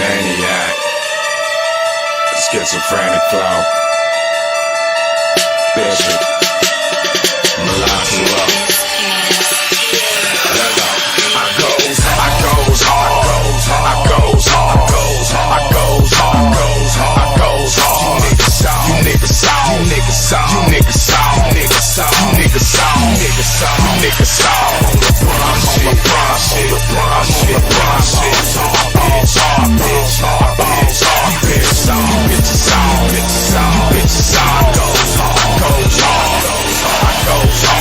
maniac, schizophrenic flow, Bishop, Malazzo.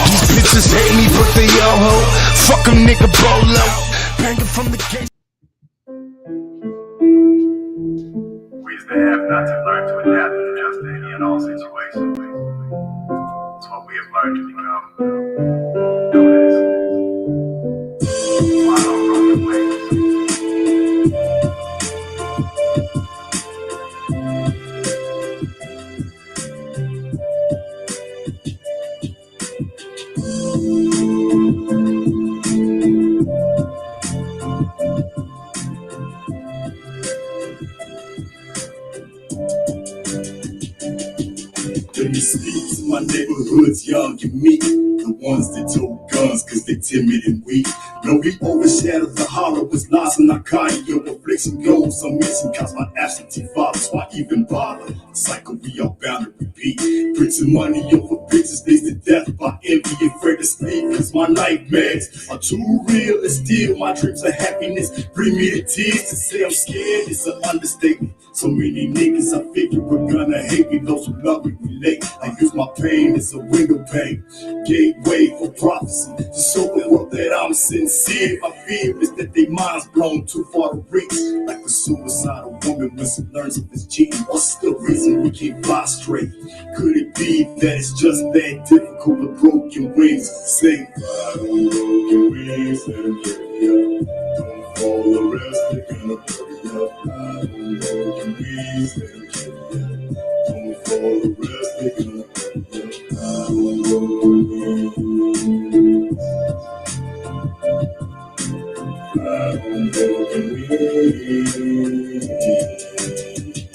These bitches hate me, but they all hoe. Fuck a nigga bolo. Banging from the gate. We used to have not to learn to adapt and adjust to any and all situations. It's what we have learned to become known as wild on broken wings. Let me speak to my neighborhoods, young and meek. The ones that tote guns cause they timid and weak. No, we overshadow the hollow with lies and narcotic. Your affliction goes unmentioned caused by absentee fathers. Why even bother? Cycle we are bound to repeat. Printing money over bitches leads to death by envy, afraid to sleep. Cause my nightmares are too real and still my dreams of happiness bring me to tears. To say I'm scared is an understatement. So many niggas I figure we're gonna hate me. Those who love me relate. I use my pain as a window pane, gateway for prophecy to show the world that I'm sincere. My fear is that their minds blown too far to reach, like a suicidal woman when she learns of his cheating. What's the reason we can't fly straight? Could it be that it's just that difficult with broken wings? Sing, fly on broken wings and carry up. Don't fall the rest, they're gonna bury up. Fly on broken wings and carry up. Don't fall the rest, they're gonna bury up. Fly on broken wings. Fly on broken wings.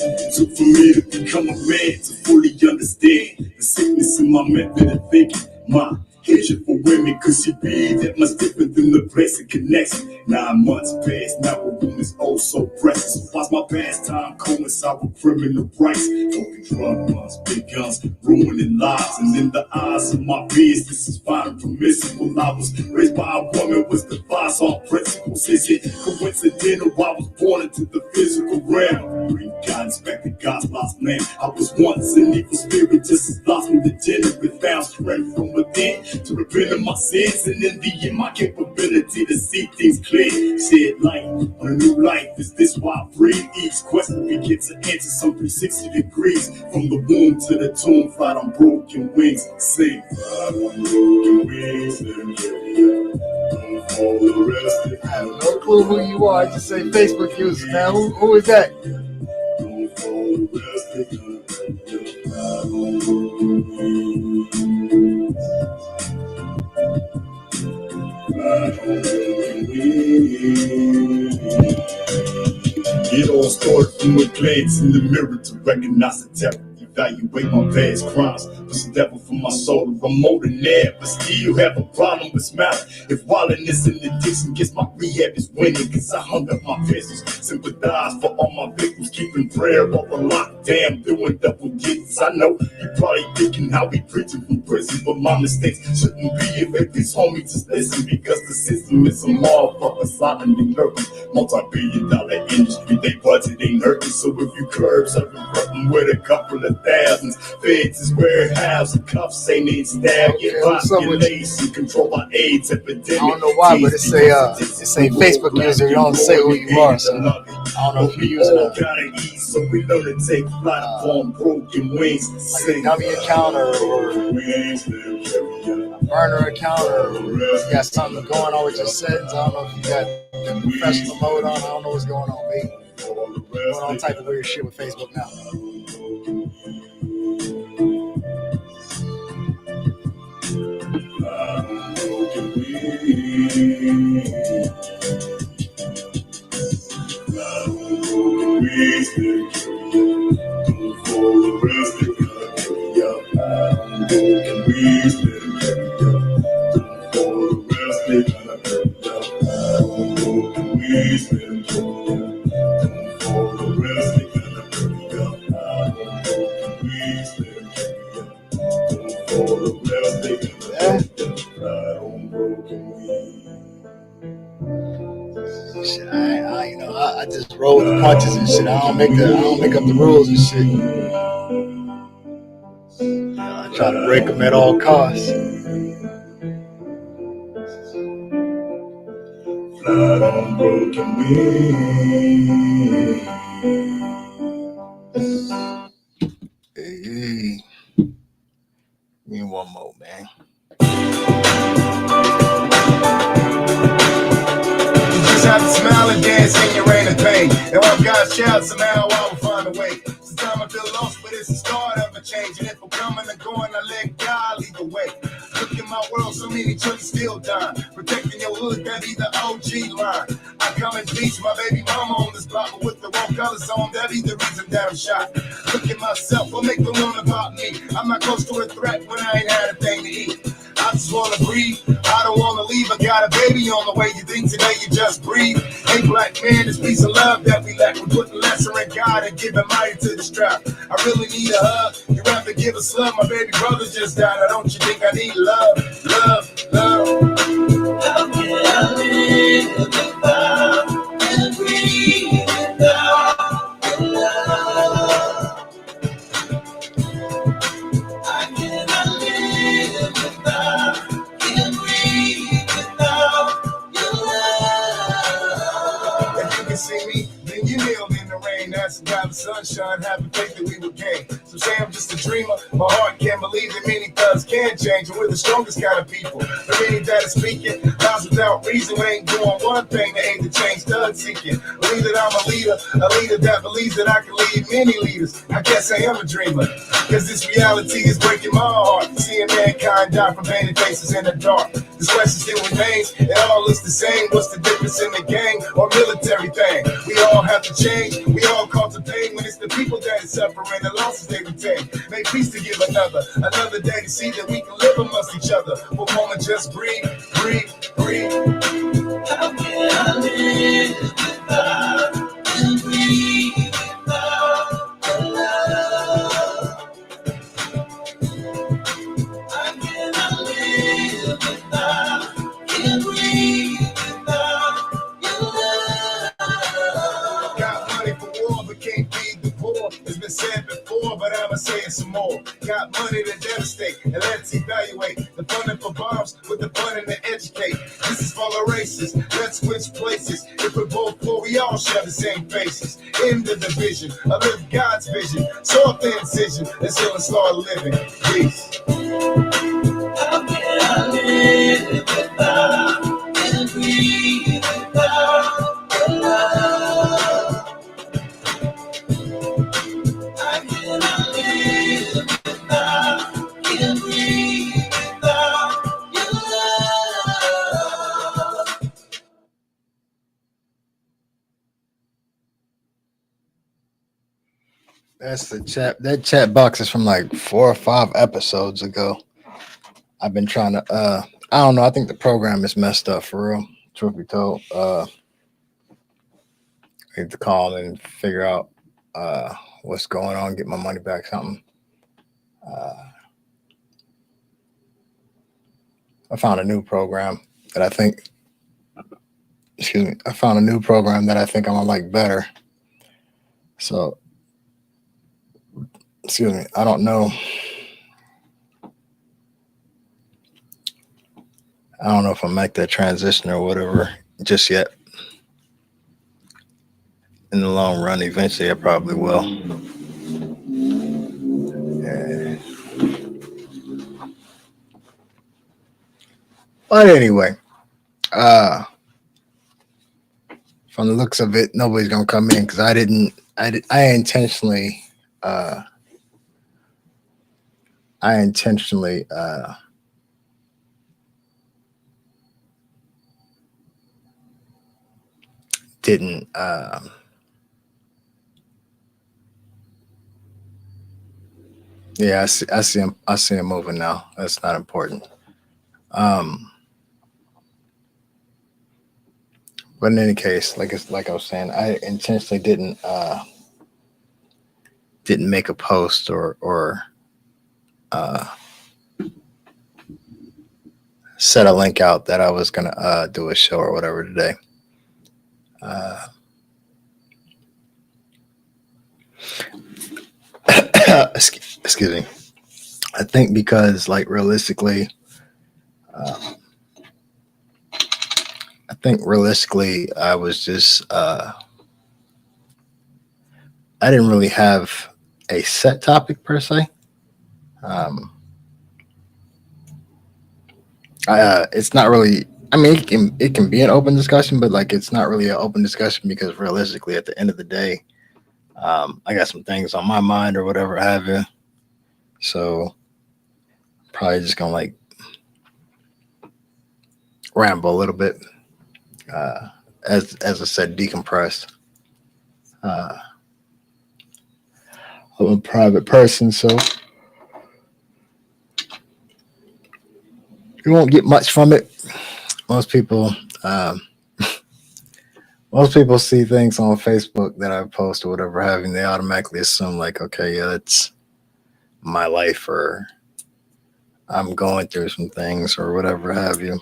It took for me to become a man to fully understand the sickness in my method of thinking. My hatred for women, cause she be that much different than the place it connects. 9 months passed, now a woman's oh so precious. Watch my pastime coincide with criminal rights. Talking drug runs, big guns, ruining lives. And in the eyes of my peers, this is fine and permissible. I was raised by a woman, was devised on principles. Is it coincidental I was born into the physical realm? Bring guidance back to God's lost land. I was once an evil spirit, just as lost me degenerate. Found strength from within to repent of my sins, and in the end my capability to see things clear. Shed light on a new life. Is this why I breathe? Each question begins to answer some 360 degrees. From the womb to the tomb, flight on broken wings. Sing, fly on broken wings and carry up. Don't fall the rest. I have no clue who you are. I just say Facebook user. Now, who is that? Don't fall the rest. They're gonna bury up. Fly on broken wings. It all started from a glance in the mirror to recognize the devil. Evaluate my past crimes. Push the devil from my soul. I'm more than that, but still have a problem with smiling. If wildness and addiction gets my rehab is winning, cause I hung up my pistols. Sympathize for all my victims, keeping prayer while the lockdown, doing double digits. I know you probably thinking how we preaching from prison, but my mistakes shouldn't be if these homies just listen, because the system is a motherfucker silently lurking. Multi-billion-dollar industry, they budget ain't hurting. So if you curb something with a couple of thousands, feds is warehousing, cuffs ain't in style. Get population control our AIDS epidemic. I don't know why, but it's a Facebook user. You don't say who you are, so I don't know if you're using that. So we learn to take flight upon broken wings. Like a dummy account or a burner account, or you got something going on with your settings. I don't know if you got the professional mode on. I don't know what's going on, baby. Doing all type of weird shit with Facebook now. Broken we still for the rest of the I'm broken, we still for the rest of I'm broken, we still for the rest of I'm broken, we still for the rest of I'm broken, Shit, I just roll with the punches and shit. I don't make up the rules and shit. I try to break them at all costs. Flat on broken wings. Hey, give me one more, man. Just have to smile and dance in your rain and pain. And while God's child, somehow I will find a way. Sometimes I feel lost, but it's the start of a change. And if I'm coming or going, I let God lead the way. Look in my world, so many children still dying. Protecting your hood, that be the OG line. I come in peace, my baby mama on this block, but with the wrong colors on, that be the reason that I'm shot. Look at myself, what make them learn about me? I'm not close to a threat when I ain't had a thing to eat. I just wanna breathe, I don't wanna leave. I got a baby on the way, you think today you just breathe. Hey black man, this piece of love that we lack. We're putting lesser in God and giving mighty to the strap. I really need a hug, you rather give us love. My baby brother just died, now don't you think I need love, love, love? How can I live without and breathe without your love? I cannot live without and breathe without your love. If you can see me, then you kneel in the rain. That's about the sunshine, having faith that we will gain. So say I'm just a dreamer. My heart can't believe that many thugs can change, and we're the strongest kind of people. The many that are speaking, lies without reason. We ain't doing one thing that ain't to change thug seeking. Believe that I'm a leader that believes that I can lead many leaders. I guess I am a dreamer, cause this reality is breaking my heart. Seeing mankind die from painted faces in the dark. This question still remains, it all looks the same. What's the difference in the gang or military thing? We all have to change, we all cause the pain. When it's the people that is suffering, the losses they retain. Make peace to give another day to see that we can live amongst each other. For a moment, just breathe, breathe, breathe. How can I live without and breathe without your love? I cannot live without and breathe without your love. Got money for war, but can't feed the poor. It's been said before, but I'ma say it some more. Got money to devastate, and let's evaluate the funding for bombs with the funding to educate. This is for the races, let's switch places. If we're both poor, we all share the same faces. In the division, I live God's vision. So up the incision, let's heal and start living. Peace. How can I live without and breathe without your love? I cannot live without and breathe without your love. That's the chat. That chat box is from like 4 or 5 episodes ago. I've been trying to I don't know, I think the program is messed up for real, truth be told. I need to call and figure out what's going on, get my money back, something. I found a new program that I think I found a new program that I think I'm gonna like better. So I don't know. I don't know if I'll make that transition or whatever just yet. In the long run, eventually I probably will. Yeah. But anyway, from the looks of it, nobody's gonna come in because I intentionally didn't Yeah, I see him. I see him moving now. That's not important. Um, but in any case, like I was saying, I intentionally didn't make a post or uh, set a link out that I was gonna do a show or whatever today. Uh, excuse me. I think because like realistically, uh, I think realistically, I was just I didn't really have a set topic per se. Um, it's not really. I mean, it can be an open discussion, but like it's not really an open discussion because realistically, at the end of the day, I got some things on my mind or whatever have you. So probably just gonna like ramble a little bit. Uh, as I said, decompress. Uh, I'm a private person, so you won't get much from it. Most people, um, most people see things on Facebook that I post or whatever having. They automatically assume like, okay, yeah, that's my life, or I'm going through some things, or whatever have you.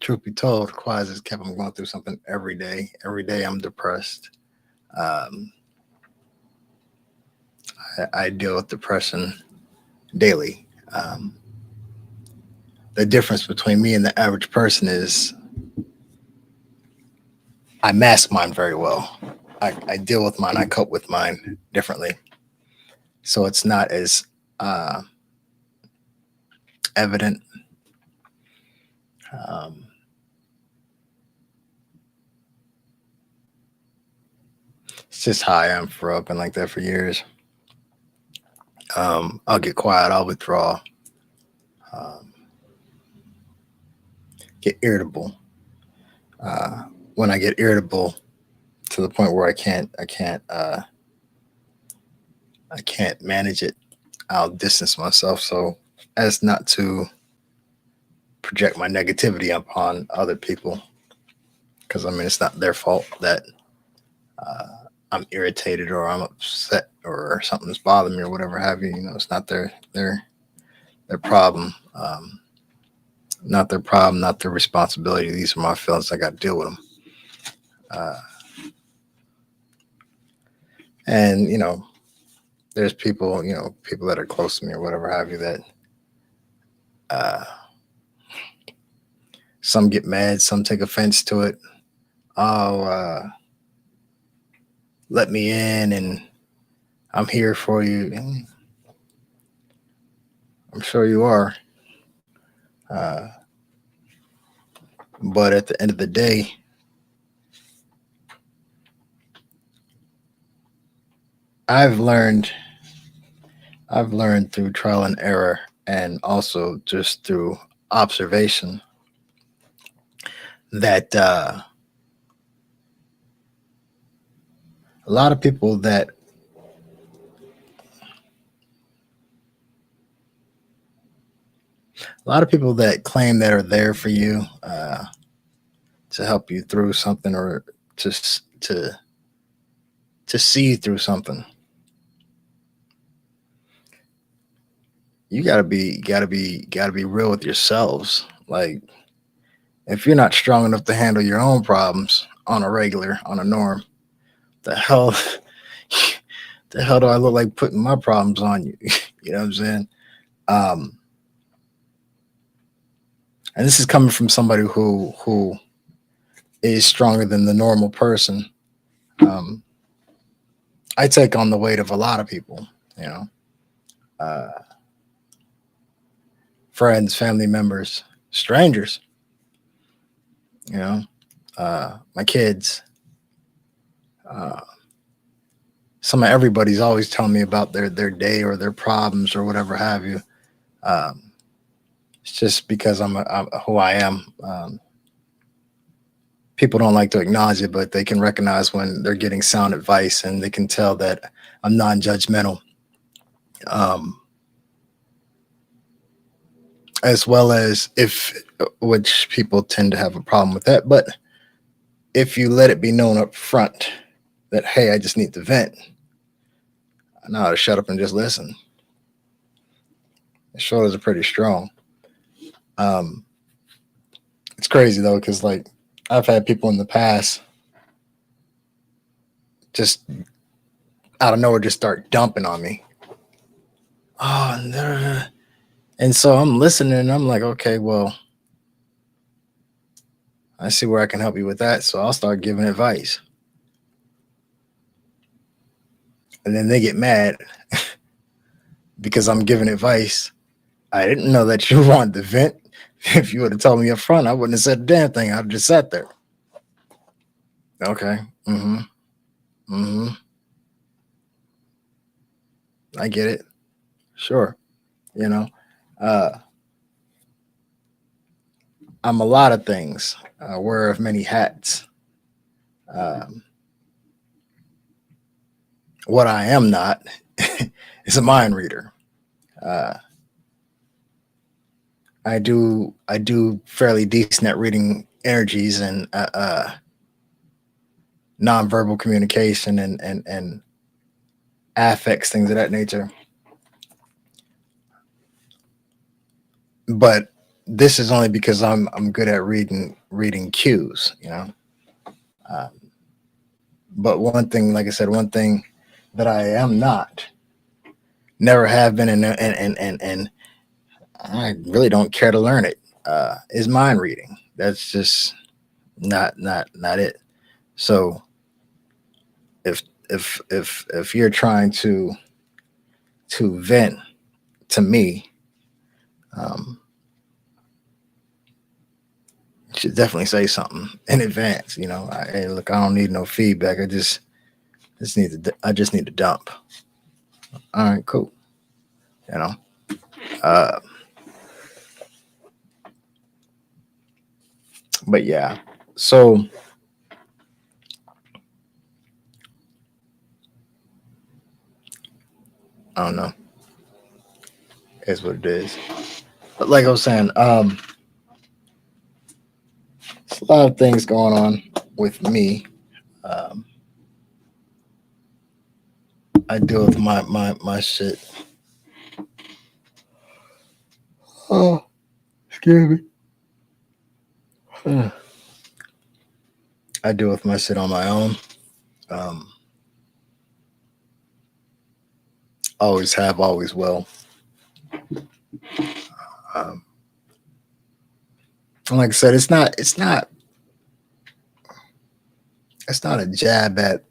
Truth be told, Quaz has kept on going through something every day. Every day I'm depressed. Um, I deal with depression daily. The difference between me and the average person is I mask mine very well. I deal with mine. I cope with mine differently. So it's not as uh, evident. Um, it's just how I am for up and like that for years. I'll get quiet. I'll withdraw. Um, get irritable. Uh, when I get irritable to the point where I can't manage it, I'll distance myself so as not to project my negativity upon other people. Because I mean, it's not their fault that uh, I'm irritated or I'm upset or something's bothering me or whatever have you. You know, it's not their problem. Not their problem, not their responsibility. These are my feelings. I got to deal with them. Uh, and there's people, people that are close to me or whatever have you that uh, some get mad, some take offense to it. Oh, let me in, and I'm here for you. And I'm sure you are. Uh, but at the end of the day, I've learned I've learned through trial and error and also just through observation that a lot of people that claim that are there for you to help you through something or to to see through something, you gotta be real with yourselves. Like if you're not strong enough to handle your own problems on a regular, on a norm, the hell the hell do I look like putting my problems on you? You know what I'm saying? Um, and this is coming from somebody who is stronger than the normal person. Um, I take on the weight of a lot of people, you know, uh, friends, family members, strangers, you know, my kids. Uh, some of everybody's always telling me about their day or their problems or whatever have you. Um, it's just because I'm who I am. People don't like to acknowledge it, but they can recognize when they're getting sound advice and they can tell that I'm non-judgmental. um, as well as which people tend to have a problem with that, but if you let it be known up front that, hey, I just need to vent, I know how to shut up and just listen. The shoulders are pretty strong. Um, it's crazy though, because like I've had people in the past just out of nowhere just start dumping on me. Oh, no. And so I'm listening and I'm like, okay, well, I see where I can help you with that. So I'll start giving advice. And then they get mad because I'm giving advice. I didn't know that you wanted to vent. If you would have told me up front, I wouldn't have said a damn thing. I'd just sat there. Okay. Mm-hmm. Mm-hmm. I get it. Sure. You know, uh, I'm a lot of things. I wear of many hats. Um, what I am not is a mind reader. Uh, I do fairly decent at reading energies and nonverbal communication and affects, things of that nature. But this is only because I'm good at reading cues, you know. Uh, but one thing, like I said, one thing that I am not, never have been, and I really don't care to learn it, is mind reading. That's just not it. So if you're trying to vent to me, um, you should definitely say something in advance. You know, hey, look, I don't need no feedback. I just need to dump. All right, cool. You know, uh, but yeah. So I don't know. Is what it is. But like I was saying, there's a lot of things going on with me. Um, I deal with my shit. Oh, excuse me. I deal with my shit on my own. Um, always have, always will. Um, and like I said, it's not a jab at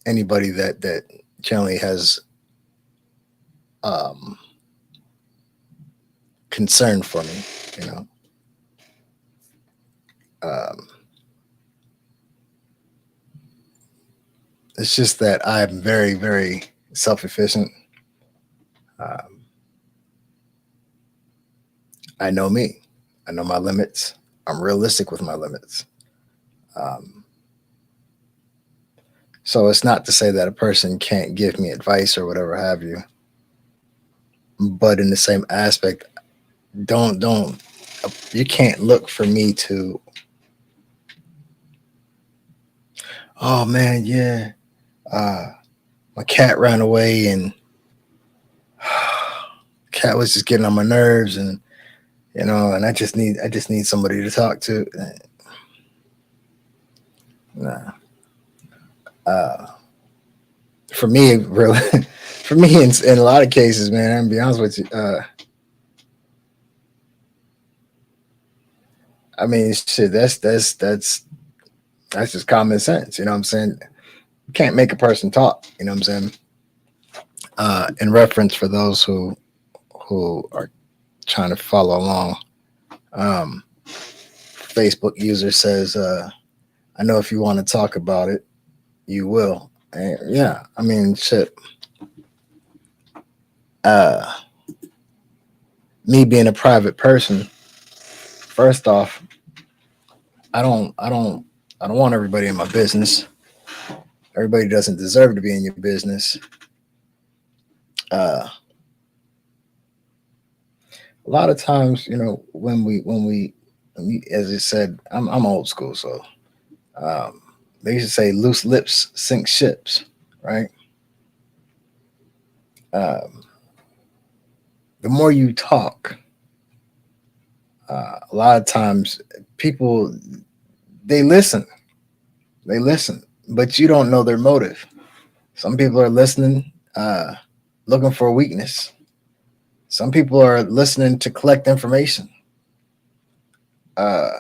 anybody that generally has um, concern for me. You know, um, it's just that I'm very very self efficient. Um, I know me. I know my limits. I'm realistic with my limits. Um, so it's not to say that a person can't give me advice or whatever have you, but in the same aspect, don't you can't look for me to, oh man, yeah, uh, my cat ran away and cat was just getting on my nerves, and and I just need somebody to talk to. Nah. Uh, for me, really, for me, in a lot of cases, man, I'm gonna be honest with you. I mean, shit, that's just common sense. You know what I'm saying? You can't make a person talk. You know what I'm saying? In reference for those who are trying to follow along, Facebook user says, "I know if you want to talk about it, you will." And yeah, I mean, shit. Uh, Me being a private person, first off, I don't, I don't, I don't want everybody in my business. Everybody doesn't deserve to be in your business. A lot of times, when we as I said, I'm old school, so um, they used to say loose lips sink ships, right? Um, the more you talk, a lot of times people they listen, but you don't know their motive. Some people are listening, looking for a weakness. Some people are listening to collect information. Uh,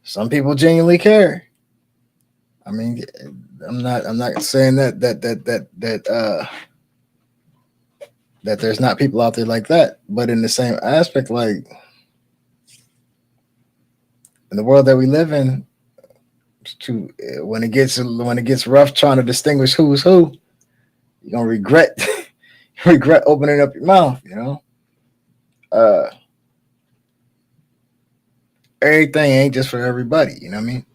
some people genuinely care. I mean, I'm not saying that there's not people out there like that, but in the same aspect, like in the world that we live in, to when it gets rough trying to distinguish who's who, you're gonna regret regret opening up your mouth. Uh, everything ain't just for everybody. You know what I mean?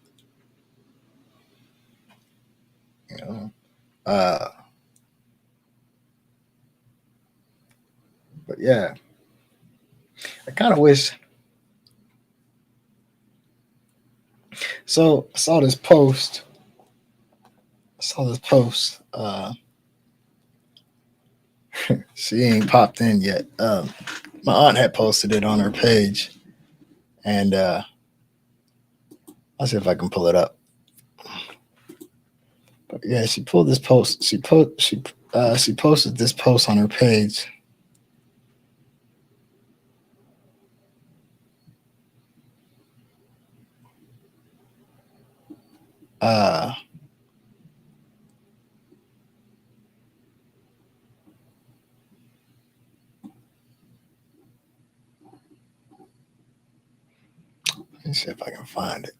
You know. Uh, but yeah, I kind of wish. So I saw this post. I saw this post. She ain't popped in yet. My aunt had posted it on her page, and I'll see if I can pull it up. But yeah, she pulled this post. She posted this post on her page. Uh, let me see if I can find it.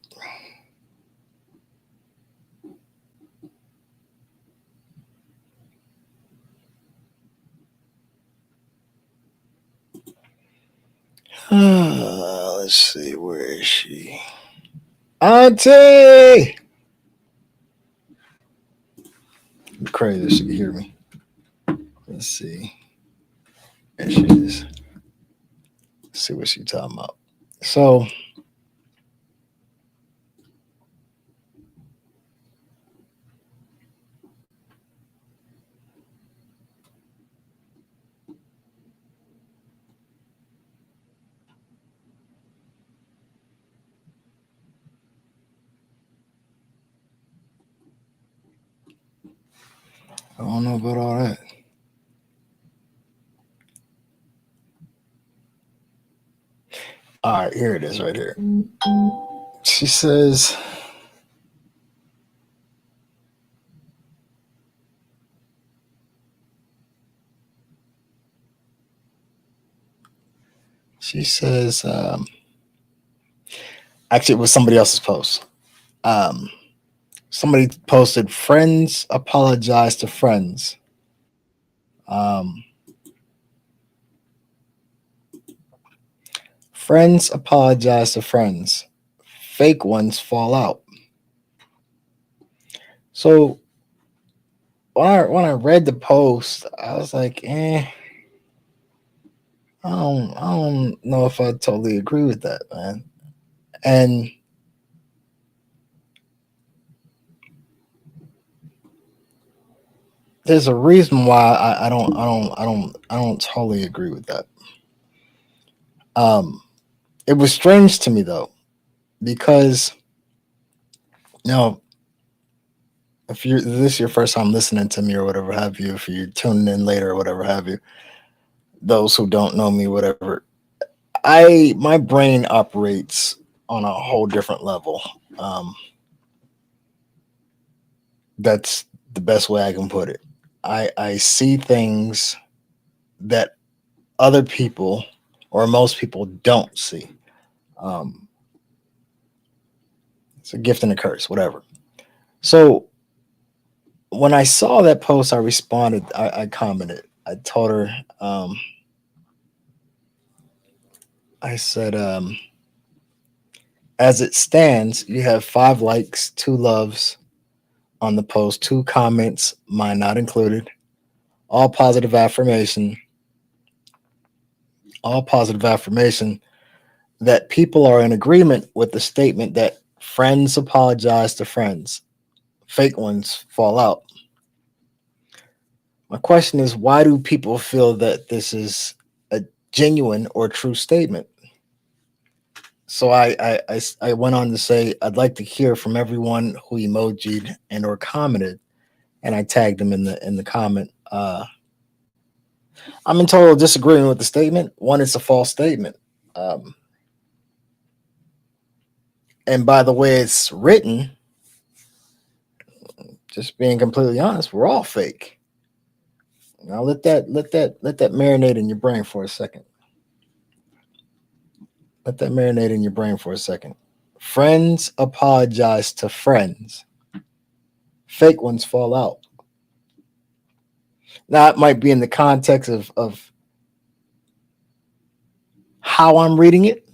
Let's see, where is she? Auntie! Crazy if she can hear me. Let's see. There she is. Let's see what she's talking about. So, I don't know about all that. All right, here it is right here. She says, she says, actually, it was somebody else's post. Um, Somebody posted, friends apologize to friends. Um, Friends apologize to friends. Fake ones fall out. So when I read the post, I was like, I don't know if I totally agree with that, man. And there's a reason why I don't totally agree with that. It was strange to me though, because you know, if this is your first time listening to me or whatever have you, if you're tuning in later or whatever have you, those who don't know me, whatever, my brain operates on a whole different level. Um, that's the best way I can put it. I see things that other people or most people don't see. Um, it's a gift and a curse, whatever. So when I saw that post, I responded. I commented. I told her. I said, as it stands, you have 5 likes, 2 loves on the post, 2 comments, mine not included, all positive affirmation, all positive affirmation that people are in agreement with the statement that friends apologize to friends, fake ones fall out. My question is, why do people feel that this is a genuine or true statement? So I went on to say I'd like to hear from everyone who emojied and or commented, and I tagged them in the comment. I'm in total disagreement with the statement. One, it's a false statement, um, and by the way it's written, just being completely honest, we're all fake. Now let that marinate in your brain for a second. Let that marinate in your brain for a second. Friends apologize to friends. Fake ones fall out. Now it might be in the context of how I'm reading it,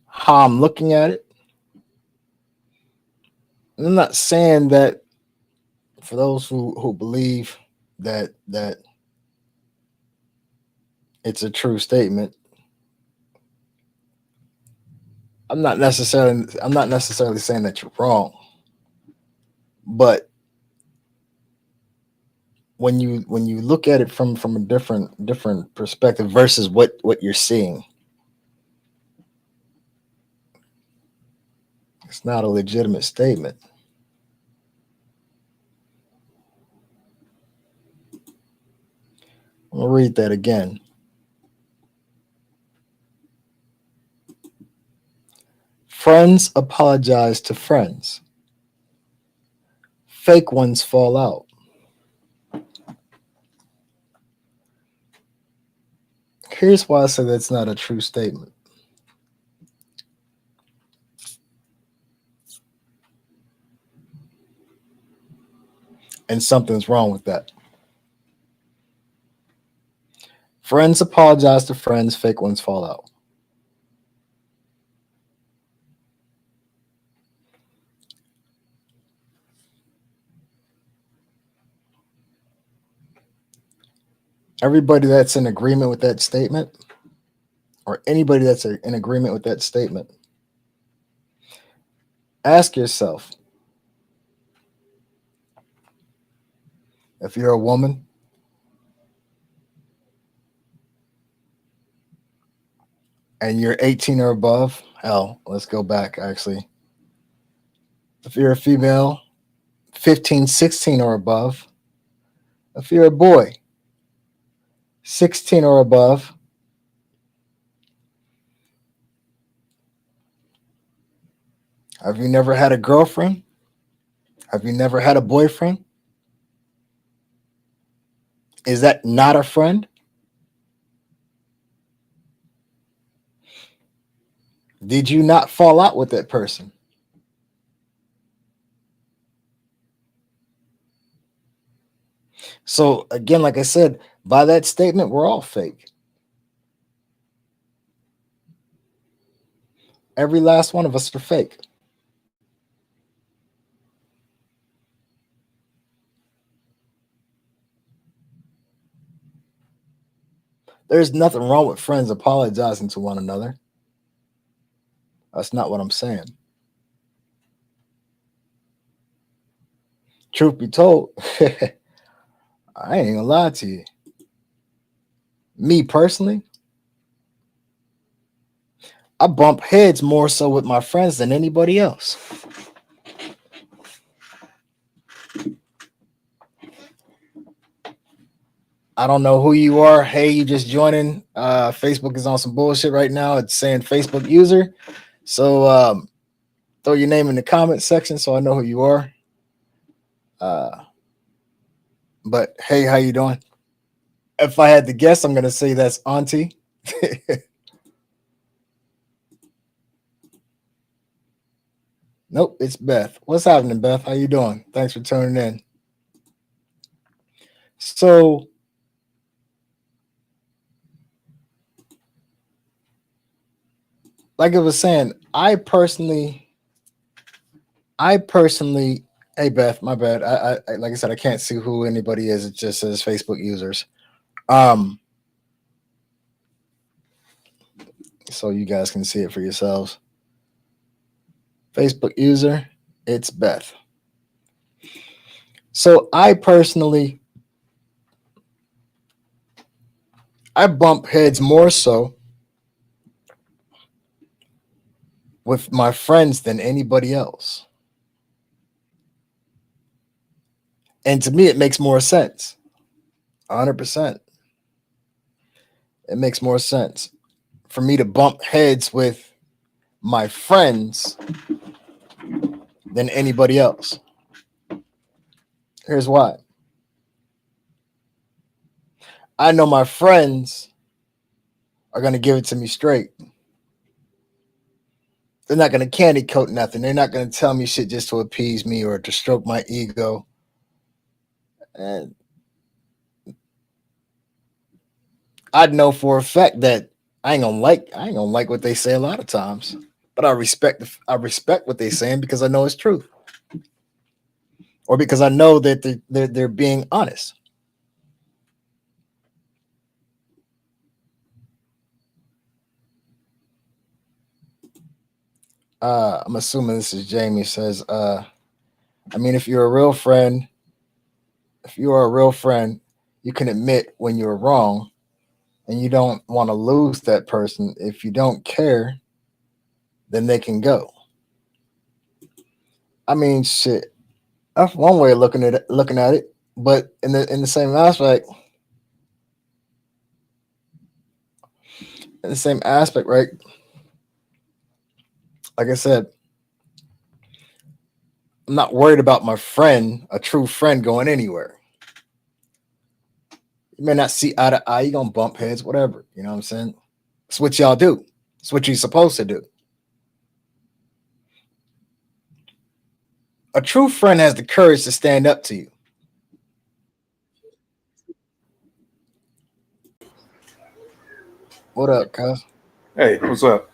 how I'm looking at it. And I'm not saying that for those who believe that it's a true statement. I'm not necessarily saying that you're wrong, but when you look at it from a different perspective versus what you're seeing, it's not a legitimate statement. I'm gonna read that again. Friends apologize to friends. Fake ones fall out. Here's why I say that's not a true statement. And something's wrong with that. Friends apologize to friends, fake ones fall out. Everybody that's in agreement with that statement, or anybody that's in agreement with that statement, ask yourself, if you're a woman and you're 18 or above, hell, let's go back actually. If you're a female, 15, 16 or above, if you're a boy, 16 or above, have you never had a girlfriend? Have you never had a boyfriend? Is that not a friend? Did you not fall out with that person? So, again, like I said, by that statement, we're all fake. Every last one of us are fake. There's nothing wrong with friends apologizing to one another. That's not what I'm saying. Truth be told, I ain't gonna lie to you. Me personally, I bump heads more so with my friends than anybody else. I don't know who you are. Hey, you just joining. Facebook is on some bullshit right now. It's saying Facebook user. So throw your name in the comment section so I know who you are. Uh, but hey, how you doing? If I had to guess, I'm gonna say that's Auntie. Nope, it's Beth. What's happening, Beth? How you doing? Thanks for tuning in. So, like I was saying, I personally Hey Beth, my bad. I like I said, I can't see who anybody is. It just says Facebook users. Um, so you guys can see it for yourselves. Facebook user, it's Beth. So I personally, I bump heads more so with my friends than anybody else. And to me, it makes more sense. 100%. It makes more sense for me to bump heads with my friends than anybody else. Here's why. I know my friends are going to give it to me straight. They're not going to candy coat nothing. They're not going to tell me shit just to appease me or to stroke my ego. And I'd know for a fact that I ain't gonna like what they say a lot of times. But I respect what they're saying because I know it's truth. Or because I know that they're being honest. I'm assuming this is Jamie says, I mean, if you are a real friend, you can admit when you're wrong and you don't want to lose that person. If you don't care, then they can go. I mean, shit. That's one way of looking at it. But in the same aspect, right? Like I said, I'm not worried about my friend, a true friend, going anywhere. You may not see eye to eye. You're gonna bump heads, whatever. You know what I'm saying? It's what y'all do. It's what you're supposed to do. A true friend has the courage to stand up to you. What up, cuz? Hey, what's up?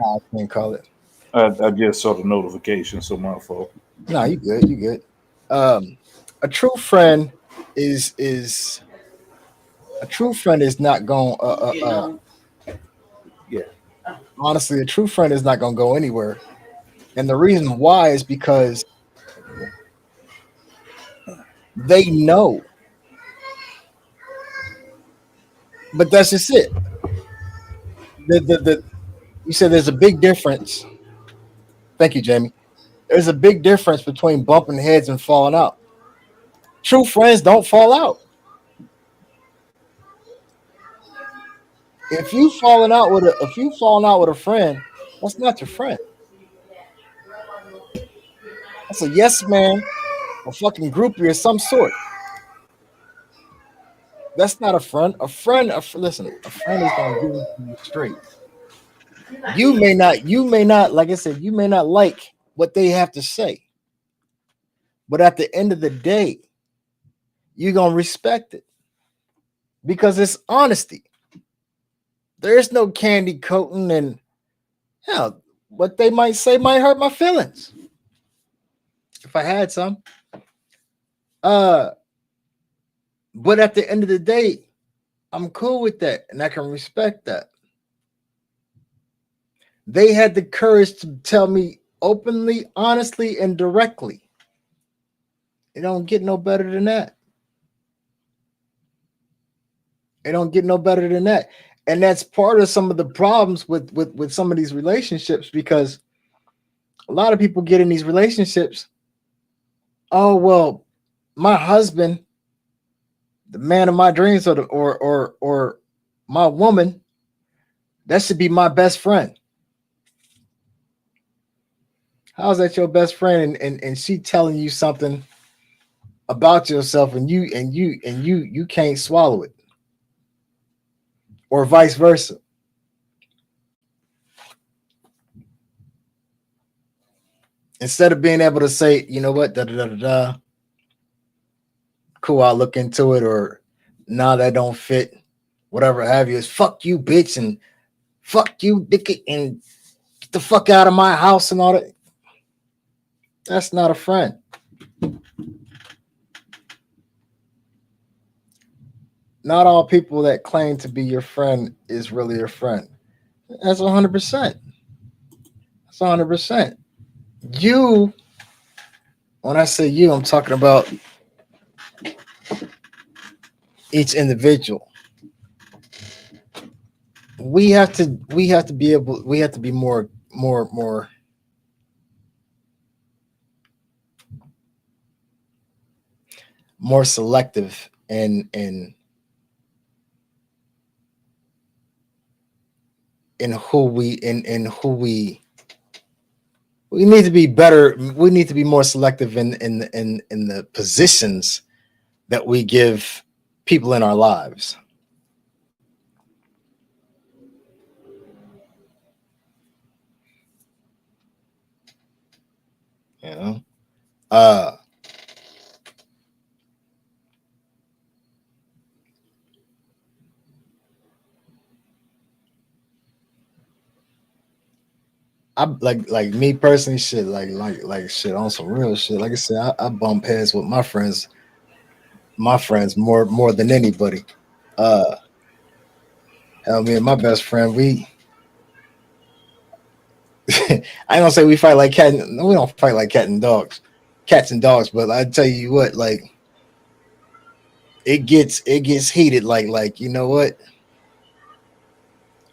I can't call it. I just saw the notification, so my fault. No, you good. You good. A true friend is a true friend is not going. Yeah. Honestly, a true friend is not going to go anywhere, and the reason why is because they know. But that's just it. You said there's a big difference. Thank you, Jamie. There's a big difference between bumping heads and falling out. True friends don't fall out. If you falling out with a friend, that's not your friend. That's a yes man, a fucking groupie of some sort. That's not a friend. Listen, a friend is gonna give it to you straight. You may not, like I said, you may not like what they have to say. But at the end of the day, you're gonna respect it. Because it's honesty. There's no candy coating, and hell, what they might say might hurt my feelings. If I had some. But at the end of the day, I'm cool with that, and I can respect that. They had the courage to tell me openly, honestly, and directly. It don't get no better than that. It don't get no better than that. And that's part of some of the problems with some of these relationships, because a lot of people get in these relationships. Oh, well, my husband, the man of my dreams, or my woman, that should be my best friend. How's that your best friend, and she telling you something about yourself, and you can't swallow it, or vice versa? Instead of being able to say, you know what, da da da da da, cool, I'll look into it, or nah, that don't fit, whatever have you, is fuck you, bitch, and fuck you, dick, and get the fuck out of my house and all that. That's not a friend. not all people that claim to be your friend is really your friend. That's 100%. That's 100%. You, when I say you, I'm talking about each individual. We have to be able we have to be more selective in who we need to be better. We need to be more selective in the positions that we give people in our lives. You know, uh, I like me personally, shit, like shit on some real shit. Like I said, I bump heads with my friends more than anybody. Uh, hell, me and my best friend, we I ain't gonna say we fight like cat. No, we don't fight like cats and dogs. But I tell you what, like it gets heated. Like you know what,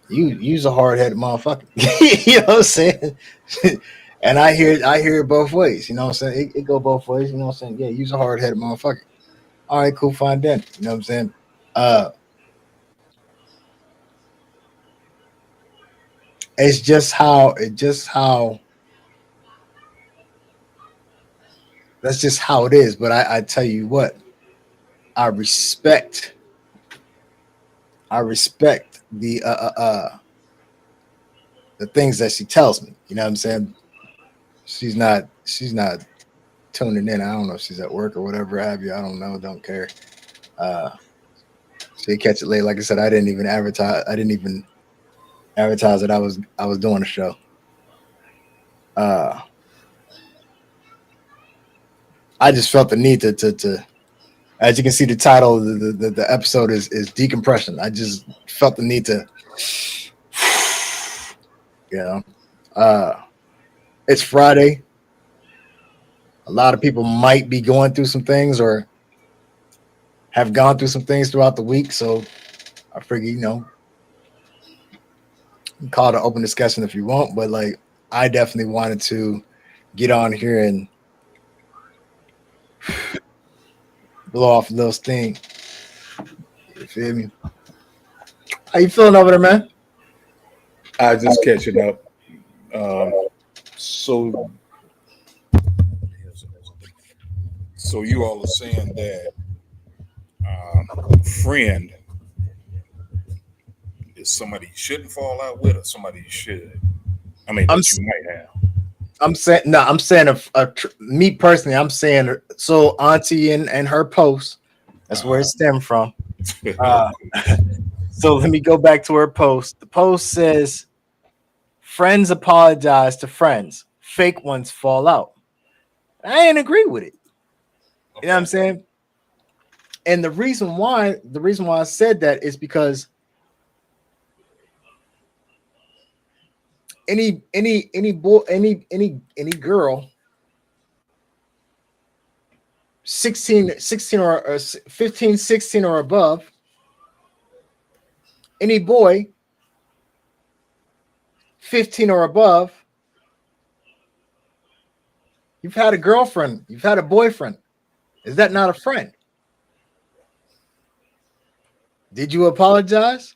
you's a hard headed motherfucker. You know what I'm saying? And I hear it both ways. You know what I'm saying? It go both ways. You know what I'm saying? Yeah, you's a hard headed motherfucker. All right, cool, fine, then. You know what I'm saying? Uh, it's just how that's just how it is. But I tell you what, I respect I respect the things that she tells me. You know what I'm saying? She's not tuning in. I don't know if she's at work or whatever have you. I don't know. Don't care. Uh, so you catch it late. Like I said, I didn't even advertise. I didn't even advertise that I was doing a show. Uh, I just felt the need to as you can see, the title of the episode is Decompression. I just felt the need to, you know, uh, it's Friday. A lot of people might be going through some things or have gone through some things throughout the week. So I figure, you can call it an open discussion if you want, but like I definitely wanted to get on here and blow off a little steam. You feel me? How you feeling over there, man? I just catching up. Um, so, so you all are saying that friend is somebody you shouldn't fall out with, or somebody you should. I mean, I'm that you might have. I'm saying no. I'm saying me personally. I'm saying so. Auntie and her post. That's where it Uh, stemmed from. Uh, so let me go back to her post. The post says, "Friends apologize to friends. Fake ones fall out." I ain't agree with it. You know what I'm okay. saying? And the reason why I said that is because any boy any girl 16 or 15, 16 or above, any boy 15 or above, you've had a girlfriend, you've had a boyfriend. Is that not a friend? Did you apologize?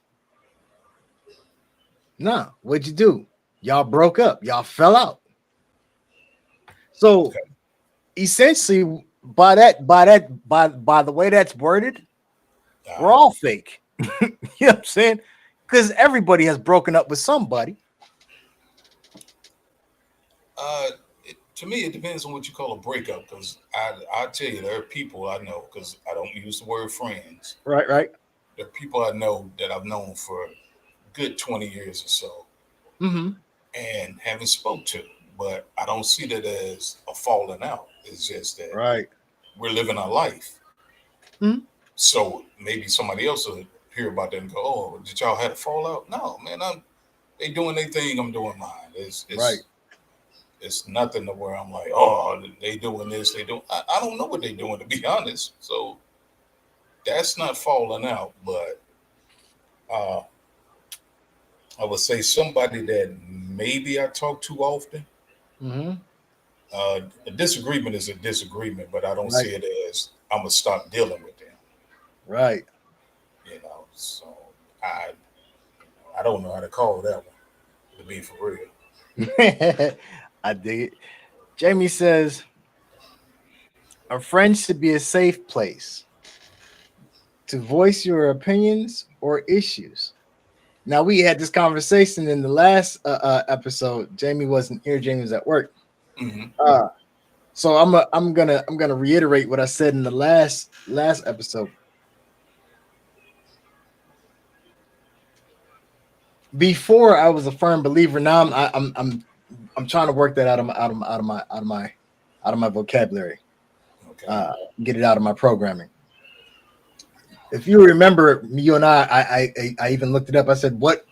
No. What'd you do? Y'all broke up. Y'all fell out. So essentially, by the way that's worded, we're all fake. You know what I'm saying? Because everybody has broken up with somebody. To me, it depends on what you call a breakup. Because I tell you, there are people I know. Because I don't use the word friends. Right, right. There are people I know that I've known for a good 20 years or so, Mm-hmm. and haven't spoke to. But I don't see that as a falling out. It's just that Right. we're living our life. Mm-hmm. So maybe somebody else will hear about that and go, "Oh, did y'all have a fallout?" No, man. They doing their thing. I'm doing mine. Right. It's nothing to where I'm like, "Oh, they doing this. They do." I don't know what they doing, to be honest. So that's not falling out, but uh, I would say somebody that maybe I talk too often. Mm-hmm. A disagreement is a disagreement, but I don't Right. see it as I'm gonna stop dealing with them. Right. So I I don't know how to call that one, to be for real. I dig it. Jamie says a friend should be a safe place to voice your opinions or issues. Now we had this conversation in the last episode. Jamie wasn't here. Jamie was at work. Mm-hmm. So I'm gonna reiterate what I said in the last episode. Before I was a firm believer. Now I'm trying to work that out of my vocabulary. Okay. Get it out of my programming. If you remember, you and I even looked it up. I said, "What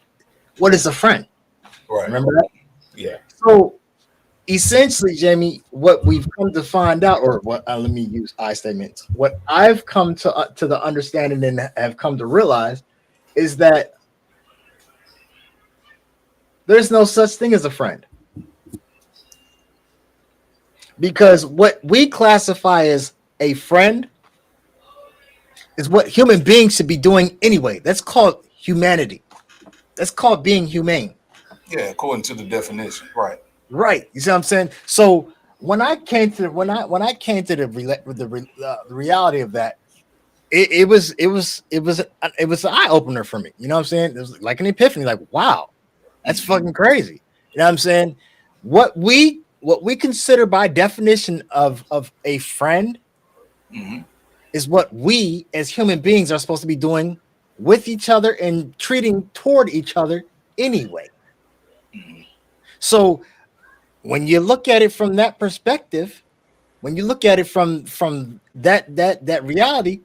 is a friend?" Right. Remember that? Yeah. So essentially, Jamie, what we've come to find out, or what? Let me use I statements. What I've come to the understanding and have come to realize is that there's no such thing as a friend, because what we classify as a friend is what human beings should be doing anyway. That's called humanity. That's called being humane. Yeah, according to the definition. Right. Right. You see what I'm saying? So when I came to the reality of that, it was an eye opener for me. You know what I'm saying? It was like an epiphany. Like, wow, that's fucking crazy. You know what I'm saying? What we consider by definition of a friend Mm-hmm. is what we as human beings are supposed to be doing with each other and treating toward each other anyway. Mm-hmm. So when you look at it from that perspective, when you look at it from that reality,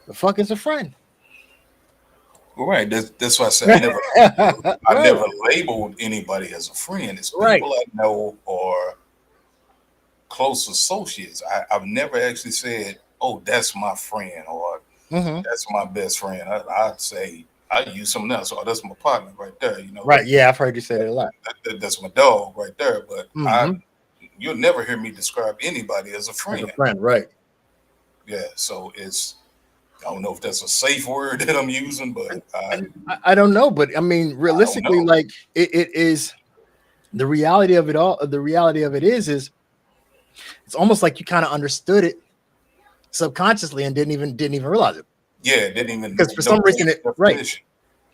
the fuck is a friend? Well, right. That's why I said I Right. never labeled anybody as a friend. It's people Right. I know or close associates. I've never actually said, "Oh, that's my friend," or Mm-hmm. "That's my best friend." I'd say I use something else. "Oh, that's my partner right there." Right. Yeah, I've heard you say that a lot. That's my dog right there. But Mm-hmm. you'll never hear me describe anybody as a As friend. a friend, right? Yeah. So I don't know if that's a safe word that I'm using, but I don't know, but I mean, realistically, know. like it is the reality of it all. The reality of it is it's almost like you kind of understood it subconsciously and didn't even realize it. Yeah, didn't even Because for know some reason, the right? definition.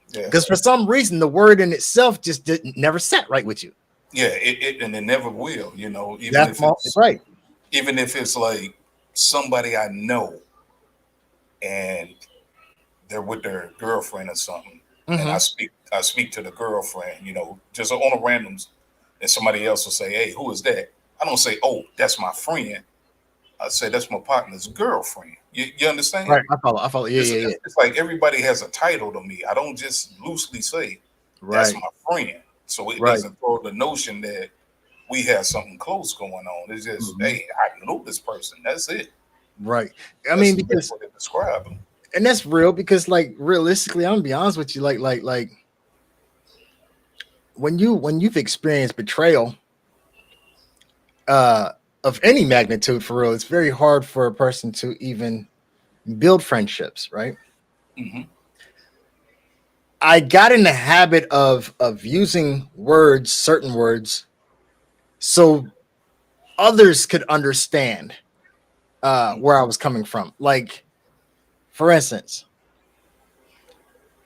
Yeah. Because for some reason, the word in itself just never sat right with you. Yeah, and it never will. Even That's if it's right. even if it's like somebody I know and they're with their girlfriend or something, and Mm-hmm. I speak to the girlfriend, just on a random, and somebody else will say, "Hey, who is that?" I don't say, "Oh, that's my friend." I say, "That's my partner's girlfriend." You understand? Right. I follow. Yeah, yeah. It's like everybody has a title to me. I don't just loosely say, "That's Right. my friend." So it Right. doesn't throw the notion that we have something close going on. It's just, Mm-hmm. "Hey, I know this person." That's it. Right. I That's mean, the best because way to describe them. and that's real because like realistically, I'm gonna be honest with you, like when you've experienced betrayal of any magnitude for real, it's very hard for a person to even build friendships, right? Mm-hmm. I got in the habit of using certain words, so others could understand where I was coming from. Like, for instance,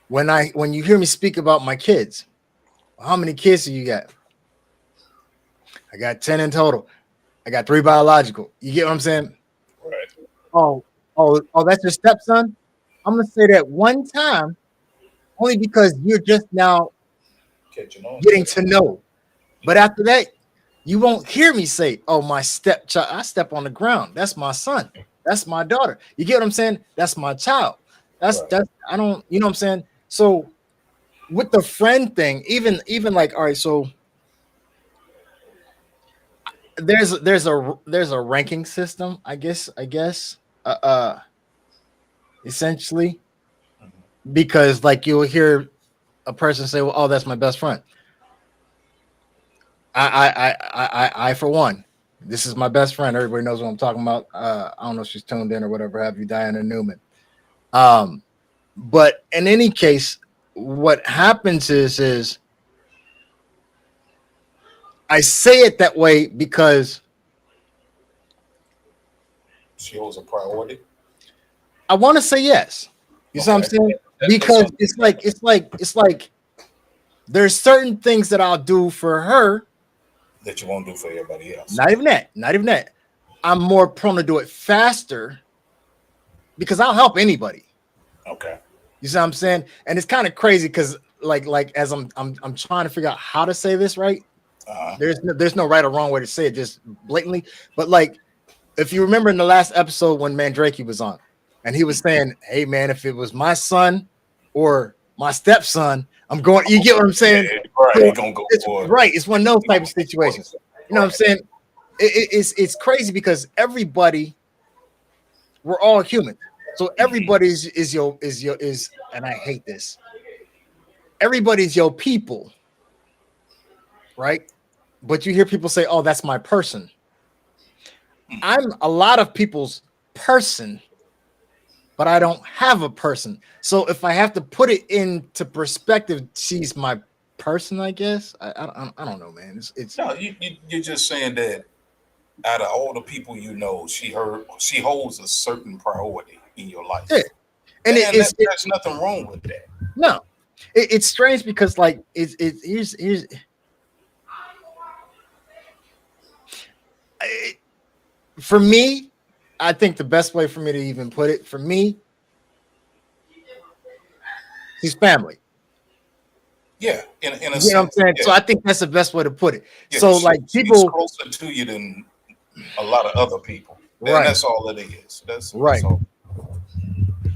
when you hear me speak about my kids, how many kids do you got? I got 10 in total. I got 3 biological. You get what I'm saying? Right. Oh, that's your stepson? I'm gonna say that one time, only because you're just now Catching on. getting to know. But after that, you won't hear me say, "Oh, my stepchild." I step on the ground. That's my son. That's my daughter. You get what I'm saying? That's my child. Right. That's I don't, you know what I'm saying? So with the friend thing, even like, all right, so there's a ranking system, I guess, essentially, because like you'll hear a person say, well, oh, that's my best friend. I for one, this is my best friend. Everybody knows what I'm talking about. I don't know if she's tuned in or whatever have you, Diana Newman. But in any case, what happens is I say it that way because She holds a priority. I want to say yes. You see what I'm Okay. saying? That's Because something it's like there's certain things that I'll do for her. that you won't do for everybody else. Not even that. Not even that. I'm more prone to do it faster because I'll help anybody. Okay. You see what I'm saying? And it's kind of crazy because like as I'm trying to figure out how to say this right. There's no right or wrong way to say it, just blatantly. But like, if you remember in the last episode when Mandrake was on, and he was saying, "Hey man, if it was my son or my stepson, I'm going." You get what I'm saying? Yeah, right. So He gonna go for it. right. It's one of those type of situations. You know what I'm saying? It's crazy because everybody, we're all human. So everybody's is your, and I hate this. Everybody's your people, right? But you hear people say, "Oh, that's my person." I'm a lot of people's person, but I don't have a person. So if I have to put it into perspective, she's my person, I guess. I don't know, man. It's No, you're just saying that out of all the people you know, she holds a certain priority in your life. yeah. And there's nothing wrong with that. no, it's strange because like here's for me, I think the best way for me to even put it, for me, she's family. Yeah, in a You know sense. what I'm saying? Yeah. So I think that's the best way to put it. Yeah, So like she's people, closer to you than a lot of other people. And right? that's all it is. That's Right. all.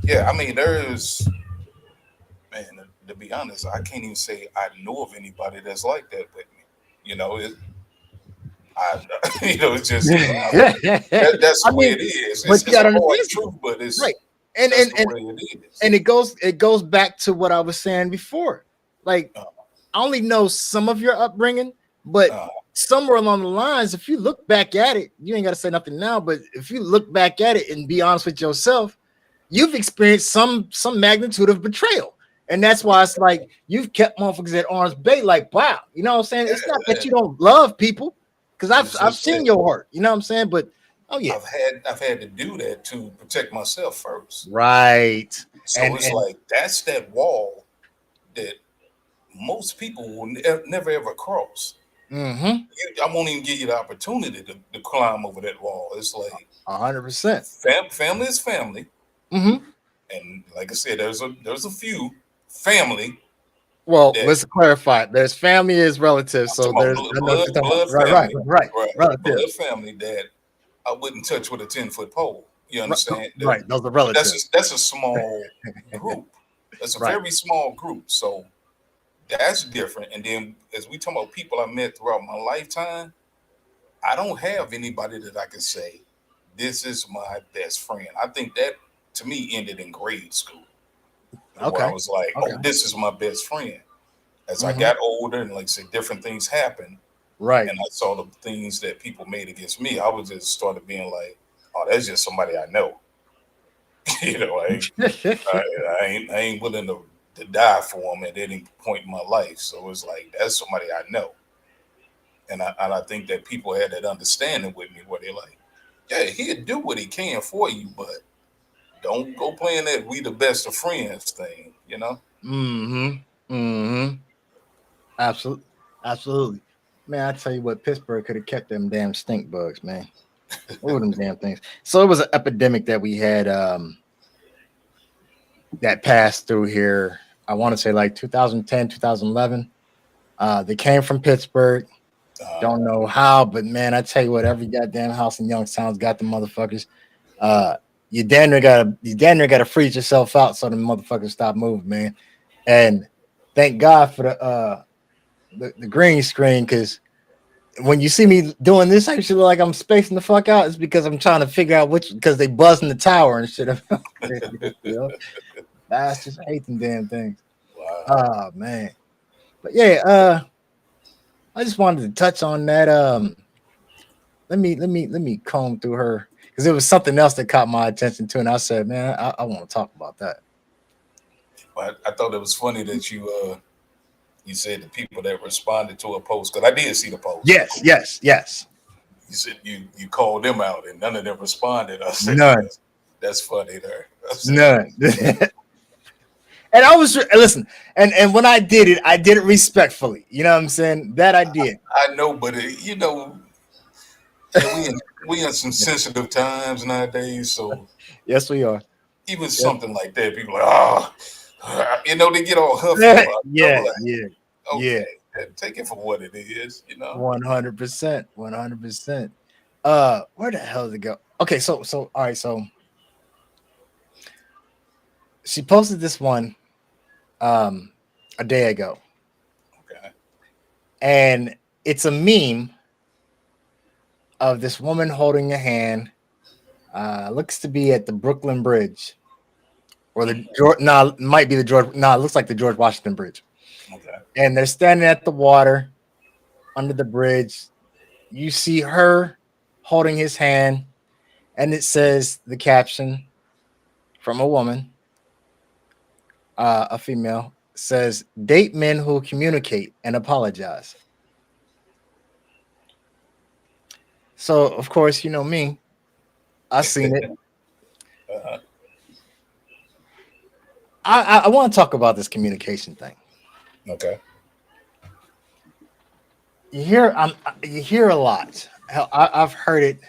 Yeah, I mean, there's, man, to be honest, I can't even say I know of anybody that's like that with me. You know, it's just that's I the way mean, it is. but It's you a gotta hard understand, truth, but it's right? And that's and the and way it is. and it goes back to what I was saying before. Like, Uh, I only know some of your upbringing, but uh, somewhere along the lines, if you look back at it, you ain't got to say nothing now. But if you look back at it and be honest with yourself, you've experienced some magnitude of betrayal. And that's why it's like you've kept motherfuckers at arm's bay, like, wow, you know what I'm saying? It's not that you don't love people, because it's I've just seen that your heart, you know what I'm saying? But oh yeah, I've had to do that to protect myself first. right. So it's like that's that wall that most people will never ever cross. Mm-hmm. I won't even give you the opportunity to climb over that wall. It's like 100%. family is family, Mm-hmm. and like I said, there's a few family Well, that let's clarify. There's family is relative, I'm so talking there's about I know what you're talking blood about. family, Right. right? Relative. Blood family that I wouldn't touch with a 10-foot pole. You understand? Right. Those are But relative. that's a small group. That's a Right. very small group. So that's different. And then as we talk about people I met throughout my lifetime, I don't have anybody that I can say, this is my best friend. I think that to me ended in grade school, where I Okay. was like, Okay. oh, this is my best friend. As I Mm-hmm. got older and like I said, different things happened, Right. and I saw the things that people made against me, I was just started being like, oh, that's just somebody I know. I ain't willing to die for them at any point in my life. So it's like that's somebody I know. And I think that people had that understanding with me where they're like, yeah, he'll do what he can for you, but don't go playing that we the best of friends thing, you know? Mm-hmm. Mm-hmm. Absolutely. Absolutely. Man, I tell you what, Pittsburgh could have kept them damn stink bugs, man. What were them damn things? So it was an epidemic that we had that passed through here. I want to say like 2010, 2011. They came from Pittsburgh. Don't know how, but man, I tell you what, every goddamn house in Youngstown's got the motherfuckers. You damn near gotta freeze yourself out so the motherfuckers stop moving, man. And thank God for the green screen, because when you see me doing this, I should look like I'm spacing the fuck out. It's because I'm trying to figure out which, because they buzzing the tower and shit. You know? Bastards, I hate them damn things. Wow. Oh man. But yeah, I just wanted to touch on that. Let me comb through her, because there was something else that caught my attention too, and I said, man, I want to talk about that. But I thought it was funny that you said the people that responded to a post, because I did see the post. Yes. You said you called them out and none of them responded. I said, None. That's funny there. None. And I was listen, and when I did it respectfully. You know what I'm saying? That I did. I know, but we in some sensitive times nowadays, so Yes, we are. even something like that, people are like, they get all huffy about it. Yeah. Okay, take it for what it is, 100%. 100%. Where the hell did it go? Okay, so all right, so she posted this one a day ago. Okay. And it's a meme of this woman holding a hand. Looks to be at the Brooklyn Bridge. Or it might be the George. No, it looks like the George Washington Bridge. Okay. And they're standing at the water under the bridge. You see her holding his hand, and it says the caption from a woman, a female, says, "Date men who communicate and apologize." So, of course, you know me. I seen it. Uh-huh. I want to talk about this communication thing. Okay. You hear a lot. Hell, I've heard it.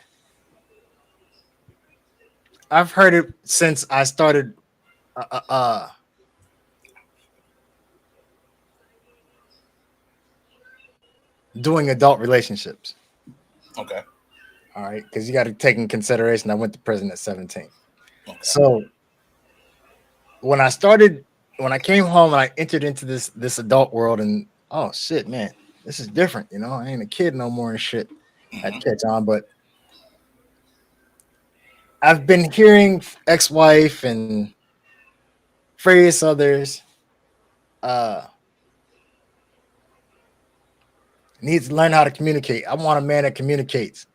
I've heard it since I started doing adult relationships. Okay. All right, because you got to take in consideration I went to prison at 17. Okay. So when I came home and I entered into this adult world, and oh shit, man, this is different. I ain't a kid no more and shit. I catch on, but I've been hearing ex-wife and various others needs to learn how to communicate. I want a man that communicates.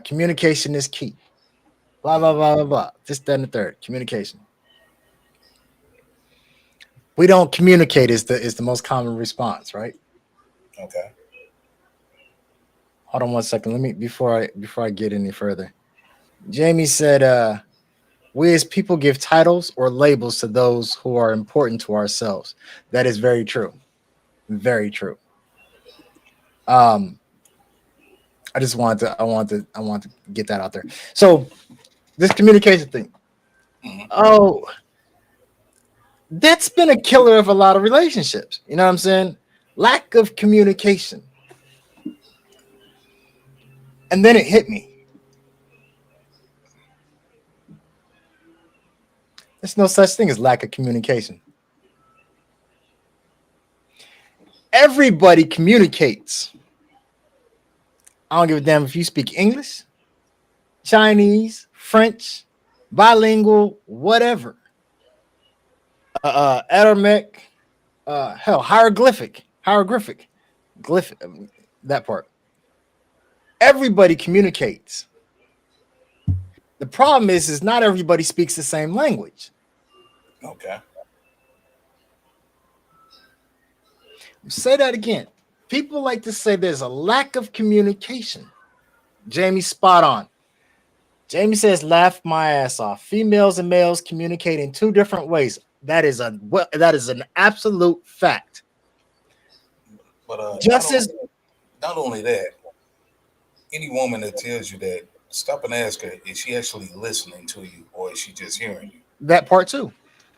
Communication is key. Blah blah blah blah blah. This, that, and the third. Communication. We don't communicate is the most common response, right? Okay. Hold on one second. Let me before I get any further. Jamie said, "We as people give titles or labels to those who are important to ourselves." That is very true. Very true. I just want to get that out there. So this communication thing. Oh, that's been a killer of a lot of relationships. You know what I'm saying? Lack of communication. And then it hit me. There's no such thing as lack of communication. Everybody communicates. I don't give a damn if you speak English, Chinese, French, bilingual, whatever. Aramaic, hell, hieroglyphic, glyph, that part. Everybody communicates. The problem is not everybody speaks the same language. Okay. Say that again. People like to say there's a lack of communication. Jamie, spot on. Jamie says, laugh my ass off. Females and males communicate in two different ways. That is an absolute fact. But just as not only that, any woman that tells you that, stop and ask her, is she actually listening to you or is she just hearing you? That part too.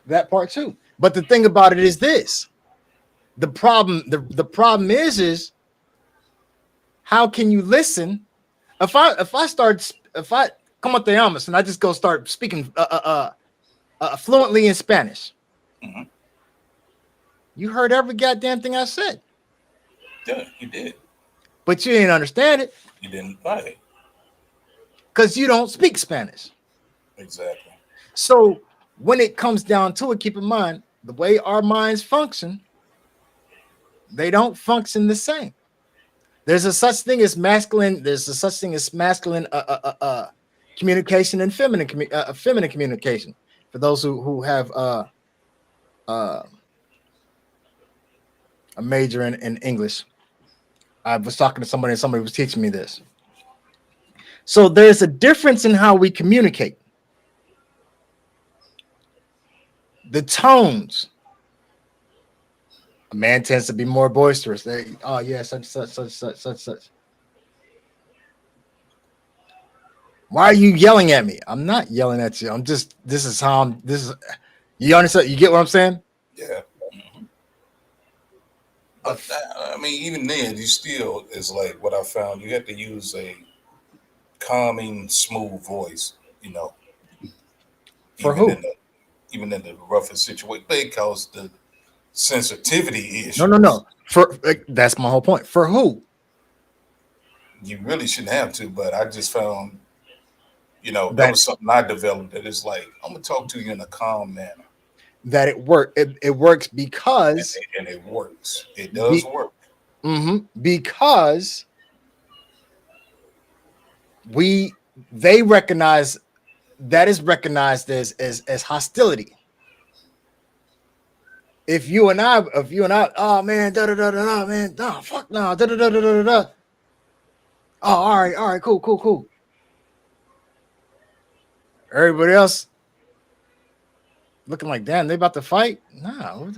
But the thing about it is this. The problem is how can you listen? If I como te llamas? And I just go start speaking fluently in Spanish. Mm-hmm. You heard every goddamn thing I said. Yeah, you did. But you didn't understand it. You didn't right. Because you don't speak Spanish. Exactly. So when it comes down to it, keep in mind the way our minds function, they don't function the same. There's a such thing as masculine. There's a such thing as masculine communication and feminine communication. For those who have a major in English, I was talking to somebody and somebody was teaching me this. So there's a difference in how we communicate. The tones. A man tends to be more boisterous. Oh yeah, such. Why are you yelling at me? I'm not yelling at you. I'm just. This is how I'm. This is. You understand? You get what I'm saying? Yeah. Mm-hmm. But I mean, even then, you still is like what I found. You have to use a calming, smooth voice. You know, For even who? even in the roughest situation, because the sensitivity issues. No. For that's my whole point. For who? You really shouldn't have to, but I just found, that That was something I developed. That is like, I'm gonna talk to you in a calm manner, that it work. It works because and it works. It does work. Because they recognize that is recognized as hostility. If you and I, oh man, man, fuck no, Oh, all right, cool. Everybody else looking like, damn, they about to fight. Nah, where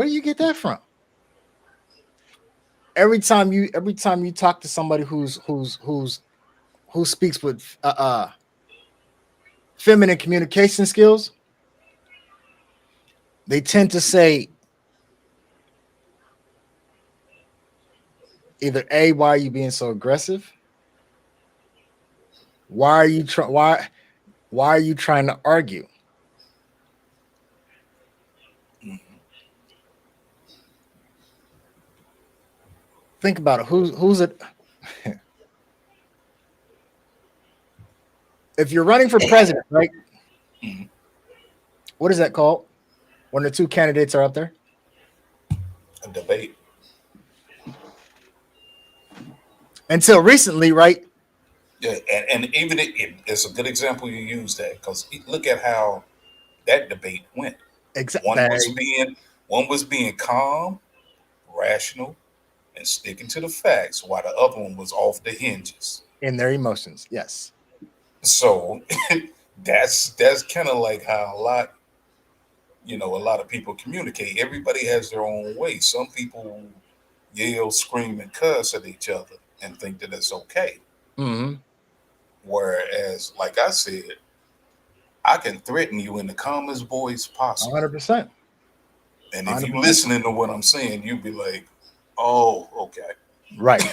do you get that from? Every time you talk to somebody who speaks with feminine communication skills, they tend to say either A, why are you being so aggressive? Why are you trying to argue? Mm-hmm. Think about it. Who's it? If you're running for president, right? Mm-hmm. What is that called? When the two candidates are up there? A debate. Until recently, right? Yeah, and even it's a good example you use that, because look at how that debate went. Exactly. One was being calm, rational, and sticking to the facts, while the other one was off the hinges. In their emotions, yes. So that's kind of like how a lot of people communicate. Everybody has their own way. Some people yell, scream, and cuss at each other and think that it's okay. Mm-hmm. Whereas, like I said, I can threaten you in the calmest voice possible. 100%. And if you listening to what I'm saying, you'd be like, oh, okay. Right.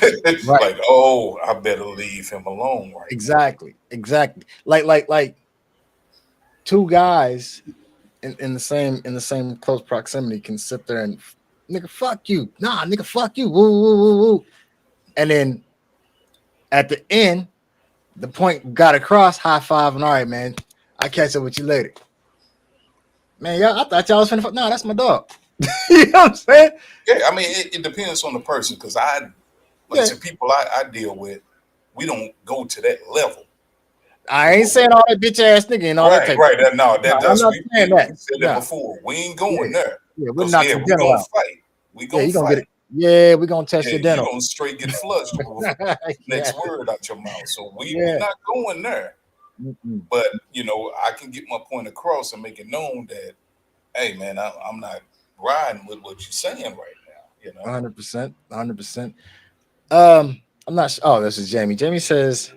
Like, oh, I better leave him alone. Right. Exactly. Like two guys in the same close proximity can sit there and nigga, fuck you. Nah, nigga, fuck you. Woo, woo, woo, woo. And then at the end, the point got across, high five, and all right, man, I catch up with you later. Man, I thought y'all was finna fuck. Nah, that's my dog. You know what I'm saying? Yeah, I mean, it depends on the person, because to people I deal with, we don't go to that level. I ain't saying all that bitch ass nigga and all that type right. of I'm not saying that. We said that No. before. We ain't going there. Yeah, we're not we're gonna fight. We gonna fight. Get it. Yeah, we're gonna test your dental. You're gonna straight get flushed next word out your mouth. So we're not going there. Mm-mm. But I can get my point across and make it known that, hey man, I'm not riding with what you're saying right now. 100%. I'm not. Oh, this is Jamie. Jamie says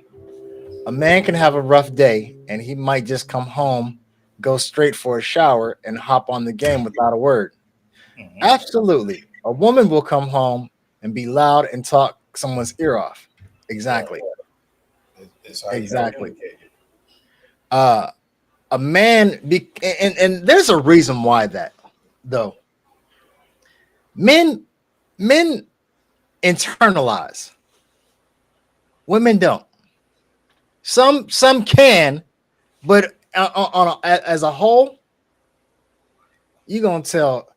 a man can have a rough day and he might just come home, go straight for a shower, and hop on the game without a word. Mm-hmm. Absolutely. A woman will come home and be loud and talk someone's ear off. Exactly. It's how Exactly. you communicate it. A man and there's a reason why that though. Men internalize. Women don't. Some can, but as a whole, you're gonna tell.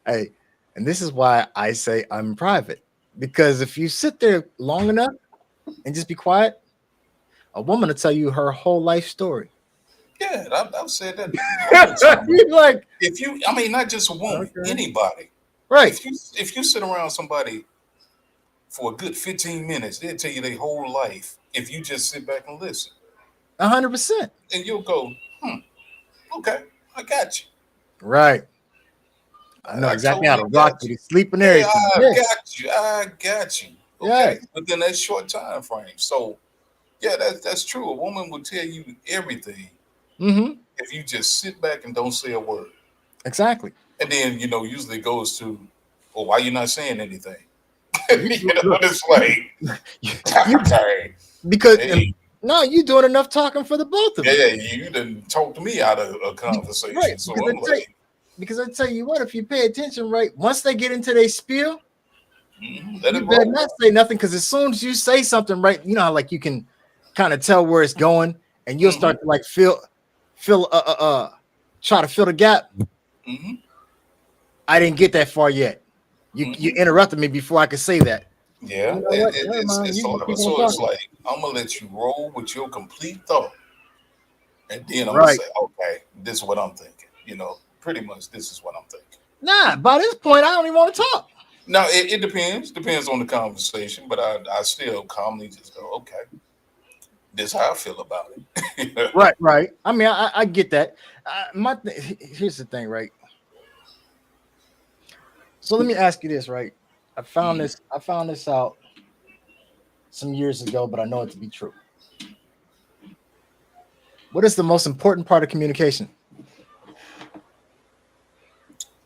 Hey, and this is why I say I'm private, because if you sit there long enough and just be quiet, a woman will tell you her whole life story. Yeah, I've said that longer time. You're like, If you, I mean, not just a woman, okay, anybody. right, If you sit around somebody for a good 15 minutes, they'll tell you their whole life. If you just sit back and listen, 100%, and you'll go, okay, I got you. right. I know I exactly how to totally rock got you you. to sleep and Yeah, everything. I Yes, got you. I got you. Okay, yes, within that short time frame. So yeah, that's true. A woman will tell you everything mm-hmm, if you just sit back and don't say a word. exactly. And then usually it goes to, well, why you not saying anything? You look, It's like, you dang, because hey, no, you doing enough talking for the both of you. yeah, you done talked me out of a Right, conversation. So because I'm like, I tell you what, if you pay attention, right, once they get into their spiel, let you it better roll. not say nothing, because as soon as you say something, right, you know how like you can kind of tell where it's going, and you'll Hmm. start to like feel try to fill the gap. Hmm. I didn't get that far yet. You Hmm. interrupted me before I could say that. Yeah, You know what? Never it's mind. it's a You lot. keep on So it's talking. like I'm gonna let you roll with your complete thought, and then I'm gonna Right. say, okay, this is what I'm thinking. Pretty much this is what I'm thinking. Nah, by this point, I don't even want to talk. Now it depends on the conversation, but I still calmly just go, okay, this is how I feel about it. Right, right. I mean, I get that. Here's the thing, right? So let me ask you this, right? Mhm. I found this out some years ago, but I know it to be true. What is the most important part of communication?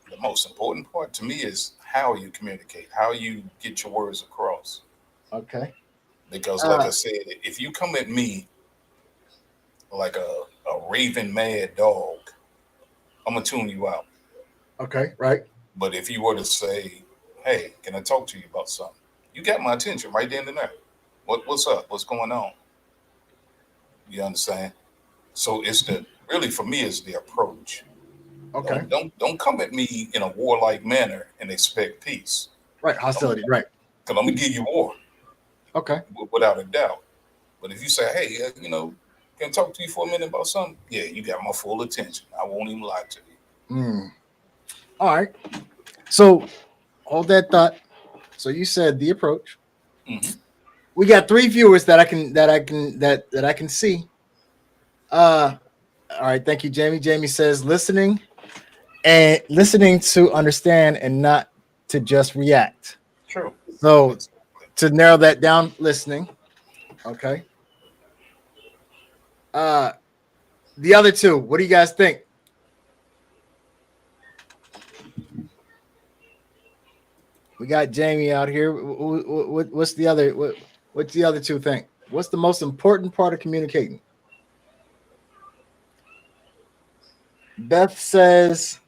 The most important part to me is how you communicate, how you get your words across. Okay. Because, like Uh, I said, if you come at me like a raving mad dog, I'm gonna tune you out. okay, right. But if you were to say, "Hey, can I talk to you about something?" You got my attention right then and there. What's up? What's going on? You understand? So it's the really for me is the approach. Okay. Don't come at me in a warlike manner and expect peace. Right. I'm Hostility. Right. Cause I'm gonna give you war Okay. without a doubt. But if you say, "Hey, can I talk to you for a minute about something?" Yeah, you got my full attention. I won't even lie to you. Mm. All right. So hold that thought. So you said the approach. Hmm. We got three viewers that I can see. Uh all right, thank you, Jamie. Jamie says listening to understand and not to just react. True. So Exactly. to narrow that down, listening. Okay. Uh the other two, what do you guys think? We got Jamie out here. What's the other? What's the other two think? What's the most important part of communicating? Beth says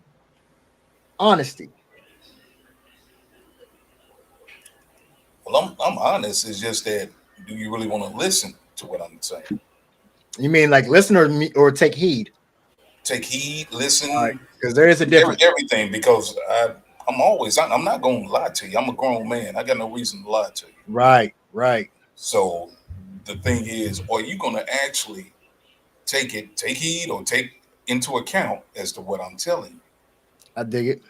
honesty. Well, I'm honest. It's just that do you really want to listen to what I'm saying? You mean like listen or take heed? Take heed, All right, listen, because there is a difference. everything. Because I'm not going to lie to you. I'm a grown man. I got no reason to lie to you. Right, right. So the thing is, are you going to actually take heed, or take into account as to what I'm telling you? I dig it.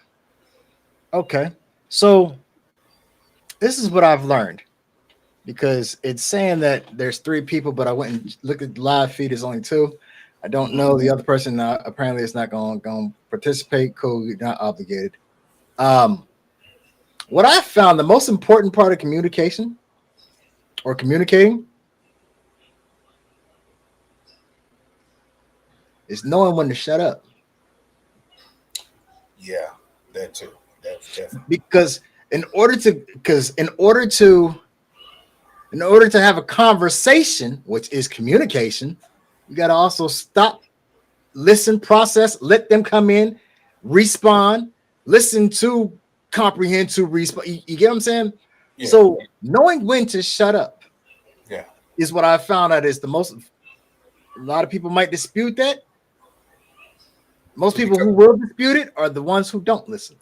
Okay, so this is what I've learned, because it's saying that there's three people, but I went and looked at the live feed. Is only two. I don't Hmm. know the other person. Apparently, it's not going to participate. Cool, you're not obligated. Um, what I found the most important part of communication or communicating is knowing when to shut up. Yeah, that too. That's definitely. Because in order to In order to have a conversation, which is communication, you got to also stop, listen, process, let them come in, respond, listen to, comprehend to respond. You get what I'm saying? Yeah. So knowing when to shut up Yeah. is what I found out is the most. A lot of people might dispute that. Most people who will dispute it are the ones who don't listen.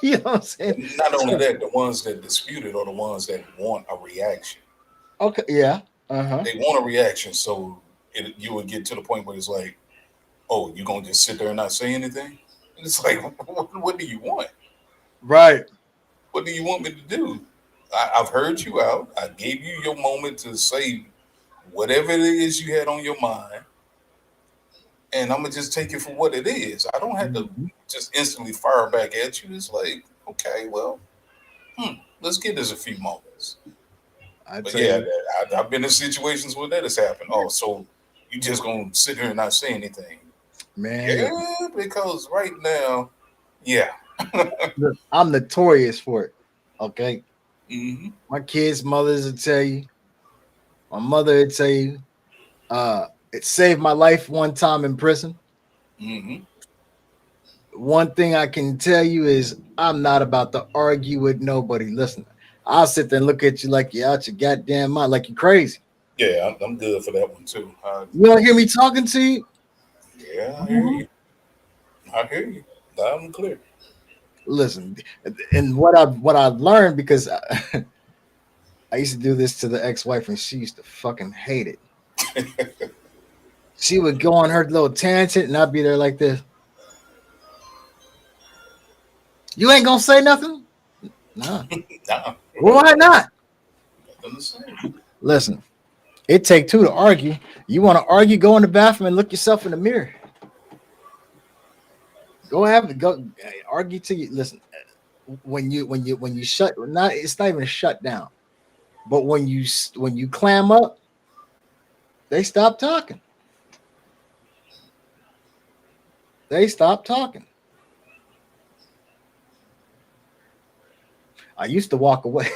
You know what I'm saying? Not only that, the ones that dispute it are the ones that want a reaction. Okay, yeah. Uh-huh. They want a reaction, so you would get to the point where it's like, oh, you gonna just sit there and not say anything? And it's like, what do you want? Right. What do you want me to do? I've heard you out. I gave you your moment to say whatever it is you had on your mind, and I'm gonna just take it for what it is. I don't have to just instantly fire back at you. It's like, okay, well, let's give this a few moments. But yeah, I've been in situations where that has happened. Oh, so you just gonna sit here and not say anything? Man, Yeah, because right now, yeah. look, I'm notorious for it. Okay. Mm-hmm. My kids' mothers would tell you. My mother would tell you. It saved my life one time in prison. Mm-hmm. One thing I can tell you is I'm not about to argue with nobody. Listen, I'll sit there and look at you like you're out your goddamn mind, like you're crazy. Yeah, I'm good for that one too. You don't hear me talking to you? Yeah, I hear you. I hear you. Loud and clear. Listen, and what I've learned because I used to do this to the ex-wife and she used to fucking hate it. She would go on her little tangent and I'd be there like this. You ain't gonna say nothing? Nah. Nah. Why not? Nothing to say. Listen, it take two to argue. You want to argue? Go in the bathroom and look yourself in the mirror. Go argue till you listen. When you shut, not it's not even a shut down, but when you clam up, they stop talking. They stop talking. I used to walk away.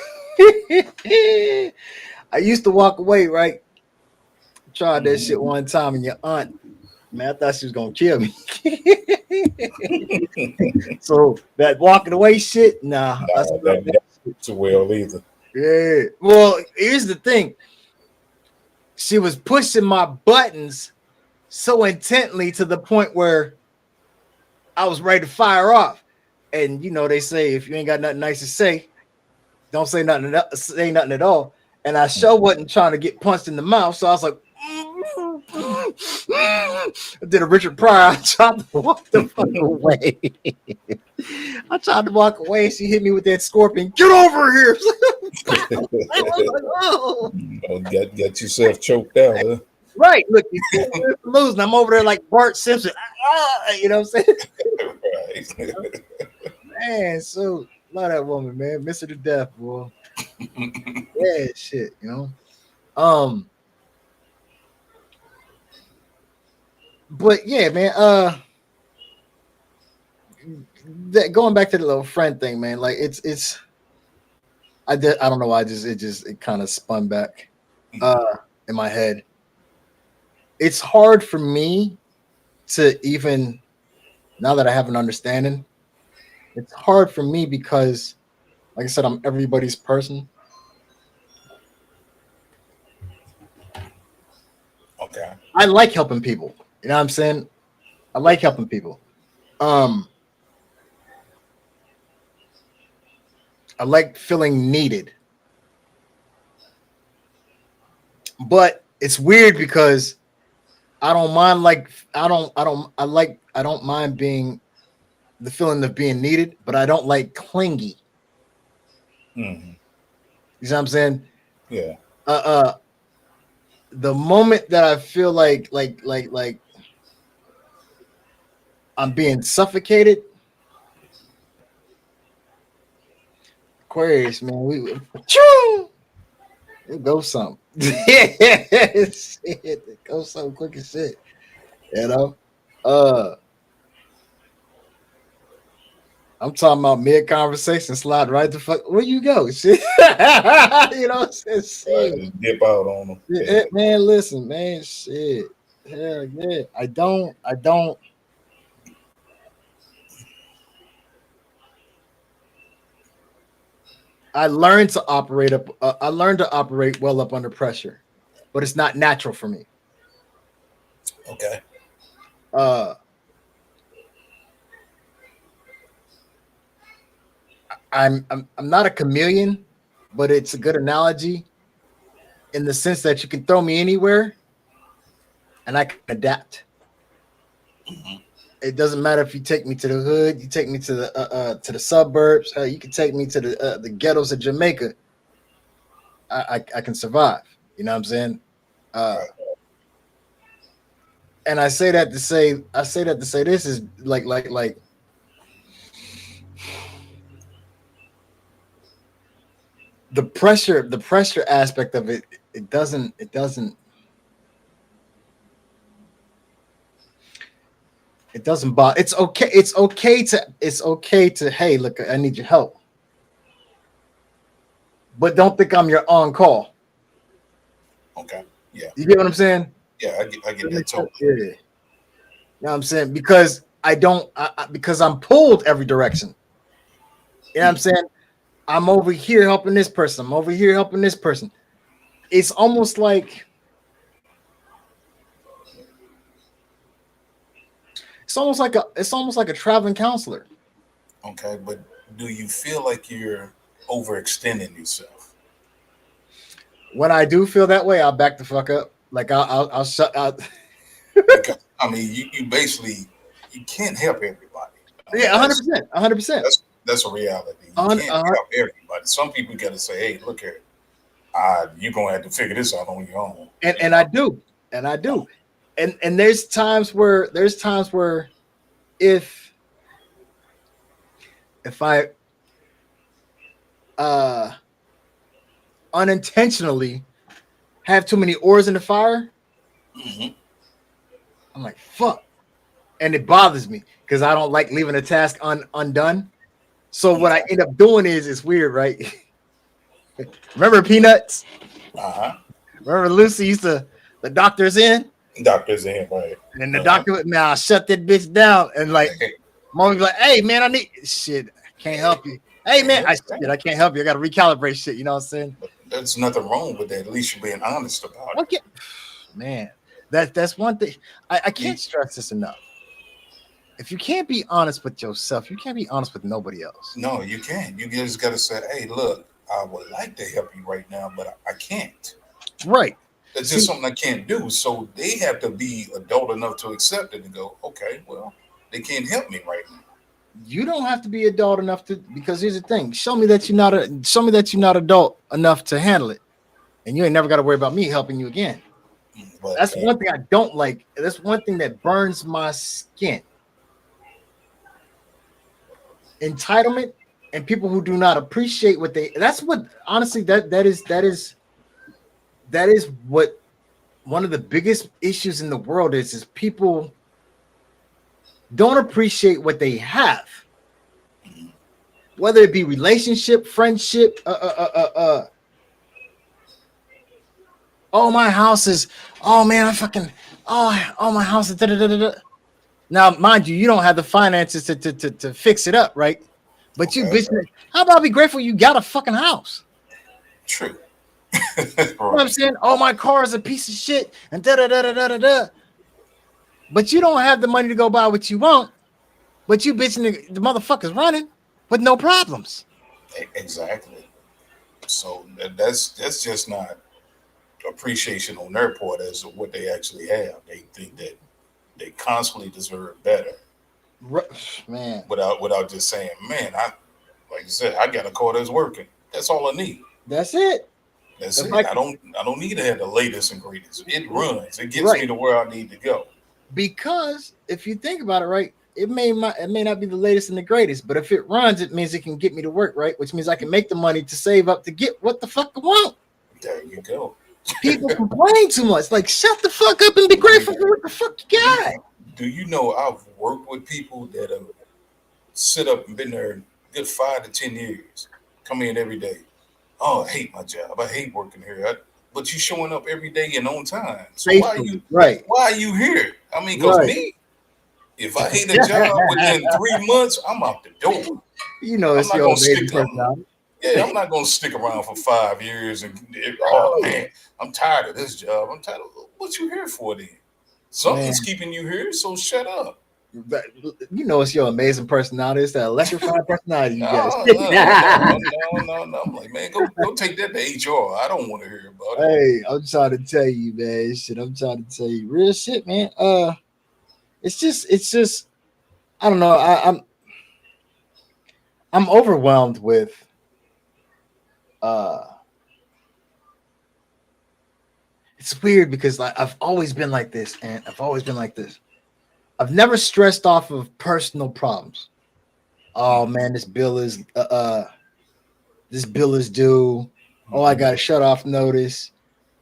I used to walk away, right? Tried that shit one time, and your aunt, man, I thought she was gonna kill me. So that walking away shit, nah. That too well either. Yeah. Well, here's the thing. She was pushing my buttons so intently to the point where I was ready to fire off. And you know, they say if you ain't got nothing nice to say, don't say nothing. Say nothing at all. And I sure wasn't trying to get punched in the mouth, so I was like, I did a Richard Pryor. I tried to walk the fuck away. I tried to walk away. She hit me with that scorpion. Get over here! I was like, oh. Got yourself choked out, huh? Right. Look, you're losing. I'm over there like Bart Simpson. You know what I'm saying? Right. Man, so love that woman, man. Miss her to death, boy. Yeah, shit, you know. But yeah, man. Going back to the little friend thing, man. Like it's. I don't know why. It kind of spun back, in my head. It's hard for me to even now that I have an understanding. It's hard for me because, like I said, I'm everybody's person. Okay. I like helping people. You know what I'm saying? I like helping people. I like feeling needed. But it's weird because I don't mind being the feeling of being needed, but I don't like clingy. Mm-hmm. You know what I'm saying? Yeah. The moment that I feel like I'm being suffocated, Aquarius, man, it goes something. It goes something quick as shit. You know? I'm talking about mid conversation, slide right the fuck. Where you go? Shit. You know what I'm saying? Shit. Just dip out on them. Yeah, man, listen, man, shit. Hell yeah. I don't. I learned to operate up. I learned to operate well up under pressure, but it's not natural for me. Okay. I'm not a chameleon, but it's a good analogy in the sense that you can throw me anywhere, and I can adapt. Mhm. It doesn't matter if you take me to the hood, you take me to the suburbs, you can take me to the ghettos of Jamaica. I can survive. You know what I'm saying? Right. And I say that to say this is like the pressure aspect of it. It doesn't bother. It's okay. It's okay to hey, look, I need your help. But don't think I'm your on call. Okay. Yeah. You get what I'm saying? Yeah, I get that totally. Yeah. You know what I'm saying? Because because I'm pulled every direction. You know what I'm saying? I'm over here helping this person. I'm over here helping this person. It's almost like a traveling counselor. Okay, but do you feel like you're overextending yourself? When I do feel that way, I'll back the fuck up. Like I'll shut out. Because I mean, you basically you can't help everybody. I mean, Yeah, 100%, 100%. That's a reality. You can't help everybody. Some people got to say, "Hey, look here, you're gonna have to figure this out on your own." And I do, and there's times where if I unintentionally have too many oars in the fire, Mhm. I'm like fuck, and it bothers me because I don't like leaving a task undone. So what I end up doing is it's weird, right? Remember Peanuts? Uh-huh. Remember Lucy used to the doctor's in, Doctors in, right? and the doctor would now shut that bitch down, and like Hey, mommy be like, "Hey man, I need shit. I can't help you. Hey man, I can't help you. I got to recalibrate shit. You know what I'm saying? but there's nothing wrong with that. At least you're being honest about it. Okay, man. That's one thing I can't stress this enough. If you can't be honest with yourself, you can't be honest with nobody else. No, you can't. You just got to say, "Hey, look, I would like to help you right now, but I can't." Right. It's just something I can't do. So they have to be adult enough to accept it and go, "Okay, well, they can't help me right now." You don't have to be adult enough to, because here's the thing. Show me that you're not adult enough to handle it. And you ain't never got to worry about me helping you again. But That's one thing I don't like. That's one thing that burns my skin. Entitlement and people who do not appreciate what that's what honestly that is what one of the biggest issues in the world is people don't appreciate what they have, whether it be relationship, friendship, oh my house is, oh man, I fucking, oh my house is da da da da. Now, mind you, you don't have the finances to fix it up, right? But you bitch, how about be grateful you got a fucking house? True. You know what I'm saying? Oh, my car is a piece of shit and da da da da da da. But you don't have the money to go buy what you want. But you bitching the motherfucker's running with no problems. Exactly. So that's just not appreciation on their part as to what they actually have. They think that they constantly deserve better. Man, without just saying, man, like you said, I got a car that's working. That's all I need. That's it. That's it. I don't need to have the latest and greatest. It runs. It gets me to where I need to go. Because if you think about it, right, it may not be the latest and the greatest, but if it runs, it means it can get me to work, right? Which means I can make the money to save up to get what the fuck I want. There you go. People complain too much. Like, shut the fuck up and be grateful for what the fuck you got. Do you know I've worked with people that have sit up and been there a good 5 to 10 years, come in every day. Oh, I hate my job. I hate working here. But you showing up every day and on time. So Faithfully, right, why are you here? I mean, because right. me, if I hate a job within 3 months, I'm out the door. You know, I'm it's not your gonna amazing stick. personality. I'm not gonna stick around for 5 years and oh man, I'm tired of this job. I'm tired of what you here for then. Something's Man, keeping you here, so shut up. you know, it's your amazing personality. It's that electrified personality you got. No. I'm like, man, go take that to HR. I don't want to hear about it. Hey, I'm trying to tell you, man. Shit, I'm trying to tell you, real shit, man. It's just, I don't know. I'm overwhelmed with, uh, it's weird because like I've always been like this, and I've always been like this. I've never stressed off of personal problems. Oh man, this bill is due. Oh, I got a shut off notice.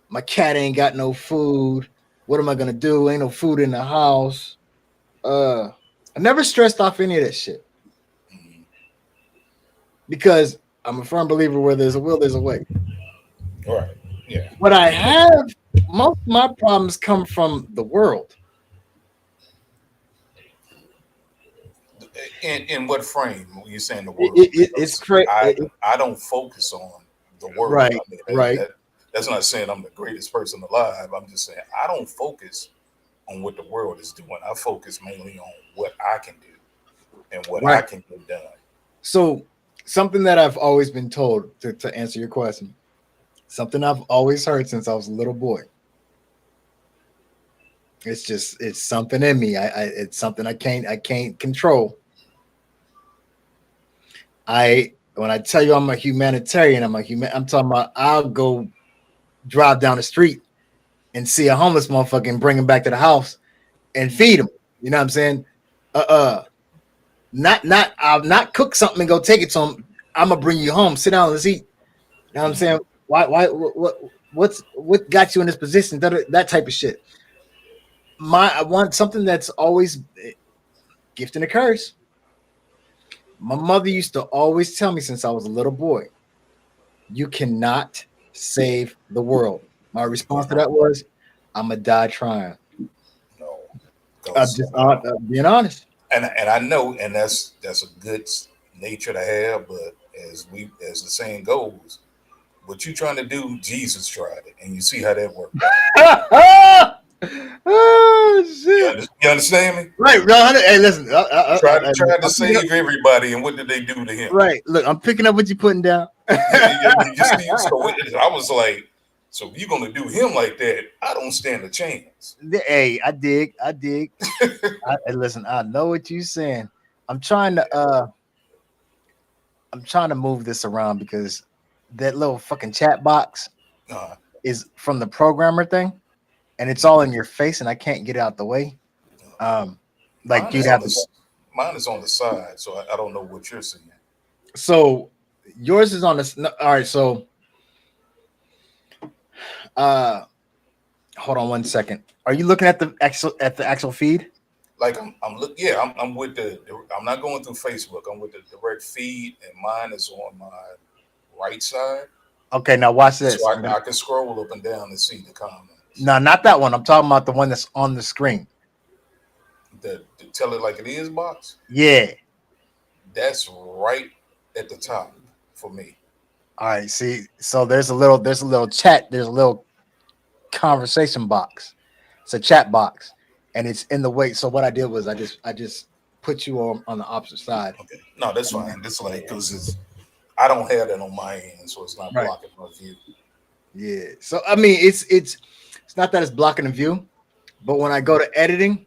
My cat ain't got no food. What am I gonna do? Ain't no food in the house. I never stressed off any of that shit because I'm a firm believer where there's a will, there's a way. Right. Yeah. What I have, most of my problems come from the world. In what frame are you saying the world? It's crazy. I don't focus on the world. Right, I mean, right. That's not saying I'm the greatest person alive. I'm just saying I don't focus on what the world is doing. I focus mainly on what I can do and what I can get done. So something that I've always been told to answer your question, something I've always heard since I was a little boy. It's something in me. It's something I can't control. When I tell you I'm a humanitarian, I'm talking about I'll go drive down the street and see a homeless motherfucker and bring him back to the house and feed him. You know what I'm saying? I'll not cook something and go take it to him. I'm gonna bring you home. Sit down, let's eat. You know what I'm saying? Why what got you in this position? That type of shit. I want something that's always gift and a curse. My mother used to always tell me since I was a little boy, you cannot save the world. My response to that was, I'm gonna die trying. No, I'm just being honest. And I know, and that's a good nature to have. But as the saying goes, what you trying to do, Jesus tried it, and you see how that worked out. Oh shit! You understand me? Right, no, hey, listen. Tried to save everybody, and what did they do to him? Right. Look, I'm picking up what you're putting down. You see, so I was like, so if you're gonna do him like that, I don't stand a chance. Hey, I dig. Listen, I know what you're saying. I'm trying to move this around because that little fucking chat box is from the programmer thing, and it's all in your face, and I can't get it out the way. Like you'd have to. Mine is on the side, so I don't know what you're seeing. So yours is on the. All right, so hold on 1 second. Are you looking at the actual feed? Like I'm with I'm not going through Facebook. I'm with the direct feed, and mine is on my right side. Okay, now watch this. So I can scroll up and down and see the comments. No, not that one. I'm talking about the one that's on the screen. The tell it like it is box. Yeah, that's right at the top for me. All right, see, so there's a little chat, there's a little conversation box. It's a chat box, and it's in the way. So what I did was I just put you on the opposite side. Okay, no, that's fine. That's like because I don't have that on my end, so it's not blocking my view. Yeah, so I mean, it's not that it's blocking the view, but when I go to editing,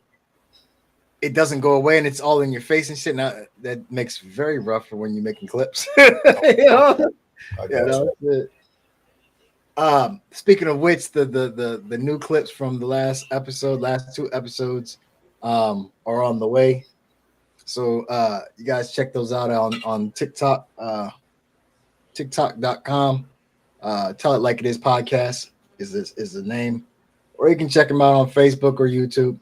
it doesn't go away, and it's all in your face and shit. Now that makes it very rough for when you're making clips. You know? Speaking of which, the new clips from the last 2 episodes are on the way. So you guys check those out on TikTok, TikTok.com. Tell It Like It Is podcast is the name. Or you can check them out on Facebook or YouTube.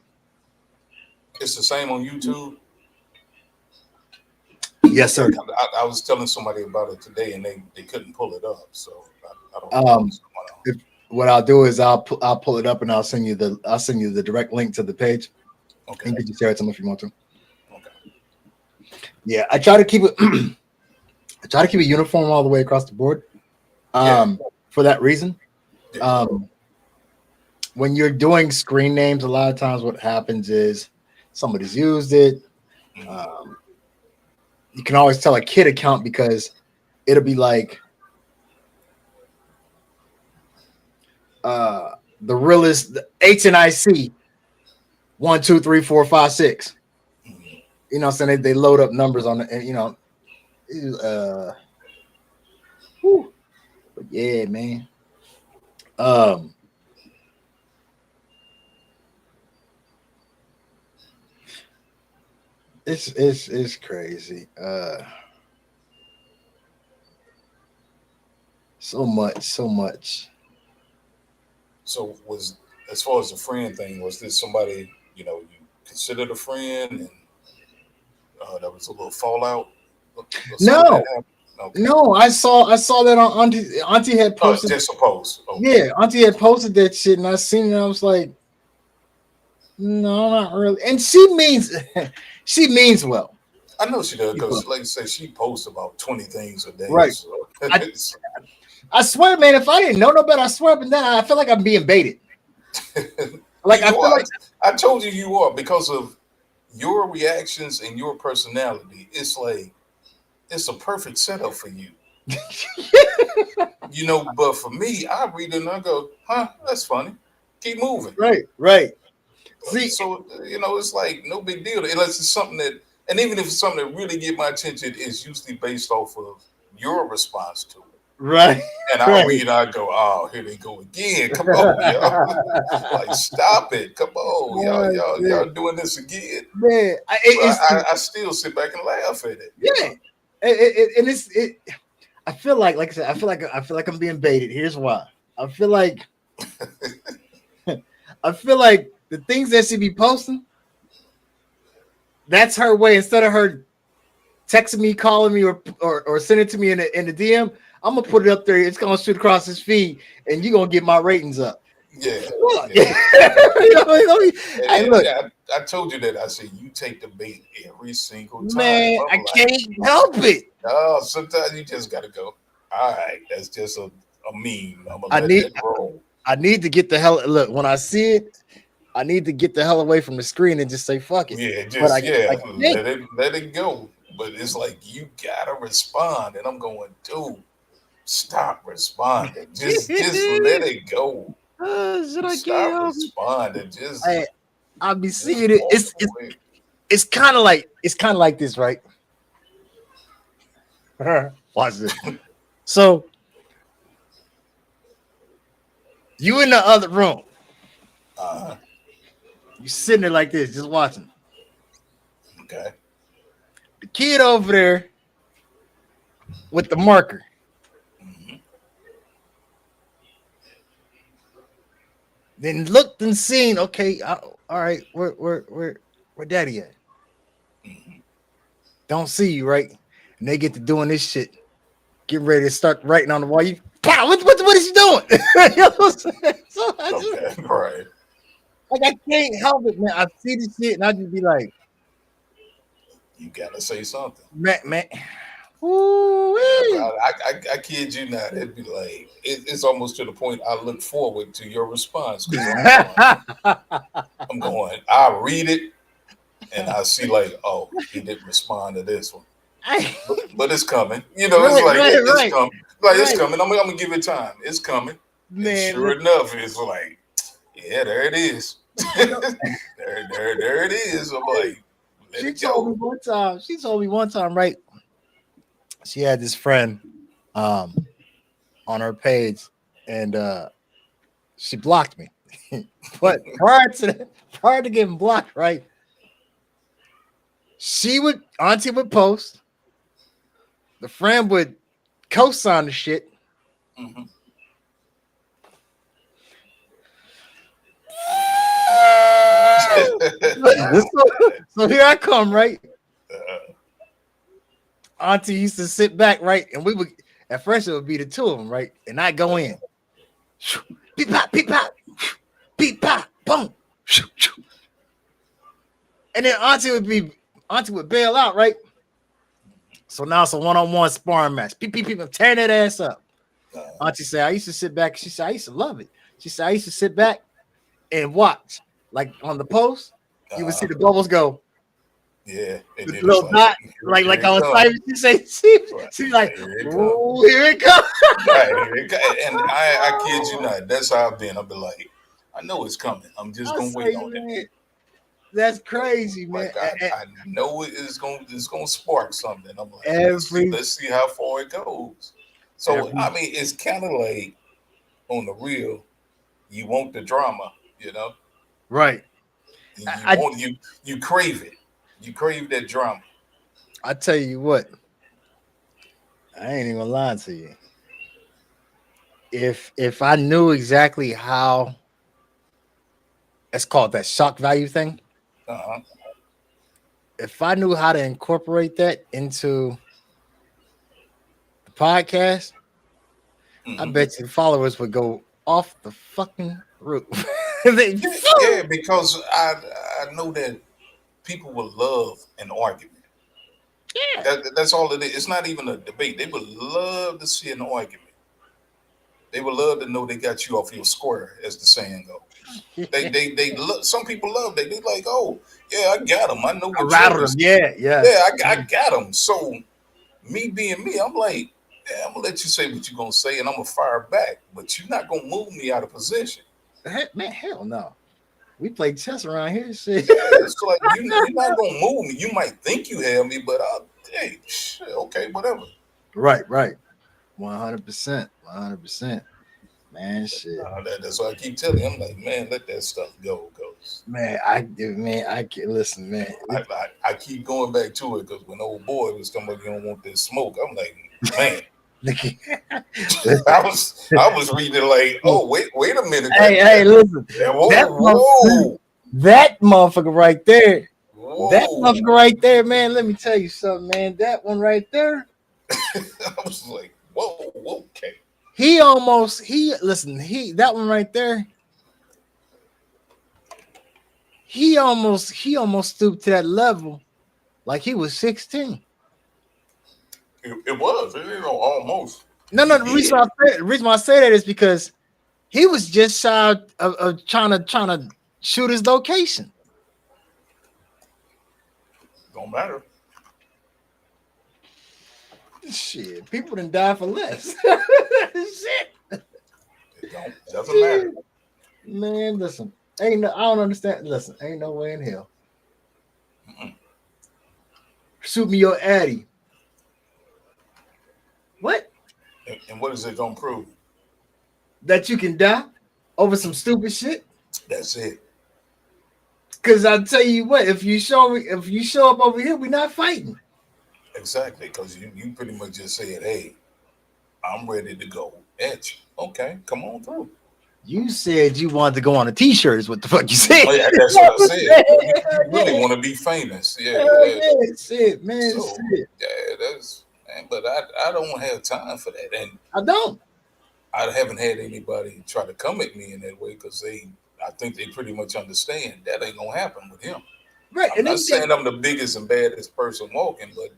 It's the same on YouTube. Yes, sir. I was telling somebody about it today, and they couldn't pull it up. So I don't know what's going on. If, what I'll do is I'll pull it up and I'll send you the direct link to the page. Okay. And you can share it to them if you want to. Okay. Yeah, I try to keep it. I try to keep it uniform all the way across the board. For that reason. Yeah. When you're doing screen names, a lot of times what happens is somebody's used it. You can always tell a kid account because it'll be like the realest HNIC 1, 2, 3, 4, 5, 6. You know what I'm saying? They load up numbers on it, and you know, but yeah, man. It's crazy. So much. So was as far as the friend thing, was this somebody you considered a friend, and there was a little fallout? No, Okay. no, I saw that on Auntie had posted. Just suppose. Okay. Yeah, Auntie had posted that shit, and I seen it. And I was like, no, not really. And she means well. I know she does because, like I say, she posts about 20 things a day. Right. So I swear, man, if I didn't know no better, I swear, but then I feel like I'm being baited. Like I told you are because of your reactions and your personality. It's like it's a perfect setup for you. But for me, I read it and I go, huh, that's funny. Keep moving. Right. See, so it's like no big deal unless it's something that, and even if it's something that really get my attention, it's usually based off of your response to it. Right. And I read, I go, oh, here they go again. Come on, y'all. Like, stop it. Come on, y'all doing this again. Man, I still sit back and laugh at it. Yeah. I feel like I said, I feel like I'm being baited. Here's why. I feel like the things that she be posting, that's her way. Instead of her texting me, calling me, or sending it to me in the DM, I'm gonna put it up there. It's gonna shoot across his feed, and you're gonna get my ratings up. Yeah. I told you that. I said you take the bait every single time. Man, I can't help it. No, sometimes you just gotta go. All right, that's just a meme. I'm gonna let that roll. I need to get the hell. Look, when I see it, I need to get the hell away from the screen and just say fuck it. Yeah, let it go. But it's like you gotta respond, and I'm going, dude, stop responding. Just let it go. Stop responding. Just I'll be seeing it. It's kind of like this, right? Watch this. So you in the other room. You sitting there like this, just watching. Okay. The kid over there with the marker. Mm-hmm. Then looked and seen. Okay, all right. Where daddy at? Mm-hmm. Don't see you, right? And they get to doing this shit. Getting ready to start writing on the wall. You, pow, what is he doing? You know what I'm saying? So right. Like I can't help it, man. I see this shit and I just be like, you gotta say something, man. I kid you not. It'd be like it's almost to the point I look forward to your response. I'm going. I read it and I see like, oh, he didn't respond to this one, but it's coming. It's coming. It's coming. I'm gonna give it time. It's coming. Man, and sure enough, it's like, yeah, there it is. there it is. I'm like, she told me one time, right? She had this friend on her page, and she blocked me. But prior to getting blocked, right? Auntie would post, the friend would co-sign the shit. Mm-hmm. So here I come, right? Auntie used to sit back, right? And we would at first it would be the two of them, right? And I go in. Beep pop, beep pop, beep pop, boom. And then Auntie would bail out, right? So now it's a one-on-one sparring match. Beep, beep, beep, I'm tearing that ass up. Auntie said, I used to sit back. She said, I used to love it. She said, I used to sit back and watch. Like on the post, you would see the bubbles go. Yeah. And The little dot, like I was typing. She said, she's like, oh, here it comes. And I kid you not, that's how I've been. I'll be like, I know it's coming. I'm just gonna wait on it. That's crazy, man. Like I know it's gonna spark something. I'm like, let's see how far it goes. So I mean, it's kind of like on the real, you want the drama, you know? Right. You crave it. You crave that drama. I tell you what, I ain't even lying to you. If I knew exactly how, it's called that shock value thing. If I knew how to incorporate that into the podcast, I bet you followers would go off the fucking roof. Yeah, because I know that people will love an argument. Yeah, that's all it is. It's not even a debate. They would love to see an argument. They would love to know they got you off your square, as the saying goes. They love, some people love that. They like, oh yeah, I got them. I know what rattled them. Yeah. I got them. So me being me, I'm like, yeah, I'm gonna let you say what you're gonna say, and I'm gonna fire back. But you're not gonna move me out of position. Man, hell no. We play chess around here. Shit. Yeah, it's like you're not gonna move me. You might think you have me, but hey, shit, okay, whatever. Right. 100%. 100%. Man, shit. That's why I keep telling you. I'm like, man, let that stuff go, cause man, I can't listen, man. I keep going back to it because when old boy was talking about you don't want this smoke, I'm like, man. I was reading like, oh wait a minute. Hey, listen. Whoa. That motherfucker right there. Whoa. That motherfucker right there, man. Let me tell you something, man. That one right there. I was like, whoa, okay. That one right there. He almost stooped to that level like he was 16. It was, almost. No. The reason why I say that is because he was just shy of trying to shoot his location. Don't matter. Shit, people didn't die for less. Shit. It doesn't matter. Man, listen. I don't understand. Listen, ain't no way in hell. Shoot me your Addy. What? And what is it gonna prove? That you can die over some stupid shit? That's it. Cause I'll tell you what, if you show up over here, we're not fighting. Exactly, because you pretty much just said, hey, I'm ready to go at you. Okay, come on through. You said you wanted to go on a t-shirt is what the fuck you said. Oh, yeah, that's what I said. You really want to be famous. Yeah. Shit. Yeah, that's, man, but I don't have time for that. And I don't. I haven't had anybody try to come at me in that way because I think they pretty much understand that ain't gonna happen with him. Right. I'm not saying I'm the biggest and baddest person walking, but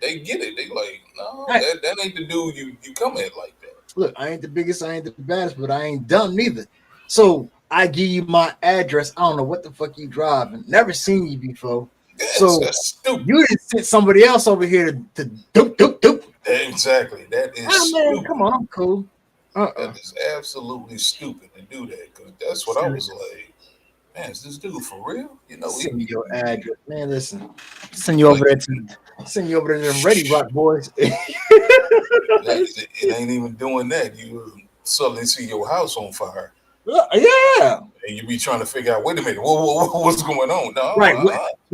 they get it. They like, no, right. that ain't the dude you come at like that. Look, I ain't the biggest, I ain't the baddest, but I ain't dumb neither. So I give you my address. I don't know what the fuck you driving. Never seen you before. Yes, so that's stupid. You didn't send somebody else over here to doop. Exactly. That is stupid. Man, come on, I'm cool. That is absolutely stupid to do that because that's what I was like. Man, is this dude for real? You know, send me your address, man. Listen, send you over there to them Ready Rock boys. It ain't even doing that. You suddenly see your house on fire. Yeah. And you be trying to figure out, wait a minute, what's going on? No,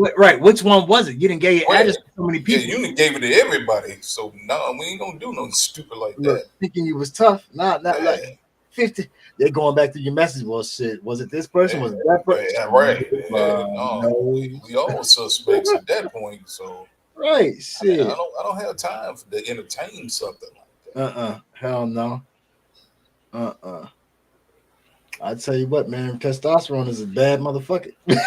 right. Which one was it? You didn't get your address to so many people. Yeah, you didn't gave it to everybody. So no, we ain't gonna do nothing stupid like that. Thinking you was tough. Not like 50. They're going back to your message. Well, shit. Was it this person? Was it that person? Yeah, right. No, we all suspects at that point. So Right. I mean, Shit. I don't have time to entertain something like that. Hell no. I tell you what, man, testosterone is a bad motherfucker. It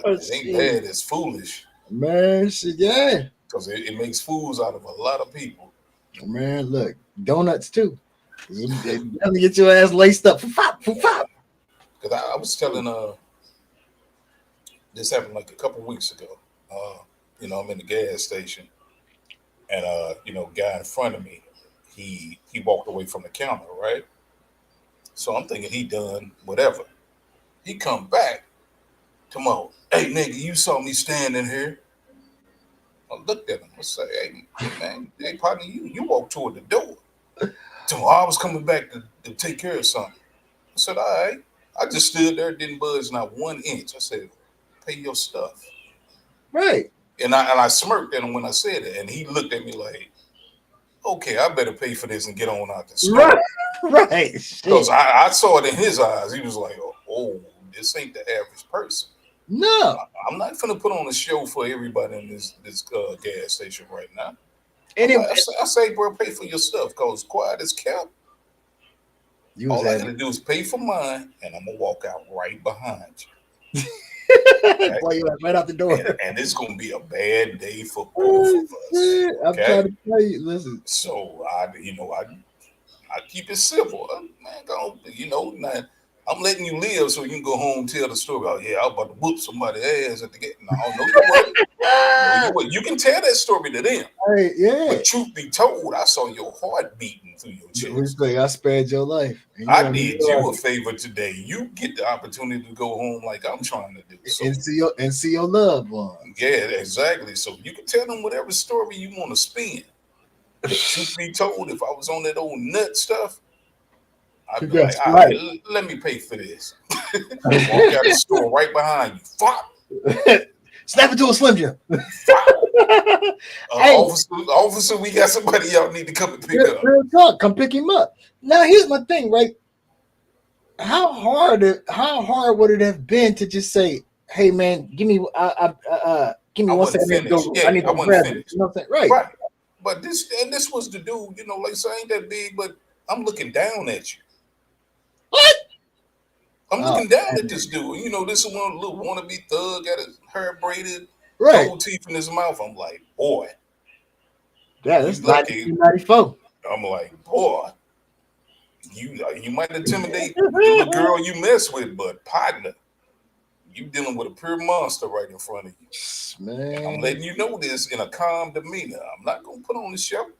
ain't Shit. bad. It's foolish Man, shit, yeah. because it makes fools out of a lot of people. Man, look, donuts too. Let me get your ass laced up. Fop, fop. Because I was telling this happened like a couple weeks ago. I'm in the gas station, and guy in front of me, he walked away from the counter, right? So I'm thinking he done whatever. He come back tomorrow. Hey nigga, you saw me standing here. I looked at him. I said, hey man, hey partner, you walked toward the door. Tomorrow I was coming back to take care of something. I said, all right. I just stood there, didn't budge not 1 inch. I said, pay your stuff. Right. And I smirked at him when I said it, and he looked at me like, okay, I better pay for this and get on out the store. Right. Right. Because I saw it in his eyes. He was like, oh, this ain't the average person. No. I'm not going to put on a show for everybody in this gas station right now. Anyway, I say, bro, pay for your stuff because quiet as kept. All I got to do is pay for mine, and I'm going to walk out right behind you. Okay? Boy, you right out the door. And it's going to be a bad day for both of us. Okay? I'm trying to tell you, listen. So, I keep it simple. Man, now, I'm letting you live so you can go home and tell the story. Oh, yeah, I was about to whoop somebody's ass at the gate. No, you wasn't. No, you can tell that story to them. Right, yeah. But truth be told, I saw your heart beating through your chest. I spared your life. I did you a favor today. You get the opportunity to go home like I'm trying to do. So, and see your loved one. Yeah, exactly. So you can tell them whatever story you want to spin. Truth be told, if I was on that old nut stuff, I'd be like, all right, let me pay for this. Walk out the store right behind you. Fuck. Snap it to a Slim Jim. Officer, we got somebody y'all need to come and pick up. Real talk, come pick him up. Now, here's my thing, right? How hard would it have been to just say, "Hey, man, give me 1 second. I need to grab it." You know what I'm saying? Right. But this was the dude. Like I ain't that big, but I'm looking down at you. What? I'm looking down at this dude. This is one little wannabe thug, got his hair braided, gold teeth in his mouth. I'm like, boy. Yeah, that's 1994. I'm like, boy, you might intimidate the little girl you mess with, but partner, you dealing with a pure monster right in front of you. Man. I'm letting you know this in a calm demeanor. I'm not gonna put on the show.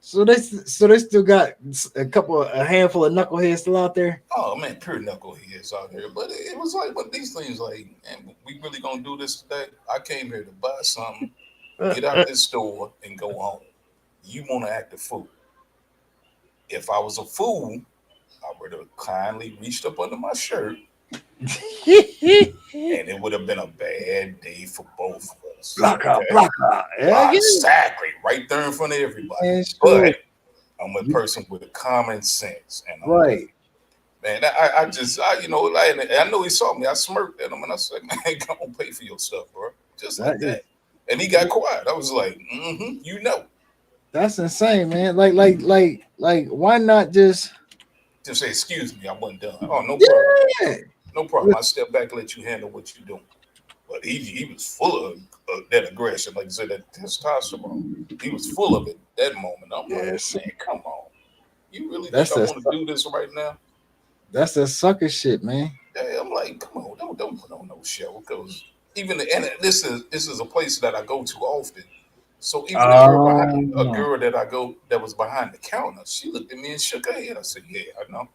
So they still got a handful of knuckleheads still out there. Oh man, pure knuckleheads out there. But it was like one of these things. Like, man, we really gonna do this today? I came here to buy something, get out this store, and go home. You want to act a fool? If I was a fool, I would have kindly reached up under my shirt, and it would have been a bad day for both of us. Blocker. Yeah, exactly, right there in front of everybody. But I'm a person with common sense, and man, I know he saw me. I smirked at him, and I said, "Man, come on, pay for your stuff, bro." Just like that. And he got quiet. I was like, That's insane, man. Like, why not just say, "Excuse me, I wasn't done." Oh, no problem. Yeah. No problem. I step back and let you handle what you're doing. But he was full of that aggression, like I said, that testosterone. He was full of it that moment. I'm like, man, come on. You really think I want to do this right now? That's that sucker shit, man. Yeah, I'm like, come on, don't put on no show, because this is a place that I go to often. So even a girl that was behind the counter, she looked at me and shook her head. I said, "Yeah, I know."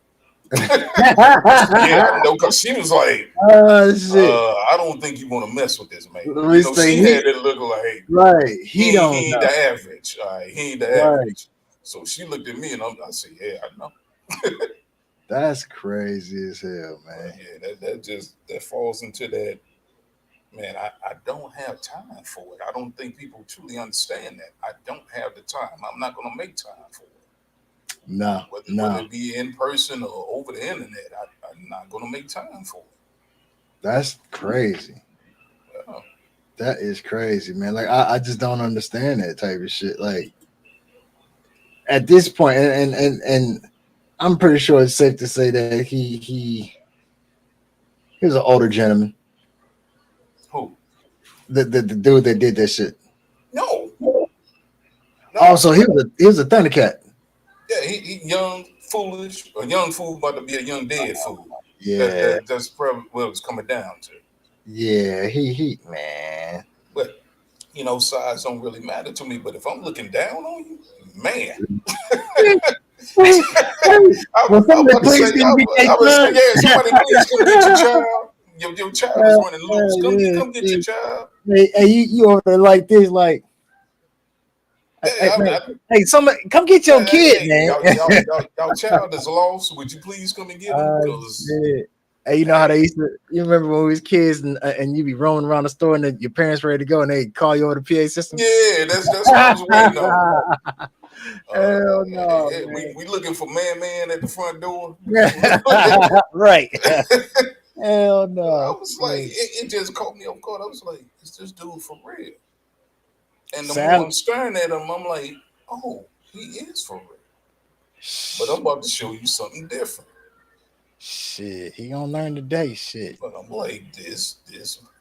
Yeah, I know, because she was like, "I don't think you want to mess with this man." She had it look like, he ain't the average. He ain't the average. So she looked at me and I said, "Yeah, I know." That's crazy as hell, man. Yeah, that falls into that. Man, I don't have time for it. I don't think people truly understand that. I don't have the time. I'm not going to make time for it. No. Whether it be in person or over the internet, I'm not going to make time for it. That's crazy. Yeah. That is crazy, man. Like I just don't understand that type of shit. Like at this point, and I'm pretty sure it's safe to say that he was an older gentleman. Who? The dude that did that shit. No, no. Also, he was a Thundercat. Yeah, he young, foolish, a young fool about to be a young dead fool. Yeah, That's probably what it was coming down to. yeah. He man. But size don't really matter to me. But if I'm looking down on you, man, Well, I'm somebody about to say, please can be their I was son. saying, yeah, somebody please come get your child. Your child is running loose. Yeah, Come get your shit. child. Hey, you over there like this, like, hey, Hey, man, hey, somebody come get your kid, hey, man. y'all child is lost. Would you please come and get him? Because Shit. Hey, you know how they hey, used to? You remember when we was kids and you be roaming around the store and then your parents ready to go and they call you over the PA system? yeah, that's what I was waiting on. Hell Hey, no, hey, man. we looking for man at the front door. Right. Hell I no. was like, Crazy. it just caught me off guard. I was like, is this dude for real? And the more Sal- I'm staring at him, I'm like, oh, he is for real. But I'm about to show you something different. Shit, he gonna learn today. Shit. But I'm like, this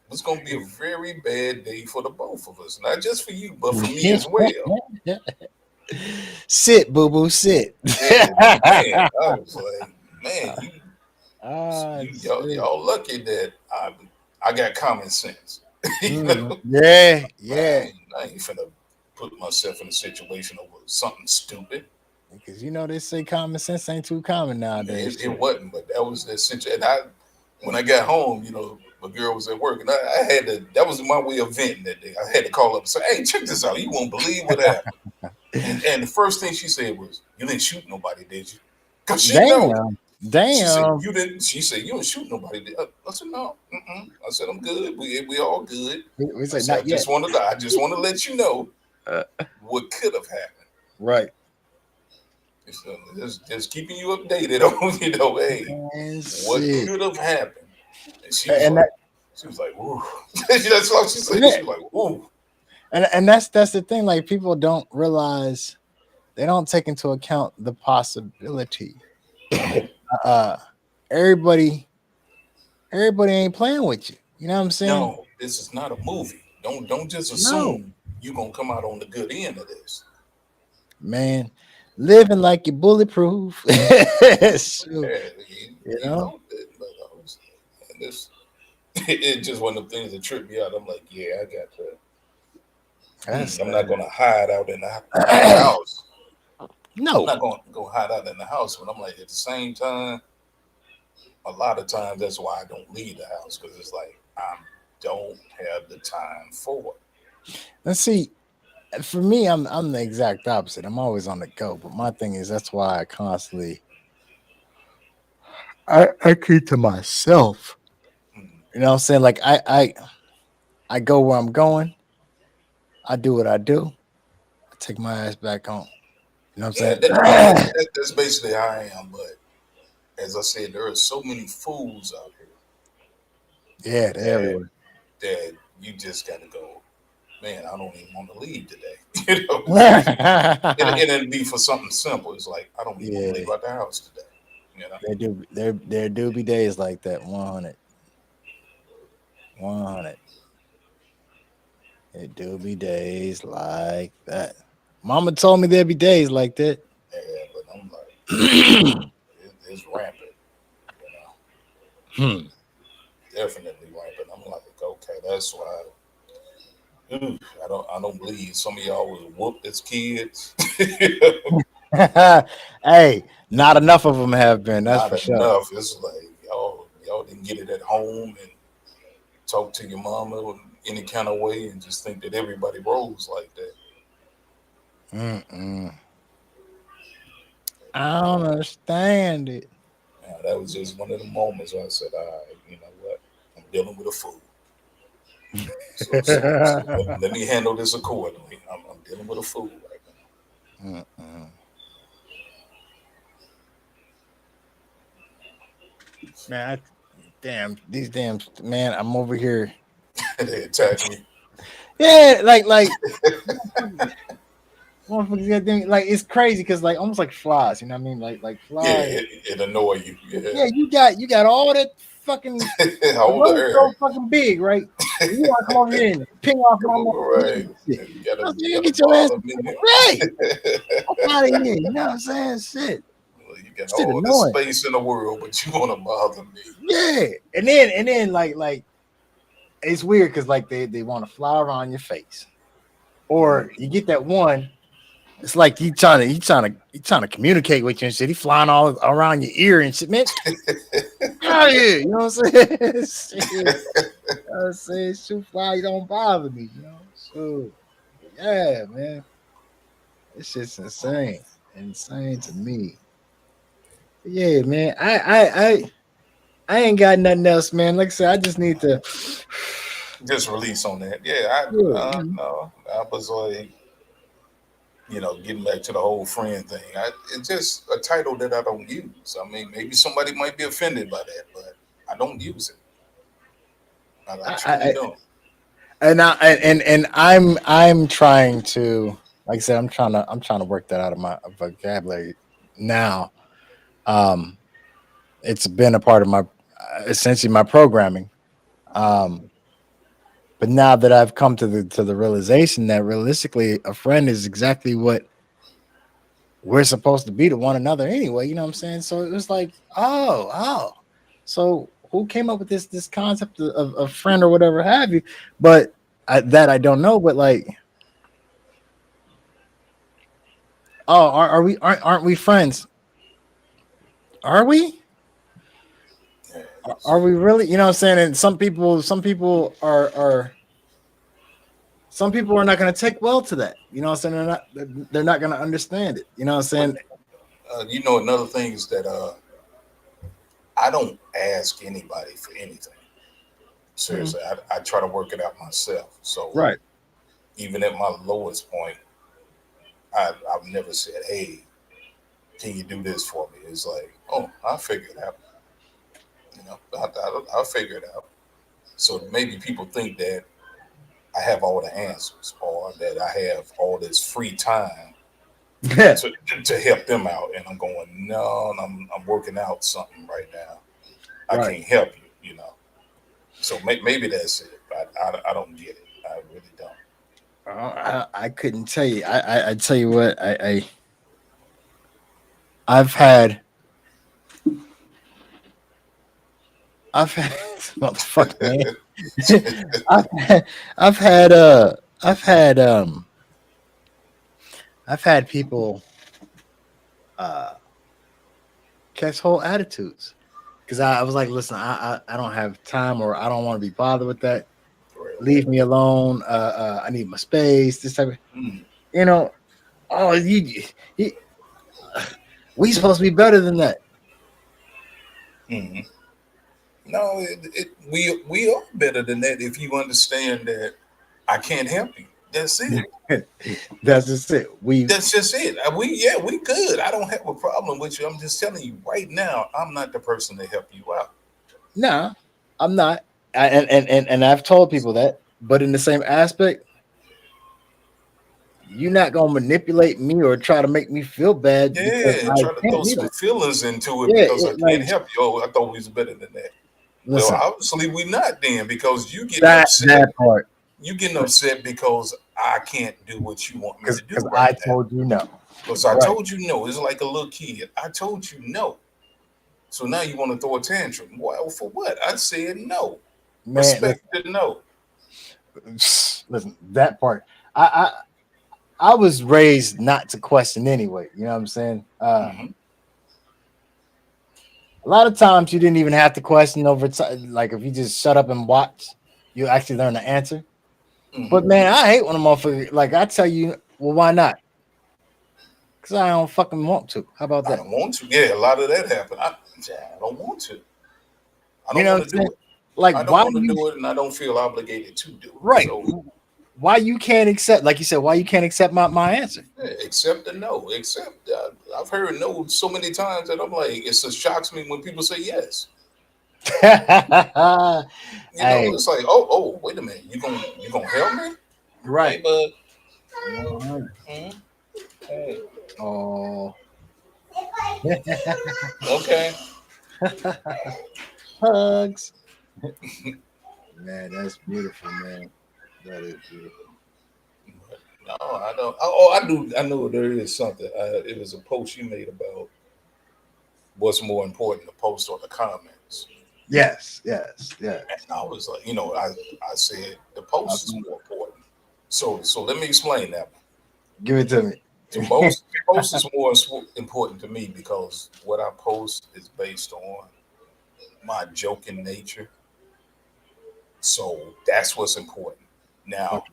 was gonna be a very bad day for the both of us. Not just for you, but for me as well. Sit, boo boo, sit. And man, I was like, man, Ah, shit. y'all lucky that I got common sense. you know, Yeah, man, yeah. I ain't finna put myself in a situation over something stupid. Because you know they say common sense ain't too common nowadays. It wasn't, but that was the situation. And when I got home, my girl was at work, and I had to. That was my way of venting that day. I had to call up and say, "Hey, check this out. You won't believe what happened." And the first thing she said was, "You didn't shoot nobody, did you?" Cause she know. Damn, She said, damn. "You didn't." She said, "You didn't shoot nobody." I said, "No." Mm-mm. I said, "I'm good. We all good." We I say said, not yet. I just want to let you know Uh, what could have happened." right. So just keeping you updated on, hey, And what shit. could have happened. And And that, she was like, "Woo." That's all she said. yeah. She was like, "Woo." And that's the thing. Like people don't realize they don't take into account the possibility. Uh, everybody, everybody ain't playing with you. You know what I'm saying? No, this is not a movie. Don't just No, assume you're gonna come out on the good end of this. man. Living like you're bulletproof. Shoot, Yeah, you you know. know, but and this it just one of the things that tripped me out. I'm like, yeah, I got to. That's I'm not gonna hide out in the house. I'm no, not gonna go hide out in the house, but I'm like at the same time, a lot of times that's why I don't leave the house because it's like I don't have the time for it. let's see. For me, I'm the exact opposite. I'm always on the go. But my thing is that's why I constantly I keep to myself. Mm. You know what I'm saying? Like I go where I'm going. I do what I do. I take my ass back home. You know what Yeah, I'm saying? that's basically how I am. But as I said, there are so many fools out here Yeah, they're that everywhere. you just got to go. Man, I don't even want to leave today. It's like it'd be for something simple. It's like I don't even want to Yeah, leave out the house today. You know. there do there do be days like that. 100, 100. It do be days like that. Mama told me there'd be days like that. Yeah, but I'm like, it's rampant. You know, Hmm. definitely rampant. I'm like, okay, that's why. I don't believe some of y'all was whooped as kids. Hey, not enough of them have been. That's Not for sure. enough. It's like y'all didn't get it at home and talk to your mama any kind of way and just think that everybody rolls like that. Mm-mm. I don't understand it. Now, that was just one of the moments where I said, all right, you know what? I'm dealing with a fool. So let me handle this accordingly. I'm dealing with a fool right Mm-mm. Man, damn these damn man. I'm over here. now. They attack me. Yeah, motherfuckers got them, like it's crazy because like almost like flies, you know what I mean? Like Yeah, flies. it annoy you. Yeah, Yeah, you got all that fucking the all the room's air. so fucking big, right? And you want to come over here and ping off my Come over, right? motherfucking shit. You I gotta was you like, you gotta get your ass bother me. right out of here. You know what I'm saying? Shit, Well, you got shit all the annoying. space in the world, but you want to bother me. Yeah, and then like it's weird because like they want to fly around your face, or you get that one. It's like you trying to communicate with you and shit. He flying all around your ear and shit, man. Get out of here, you know what I'm saying? Shit. I say shoot fly, you don't bother me, you know. So yeah, man, it's just insane to me. But yeah, man, I ain't got nothing else, man. Like I said, I just need to. Just release on that. Yeah, Yeah, no, I was like, getting back to the whole friend thing. It's just a title that I don't use. I mean, maybe somebody might be offended by that, but I don't use it. I truly I don't. and I'm trying to, like I said, I'm trying to work that out of my vocabulary now. Um, it's been a part of my essentially my programming. Um, but now that I've come to the realization that realistically, a friend is exactly what we're supposed to be to one another anyway. You know what I'm saying? So it was like, oh. So who came up with this concept of friend or whatever have you? But that I don't know. But like, oh, are we aren't we friends? Are we? Yeah, Are we really? You know what I'm saying? And some people are not going to take well to that. You know what I'm saying? They're not going to understand it. You know what I'm but saying? another thing is that I don't ask anybody for anything. Mhm. Seriously, I try to work it out myself. So Right. even at my lowest point, I've never said, "Hey, can you do this for me?" It's like, "Oh, I'll figure it out." I'll figure it out. So maybe people think that I have all the answers or that I have all this free time Yeah. to to help them out, and I'm going, no, I'm working out something right now. I Right. can't help you, you know. So maybe that's it. But I don't get it. I really don't. I couldn't tell you. I tell you what. I've had I've had motherfucker man. I've had, I've had I've had I've had people uh catch whole attitudes because I was like, listen, I don't have time or I don't want to be bothered with that. Really. Leave me alone. I need my space. This type of, Mm, you know. Oh, you we supposed to be better than that. mm. No, we are better than that if you understand that I can't help you. That's it. That's just it. We That's just it. We good. I don't have a problem with you. I'm just telling you right now, I'm not the person to help you out. nah, I'm not. And I've told people that, but in the same aspect, you're not gonna manipulate me or try to make me feel bad because Yeah, and I try to throw can't some either. feelings into it Yeah, because I can't like help you. Oh, I thought we was better than that. Well, listen, obviously we not then because you getting upset. that part You getting upset because I can't do what you want me to do because right I now. told you no. Because I Right. told you no. It's like a little kid. I told you no. So now you want to throw a tantrum. Well, for what? I said no. Man, Respect the no. listen, that part. I I was raised not to question anyway. You know what I'm saying? Hmm. A lot of times you didn't even have to question over time. Like if you just shut up and watch, you actually learn the answer. But Hmm. man, I hate when a motherfucker like I tell you, well, why not? Because I don't fucking want to. How about I that? don't want to. Yeah, a lot of that happened. I don't want to. I You don't know want what to I'm saying? do it. Like I don't why want to you do it, and I don't feel obligated to do it. right? So Why you can't accept? Like you said, why you can't accept my answer? yeah, accept the no. Accept. I've heard no so many times that I'm like, it just shocks me when people say yes. Hey, It's like, wait a minute, you gonna help me? Right. Hey, bud. 100. Mhm. Hey. Oh, Okay. hugs. Man, that's beautiful, man. That is beautiful. No, I don't. Oh, I do. I know there is something. It was a post you made about what's more important, the post or the comments. Yes, yes, yes. And I was like, I said the post is Absolutely. more important. So let me explain that. Give it to me. To most, post is more important to me because what I post is based on my joking nature. So that's what's important. Now, Okay.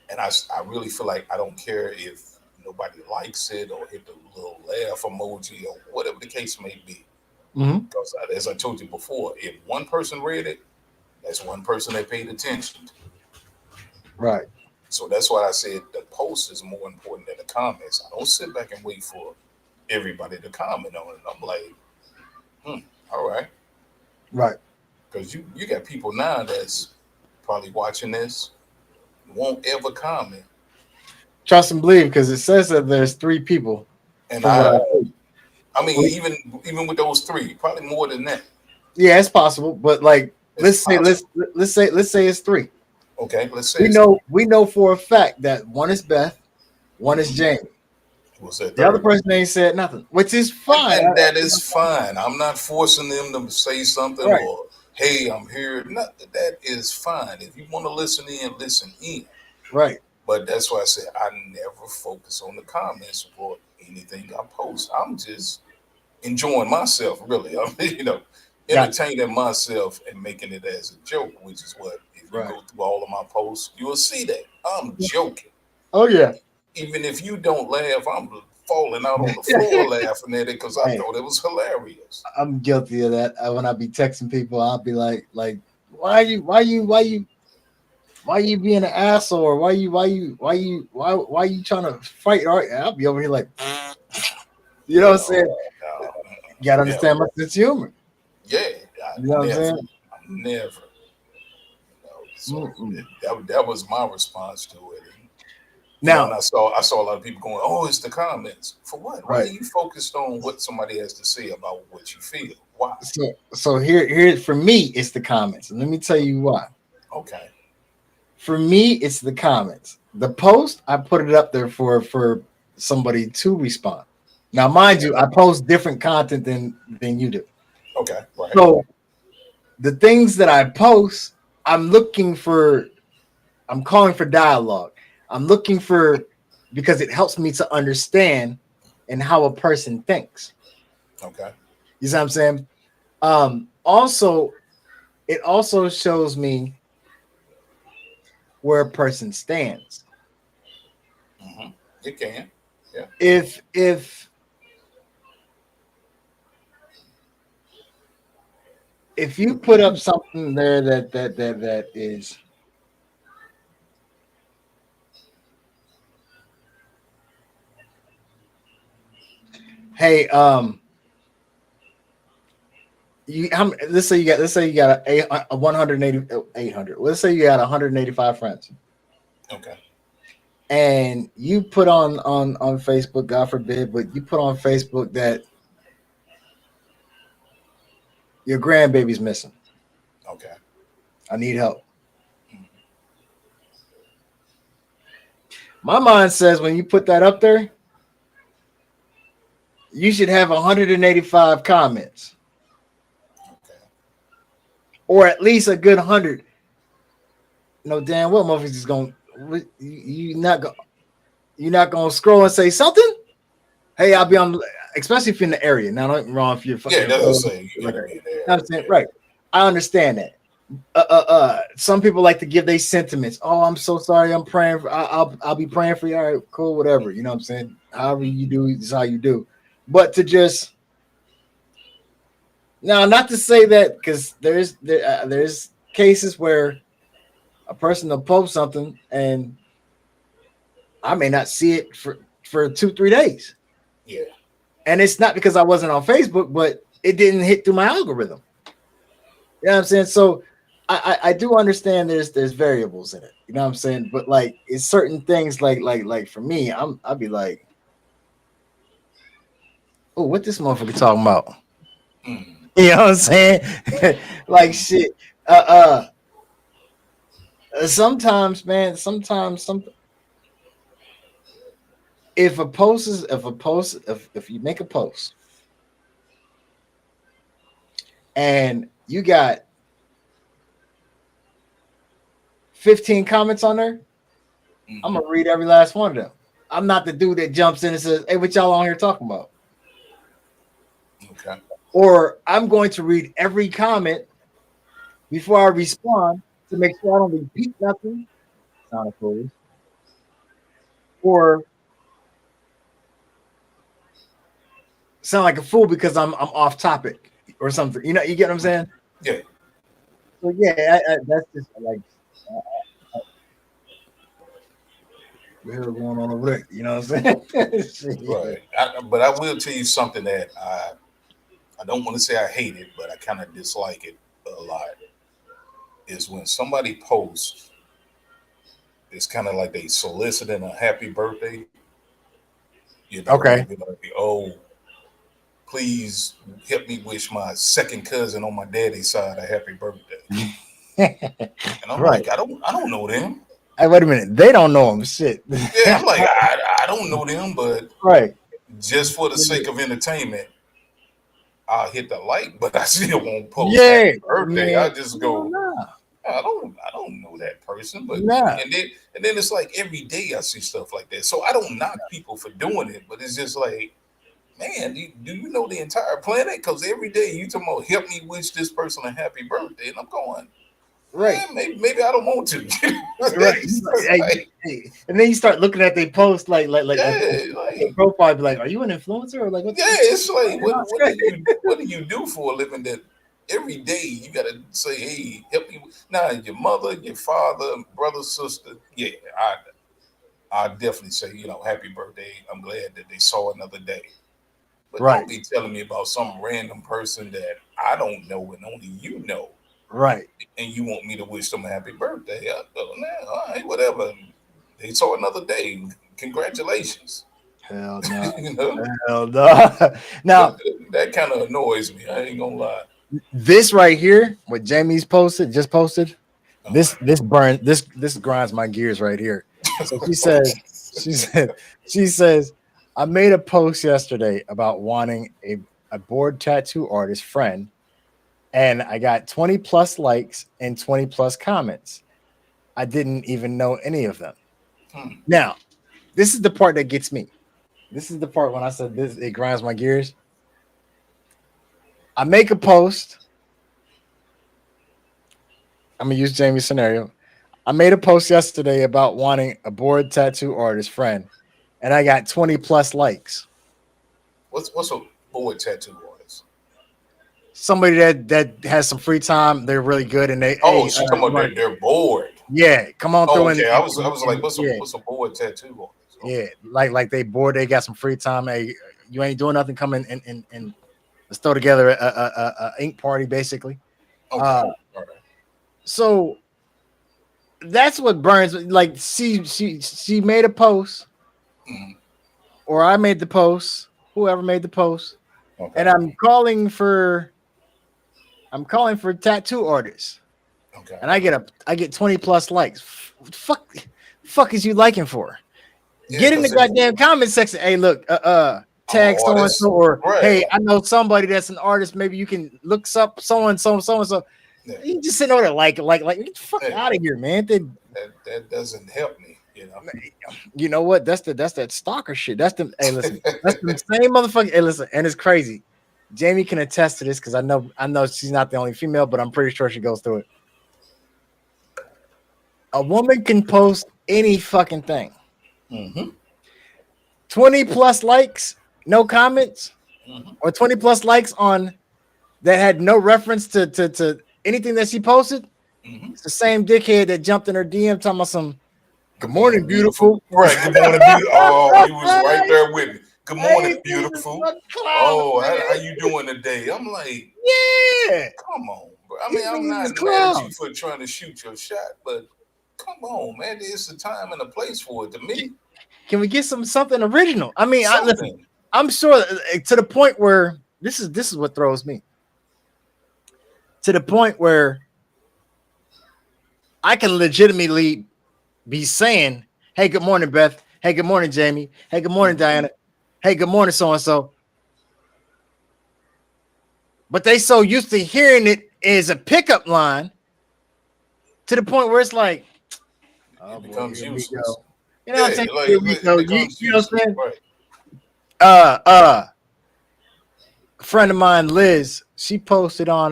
and I really feel like I don't care if nobody likes it or hit the little laugh emoji or whatever the case may be. Hmm. Because as I told you before, if one person read it, that's one person that paid attention. Right. So that's why I said the post is more important than the comments. I don't sit back and wait for everybody to comment on it. I'm like, all right, Right. because you got people now that's probably watching this won't ever comment, Trust and believe, because it says that there's 3 people and from what I see. I mean even with those three, probably more than that. Yeah, it's possible, but like It's let's say possible. let's say it's 3. Okay, let's say We it's know for a fact that one is Beth, one is mm-hmm. Jamie. What's that The other third? person ain't said nothing, which is fine. And that is fine. I'm not forcing them to say something Right, or hey, I'm here. Not, that is fine. If you want to listen in, listen in. right. But that's why I said I never focus on the comments or anything I post. I'm just enjoying myself, really. I mean, Gotcha. entertaining myself and making it as a joke, which is what, if you Right. go through all of my posts, you will see that I'm joking. Oh yeah. Even if you don't laugh, I'm falling out on the floor laughing at it because I Hey, thought it was hilarious. I'm guilty of that. When I be texting people, I'll be like, why you being an asshole? Or why you trying to fight? All right, I'll be over here like, you know what I'm saying? No, no, You gotta never. understand my sense of humor. Yeah, I You know what I'm never, saying? I never. So Mm-mm. that was my response to it. And, Now, and I saw a lot of people going, "Oh, it's the comments for what? Why are right. you focused on what somebody has to say about what you feel? Why?" So here for me, it's the comments, and let me tell you why. Okay, For me, it's the comments. The post, I put it up there for somebody to respond. Now, mind okay, you, I post different content than you do. okay, right, So the things that I post, I'm looking for, I'm calling for dialogue. I'm looking for because it helps me to understand and how a person thinks. okay, You see what I'm saying? Also, it also shows me where a person stands. mm-hmm. You can, yeah, If you put up something there that is, hey, let's say you got a 180 800. Let's say you got 185 friends, okay, and you put on Facebook, God forbid, but you put on Facebook that your grandbaby's missing. okay, I need help. My mind says when you put that up there, you should have 185 comments, okay. or at least a good 100. No damn well, motherfuckers is going. You not gonna scroll and say something. Hey, I'll be on, especially if you're in the area. Now, don't get me wrong, if you're Yeah, fucking that's what I'm like saying. You got to that. be You know there. what I'm saying? Yeah. Right. I understand that. Some people like to give their sentiments. Oh, I'm so sorry. I'm praying. I'll be praying for you. All right, cool, whatever. You know what I'm saying? However you do is how you do. But to just now, not to say that because there's cases where a person will post something and I may not see it for 2-3 days. Yeah. And it's not because I wasn't on Facebook, but it didn't hit through my algorithm. You know what I'm saying? So I do understand there's variables in it. You know what I'm saying? But like it's certain things like for me, I'll be like, oh, what this motherfucker talking about? Mm. You know what I'm saying? Like shit. Uh sometimes, man, sometimes some if you make a post and you got 15 comments on there, I'm Mm-hmm. gonna read every last one of them. I'm not the dude that jumps in and says, "Hey, what y'all on here talking about?" Okay. Or I'm going to read every comment before I respond to make sure I don't repeat nothing. Sound foolish. Or sound like a fool because I'm off topic or something. You know, you get what I'm saying? Yeah. So yeah, that's just like what the hell going on over there. You know what I'm saying? Right. But I will tell you something that I don't want to say I hate it, but I kind of dislike it a lot. Is when somebody posts, it's kind of like they soliciting a happy birthday. You know, they'll Okay. be like, "Oh, please help me wish my second cousin on my daddy's side a happy birthday." And I'm Right. like, I don't know them. Hey, wait a minute. They don't know him. Shit. Yeah, I'm like, I don't know them, but Right. just for the sake of entertainment, I'll hit the like, but I still won't post Yeah, happy birthday. man. I just No, go, no, I don't know that person, but no. and then it's like every day I see stuff like that. So I don't knock people for doing it, but it's just like, man, do you know the entire planet? Because every day you talking about help me wish this person a happy birthday, and I'm going, Right. maybe I don't want to. Right. It's just Hey, like, hey. And then you start looking at their posts like yeah, their like profile, be like, "Are you an influencer or like yeah, it's like what's what do you do for a living that every day you gotta say, hey, help me now your mother, your father, brother, sister, yeah, I definitely say, happy birthday. I'm glad that they saw another day. But Right. don't be telling me about some random person that I don't know and only you know, Right. and you want me to wish them a happy birthday. I go, nah, all right, whatever. They saw another day. Congratulations. Hell no. you know, Hell no. Now, that kind of annoys me. I ain't gonna lie. this right here, what Jamie's just posted, Oh, this grinds my gears right here. So okay. she said, she says, I made a post yesterday about wanting a board tattoo artist friend, and I got 20 plus likes and 20 plus comments. I didn't even know any of them. Hmm. Now, this is the part that gets me. This is the part when I said this, it grinds my gears. I make a post. I'm gonna use Jamie's scenario. I made a post yesterday about wanting a board tattoo artist friend, and I got 20 plus likes. What's a boy tattoo artist? Somebody that has some free time, they're really good, and they Oh, hey, she talking you about want they're bored. yeah, come on Oh, through okay. I was like, yeah, what's a boy tattoo artist? Okay. yeah, like they bored, they got some free time. Hey, you ain't doing nothing. Come in and let's throw together a ink party, basically. Okay. Uh, All right. so that's what burns. Like she made a post, Mhm. or I made the post, whoever made the post, and Okay. I'm calling for tattoo artists, Okay. and I get 20 plus likes. Fuck is you liking for? Yeah, Get in the because if goddamn comment section. Hey, look, I'm an tag so and so, artist, or right? hey, I know somebody that's an artist. Maybe you can look up so and so, so and so. Yeah, You just sitting over there like get the fuck yeah. out of here, man. That doesn't help me. You know what? That's that stalker shit. That's the hey, listen, that's the same motherfucker. Hey, listen, and it's crazy. Jamie can attest to this because I know she's not the only female, but I'm pretty sure she goes through it. A woman can post any fucking thing. Mm-hmm. 20 plus likes, no comments, Mm-hmm. or 20 plus likes on that had no reference to anything that she posted. Mm-hmm. It's the same dickhead that jumped in her DM talking about some good Good morning, morning, beautiful. beautiful. Right. Good morning, beautiful. Oh, you was right there with me. Good morning, Hey, Jesus beautiful. fucking clown, Oh, man. how you doing today? I'm like, Yeah. come on, I mean, I'm not mad at clown. you for trying to shoot your shot, but come on, man. There's a time and a place for it. To me, Can we get something original? I mean, something. I'm sure to the point where this is what throws me. To the point where I can legitimately be saying, "Hey, good morning, Beth. Hey, good morning, Jamie. Hey, good morning, Diana. Hey, good morning, so and so." But they so used to hearing it as a pickup line to the point where it's like, It becomes useless. You know what I'm saying? Like Here we it go. becomes You know what I'm useless. saying? Right. A friend of mine, Liz, she posted on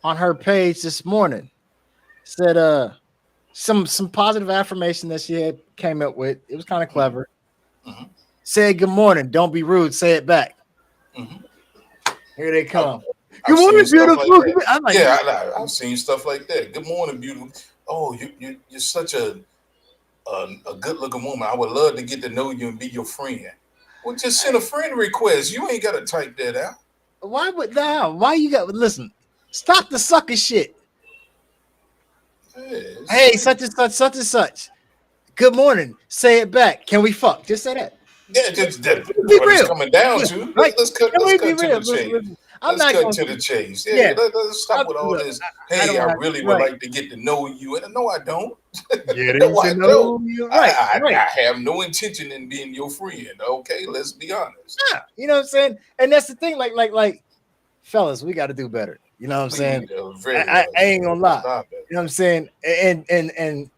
her page this morning, said some positive affirmation that she had came up with. It was kind of clever. Mm-hmm. Say good morning, don't be rude, say it back. Mm-hmm. Here they come. I've Good morning, seen stuff beautiful. like that. I'm like, Yeah, I've seen stuff like that. Good morning, beautiful. Oh, you're such a good looking woman. I would love to get to know you and be your friend. Well, just send a friend request. You ain't got to type that out. why would now? Why you got listen? Stop the sucker shit. Hey, such and such, such and such. Good morning. Say it back. Can we fuck? Just say that. Yeah, just that's Be what it's real. coming down to. Right? Let's cut. Can Let's we be cut to real? the chase. I'm Let's not cut going to to. the chase. Yeah. Let's stop with all Look, this. I Hey, don't I have really would right. like to get to know you, and no, I don't. Getting No, to I know don't. you. Right. I have no intention in being your friend. Okay, let's be honest. Yeah. You know what I'm saying? And that's the thing. Like, fellas, we got to do better. You know what I'm saying? I ain't gonna lie. You know what I'm saying? And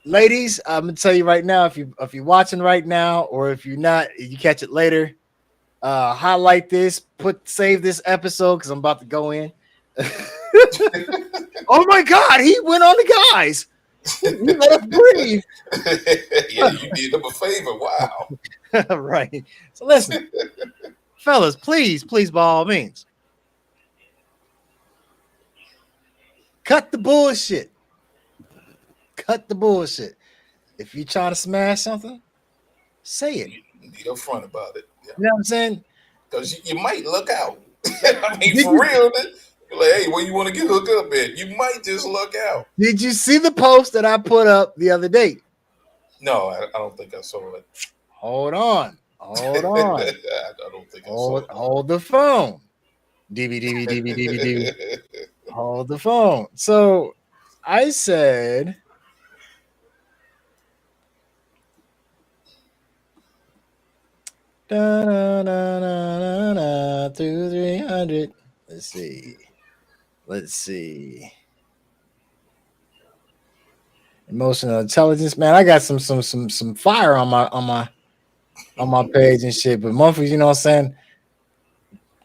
ladies, I'm gonna tell you right now, if you're watching right now, or if you're not, you catch it later. Highlight this, save this episode because I'm about to go in. Oh my god, he went on the guys. He let us breathe. Yeah, you did them a favor. Wow. Right. So listen, fellas, please, by all means, cut the bullshit. Cut the bullshit. If you try to smash something, say it. Be upfront about it. Yeah. You know what I'm saying? Because you might look out. I mean, for real. You're like, hey, where you want to get hooked up at? You might just look out. Did you see the post that I put up the other day? No, I don't think I saw it. Hold on. I don't think I saw it. Hold the phone. DB. Hold the phone. So I said, through 300. Let's see. Emotional intelligence, man. I got some fire on my page and shit. But motherfuckers, you know what I'm saying?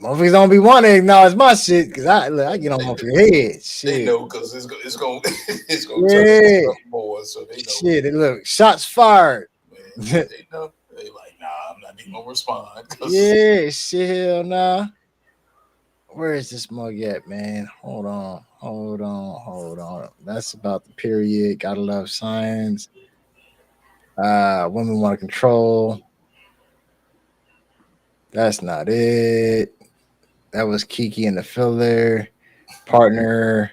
Motherfuckers don't be wanting to acknowledge my shit because I get on motherfuckers' head. Shit. They know because it's gonna touch Yeah. more, so they know. Shit, look, shots fired. Man, they know. They like, nah, I'm not even gonna respond. Yeah, shit, hell nah. Where is this mug at, man? Hold on. That's about the period. Gotta love science. Women want to control. That's not it. That was Kiki and the filler. Partner.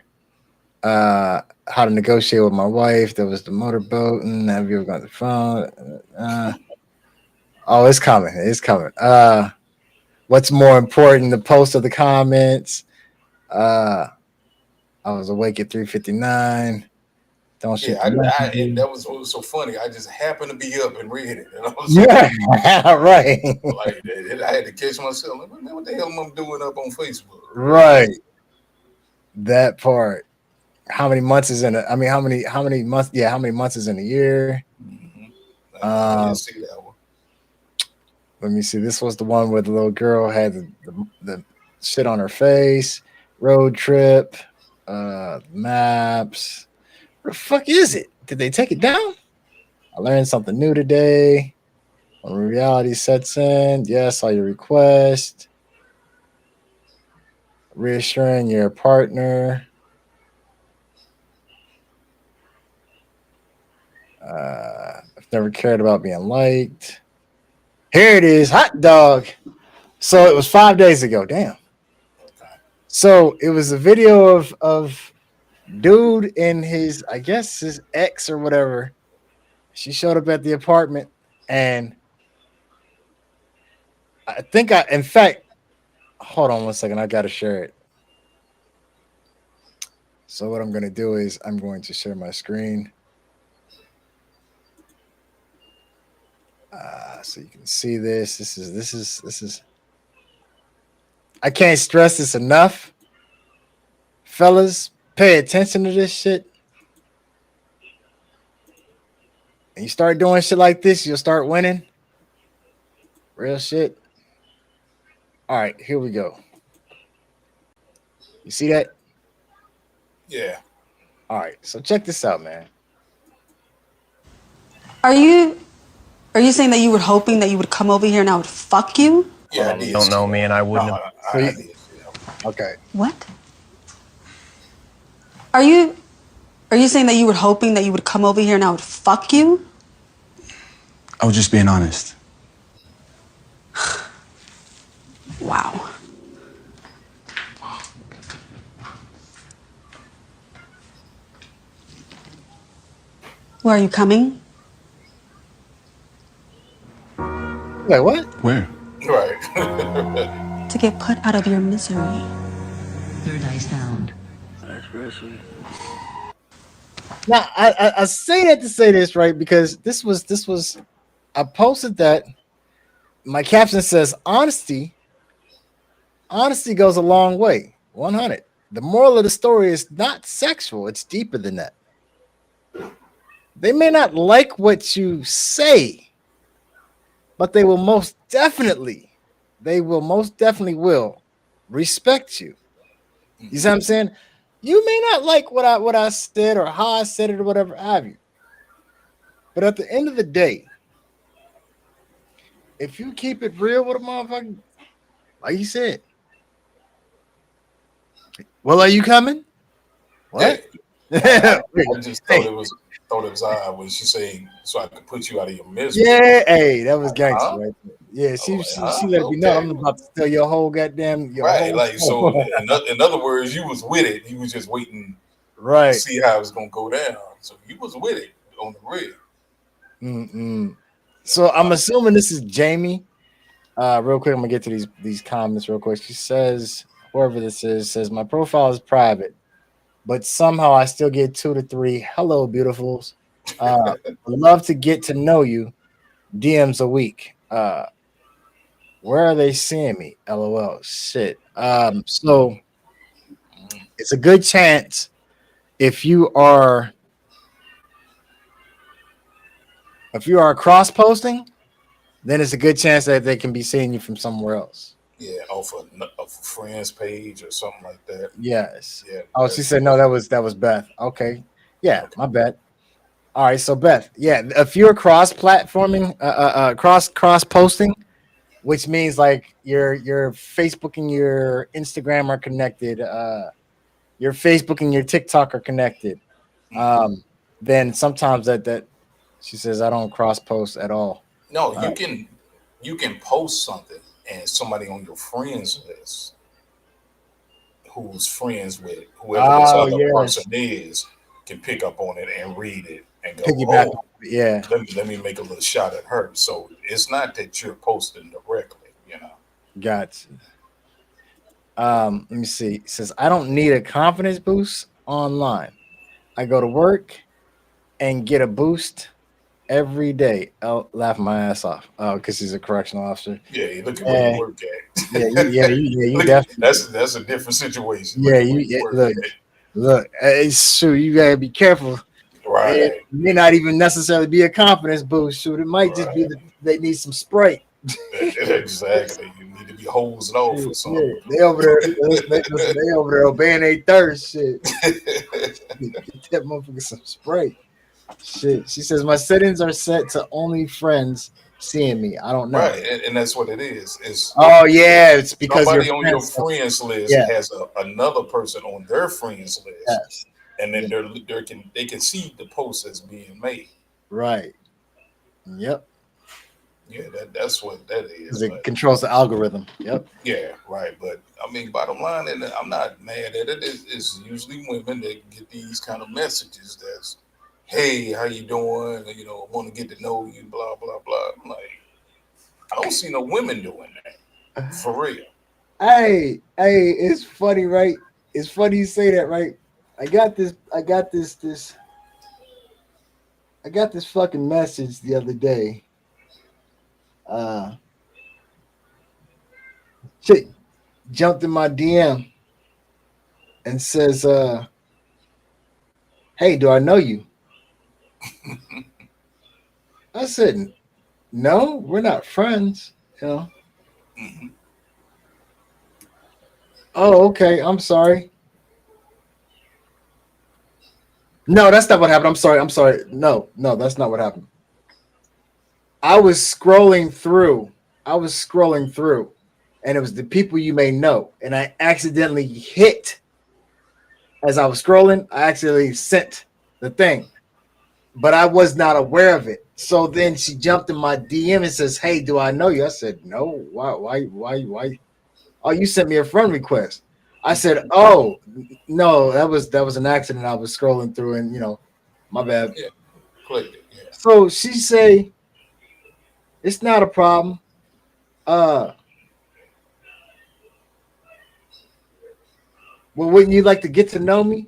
How to negotiate with my wife. That was the motorboat. And have you ever got the phone? Oh, it's coming. What's more important? The post of the comments. I was awake at 3:59. Don't shoot. Yeah, and that was what was so funny. I just happened to be up and read it, and I was right. Like I had to catch myself. Like, what the hell am I doing up on Facebook? Right. That part. How many months is in it? I mean, how many months? Yeah, how many months is in a year? Mm-hmm. I didn't see that one. Let me see. This was the one where the little girl had the shit on her face. Road trip. Maps. Where the fuck is it? Did they take it down? I learned something new today. When reality sets in, yes, all your request. Reassuring your partner. I've never cared about being liked. Here it is, hot dog. So it was 5 days ago. Damn. Okay. So it was a video of dude and his, I guess his ex or whatever. She showed up at the apartment, and I think in fact, hold on one second, I gotta share it. So what I'm gonna do is I'm going to share my screen, so you can see this. This is. I can't stress this enough, fellas. Pay attention to this shit. And you start doing shit like this, you'll start winning. Real shit. All right, here we go. You see that? Yeah. All right, so check this out, man. Are you saying that you were hoping that you would come over here and I would fuck you? Yeah, I on, did. Don't know see me, that. and I wouldn't No, have. So I you, did. See that. okay. What? Are you saying that you were hoping that you would come over here and I would fuck you? I was just being honest. Wow. Where are you coming? Wait, what? Where? Right. To get put out of your misery. Third eye sound. Now I say that to say this, right? Because this was I posted that. My caption says honesty goes a long way. 100. The moral of the story is not sexual, it's deeper than that. They may not like what you say, but they will most definitely will respect you. You see what I'm saying? You may not like what I said or how I said it or whatever have you. But at the end of the day, if you keep it real with a motherfucker, like you said, well, are you coming? What? I just thought it was odd when she said, "So I could put you out of your misery." Yeah, hey, that was gangster, Huh? right there. Yeah, she Huh? let it be known. Okay. I'm about to tell your whole goddamn Right. whole Like so. In other words, you was with it. You was just waiting to right. see how it was gonna go down. So you was with it on the real. Mm-mm. So I'm assuming this is Jamie. Real quick, I'm gonna get to these comments real quick. She says, whoever this is, says my profile is private, but somehow I still get 2 to 3 hello beautifuls. Would love to get to know you. DMs a week. Where are they seeing me? LOL. Shit. So it's a good chance if you are cross posting, then it's a good chance that they can be seeing you from somewhere else. Yeah, off a friend's page or something like that. Yes. Yeah. Oh, she said no. That was Beth. Okay. Yeah, my bad. All right. So Beth, yeah, if you're cross platforming, cross posting, which means like your Facebook and your Instagram are connected, your Facebook and your TikTok are connected. Then sometimes that she says I don't cross post at all. No, you can post something and somebody on your friends list who's friends with whoever this other person is can pick up on it and read it and go, Piggyback. oh, Yeah. let me make a little shot at her. So it's not that you're posting directly, you know. Gotcha. Let me see. It says I don't need a confidence boost online. I go to work and get a boost every day. I'll laugh my ass off. Oh, because he's a correctional officer. Yeah, you look at where you work at. You definitely. That's a different situation. Yeah, look. It's true. You gotta be careful. Right. It may not even necessarily be a confidence boost. Shoot, it might just be that they need some Sprite. Exactly. You need to be hosed off or something. Yeah, they over there obeying their thirst. Shit. Get that motherfucker some Sprite. Shit. She says my settings are set to only friends seeing me. I don't know. Right, and that's what it is. It's it's because somebody on your friends list has another person on their friends list. Yes. And then they can see the post that's being made. Right. Yep. Yeah, that's what that is. Because it But controls the algorithm. Yep. yeah, right. But I mean, bottom line, and I'm not mad at it. It's usually women that get these kind of messages. That's, hey, how you doing? You know, I want to get to know you. Blah blah blah. I'm like, I don't see no women doing that for real. Hey, it's funny, right? It's funny you say that, right? I got this fucking message the other day. Uh, chick jumped in my DM and says, "Hey, do I know you?" I said, "No, we're not friends." You know. Hmm. Oh, okay. I'm sorry. No, that's not what happened. I'm sorry. I'm sorry. No, that's not what happened. I was scrolling through. I was scrolling through, and it was the people you may know, and I accidentally hit as I was scrolling. I accidentally sent the thing, but I was not aware of it. So then she jumped in my DM and says, "Hey, do I know you?" I said, "No. Why? Oh, you sent me a friend request." I said, "Oh, no, that was an accident. I was scrolling through, and my bad." Yeah, clicked it. Yeah. So she say, "It's not a problem. Uh, well, wouldn't you like to get to know me?"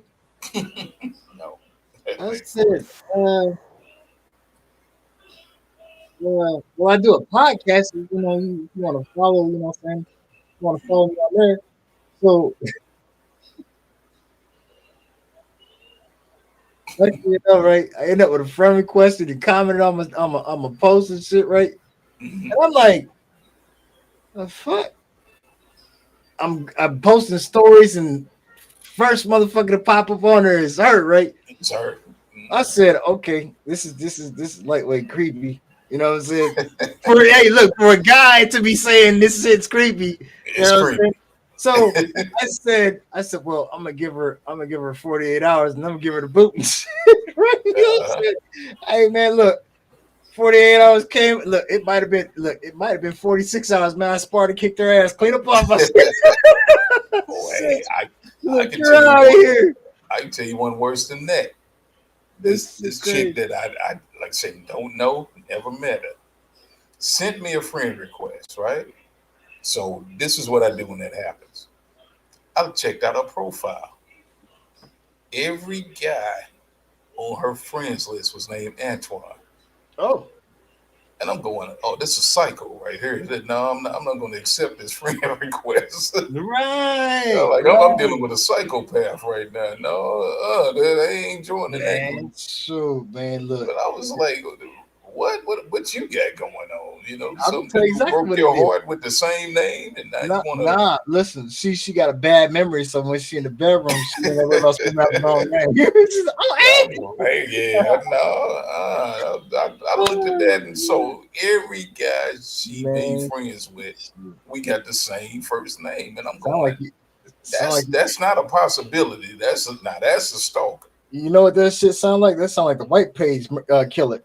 No, that I ain't for said, well, I do a podcast. You want to follow, what I'm saying? You want to follow me on there. So, right, I end up with a friend request and he commented on my post and shit, right? real. Hmm. And I'm like, the fuck? I'm posting stories and first motherfucker to pop up on there is her, right? It's her. I Hmm. said, okay, this is lightweight creepy. You know what I'm saying? Hey, look, for a guy to be saying this shit's creepy, you It's know what I'm saying? creepy. So I said, well, I'm gonna give her 48 hours and I'm gonna give her the boot and shit. Right? You know what I'm Uh, saying? Hey man, look, 48 hours came. Look, it might have been 46 hours, man. I Sparta kicked her ass, clean up off my boy, shit. I Look, can you're tell you out of one. here. I can tell you one worse than that. This shit This chick crazy. that I like I say don't know, never met her, sent me a friend request, right? So this is what I do when that happens. I checked out her profile. Every guy on her friends list was named Antoine. Oh, And I'm going, oh, this is psycho right here. No, I'm not going to accept this friend request. I'm right, like, I'm right. dealing with a psychopath right now. No, they ain't joining that Man, group. shoot, man. Look, But I was like, what you got going on? You know, I'm gonna some tell you dude exactly broke what it your is. heart with the same name, and now you Nah, want to. nah. Listen, she got a bad memory, so when she in the bedroom, she ain't gonna about screaming out the wrong name. She's like, oh, I'm like, yeah, no. I looked at that, and so every guy she made man, friends with, we got the same first name, and I'm sound like going, you. Sound that's like that's not a possibility. That's a stalker. you know what that shit sound like? That sound like the white page killer.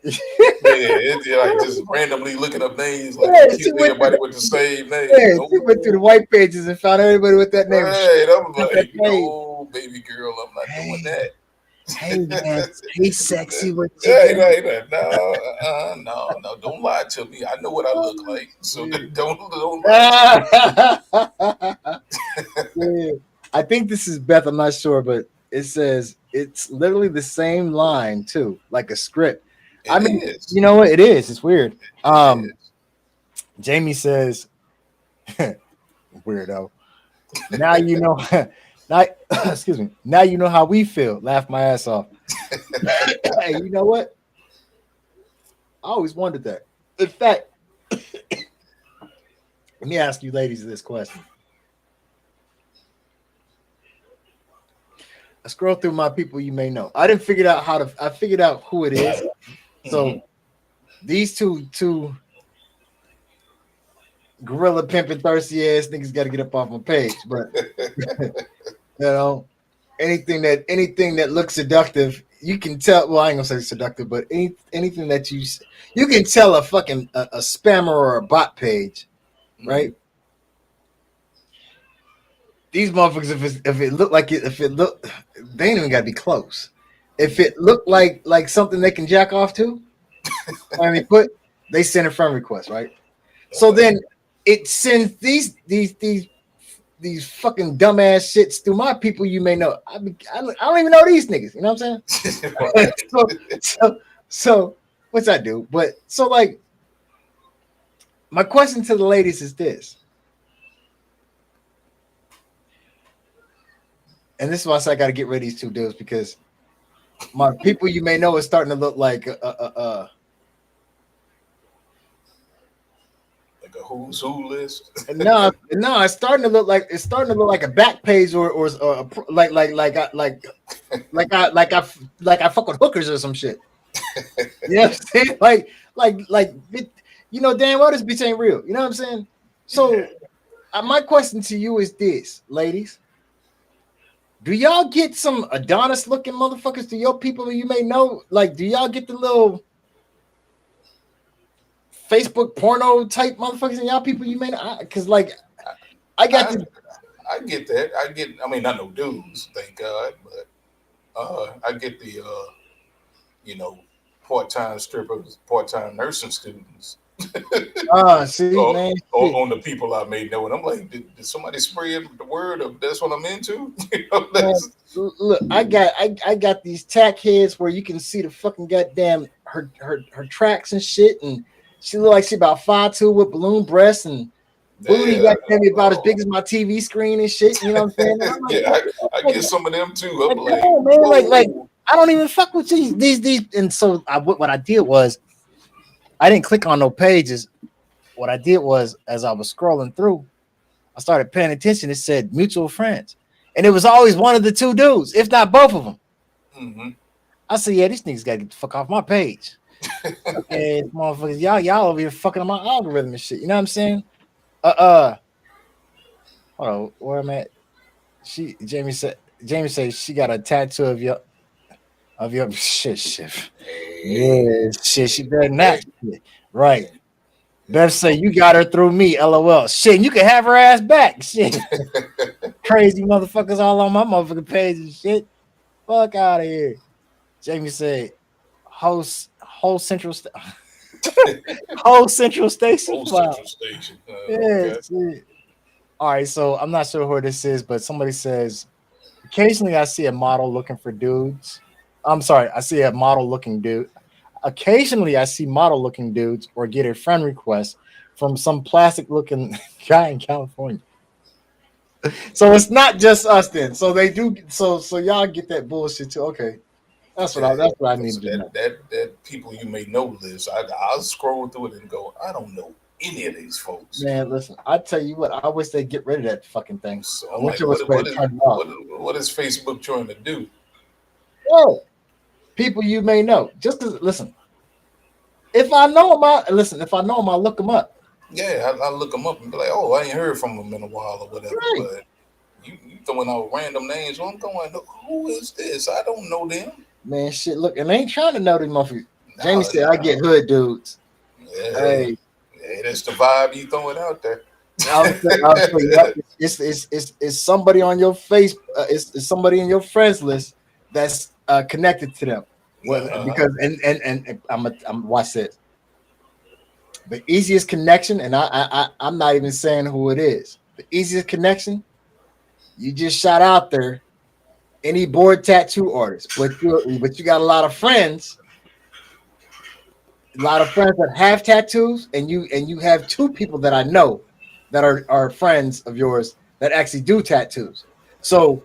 Yeah, it's like just randomly looking up names like Yeah, you kill everybody with the same name. yeah, she went through the No, white pages and found everybody with that name and right. I'm up that like, page. no, baby girl, I'm not doing Hey, that. hey, man, hey, sexy, what you Right, doing? right, right. No, don't lie to me. I know what I look Oh, like, so shit. don't lie to me. Ah, yeah. I think this is Beth. I'm not sure, but it says it's literally the same line too, like a script. I It mean, is. you know what? It is. It's weird. It is. Jamie says, "Weirdo." Now you know. Now, excuse me. Now you know how we feel. Laugh my ass off. Hey, you know what? I always wondered that. In fact, let me ask you, ladies, this question. I scroll through my people you may know. I didn't figure out how to. I figured out who it is. So Mhm. these two gorilla pimping thirsty ass niggas got to get up off my page. But you know, anything that looks seductive, you can tell. Well, I ain't gonna say seductive, but anything that you can tell a fucking a spammer or a bot page, right? These motherfuckers, if it look like it, if it look, they ain't even gotta be close. If it looked like something they can jack off to, I mean, they send a friend request, right? So then it sends these fucking dumbass shits through my people you may know. I don't even know these niggas. You know what I'm saying? so what's I do? But so like, my question to the ladies is this, and this is why I say I got to get rid of these two dudes because my people you may know is starting to look like like a who's who list. no, it's starting to look like a back page or I fuck with hookers or some shit. You know what I'm saying? Like you know damn well this bitch ain't real. You know what I'm saying? So my question to you is this, ladies. Do y'all get some Adonis looking motherfuckers to your people you may know? Like, do y'all get the little Facebook porno type motherfuckers in y'all people you may know? Because like I get that. I mean, not no dudes, thank God, but I get the part-time strippers, part-time nursing students. See, man, on the people I may know, and I'm like, did somebody spread the word of that's what I'm into? Look, I got these tack heads where you can see the fucking goddamn her tracks and shit, and she look like she about 5'2" with balloon breasts and booty got maybe about as big as my TV screen and shit. You know what I'm saying? Like, I get some of them too. I'm like, man, like I don't even fuck with these. And so what I did was I didn't click on no pages. What I did was as I was scrolling through, I started paying attention. It said mutual friends, and it was always one of the two dudes, if not both of them. Mm-hmm. I said, yeah, these niggas gotta get the fuck off my page. Okay, motherfuckers, y'all over here fucking on my algorithm and shit. You know what I'm saying? Hold on, where I'm at. Jamie said she got a tattoo of your shit. Yeah, shit. She better not. Right. Bev say you got her through me. LOL. Shit, you can have her ass back. Shit. Crazy motherfuckers all on my motherfucking page and shit. Fuck out of here. Jamie said, whole central station. Whole central station. Okay. All right, so I'm not sure who this is, but somebody says occasionally I see a model looking for dudes. I'm sorry, I see a model looking dude. Occasionally I see model looking dudes or get a friend request from some plastic looking guy in California. So it's not just us then. So they do so y'all get that bullshit too. Okay. That's what I need to know. That people you may know list. I'll scroll through it and go, I don't know any of these folks. Man, listen, I tell you what, I wish they'd get rid of that fucking thing. So I wish it was what is Facebook trying to do? Oh, people you may know. Just listen. If I know them, I look them up. Yeah, I look them up and be like, oh, I ain't heard from them in a while or whatever. Right. But you throwing out random names. Well, I'm going, who is this? I don't know them. Man, shit, look, and they ain't trying to know these motherfuckers. Jamie said, I get hood dudes. Yeah, hey, that's the vibe you throwing out there. It's somebody on your face. It's somebody in your friends list that's connected to them. Because and I'm watch this. The easiest connection, and I'm not even saying who it is. The easiest connection, you just shot out there. Any board tattoo artist, but you got a lot of friends that have tattoos, and you have two people that I know that are friends of yours that actually do tattoos. So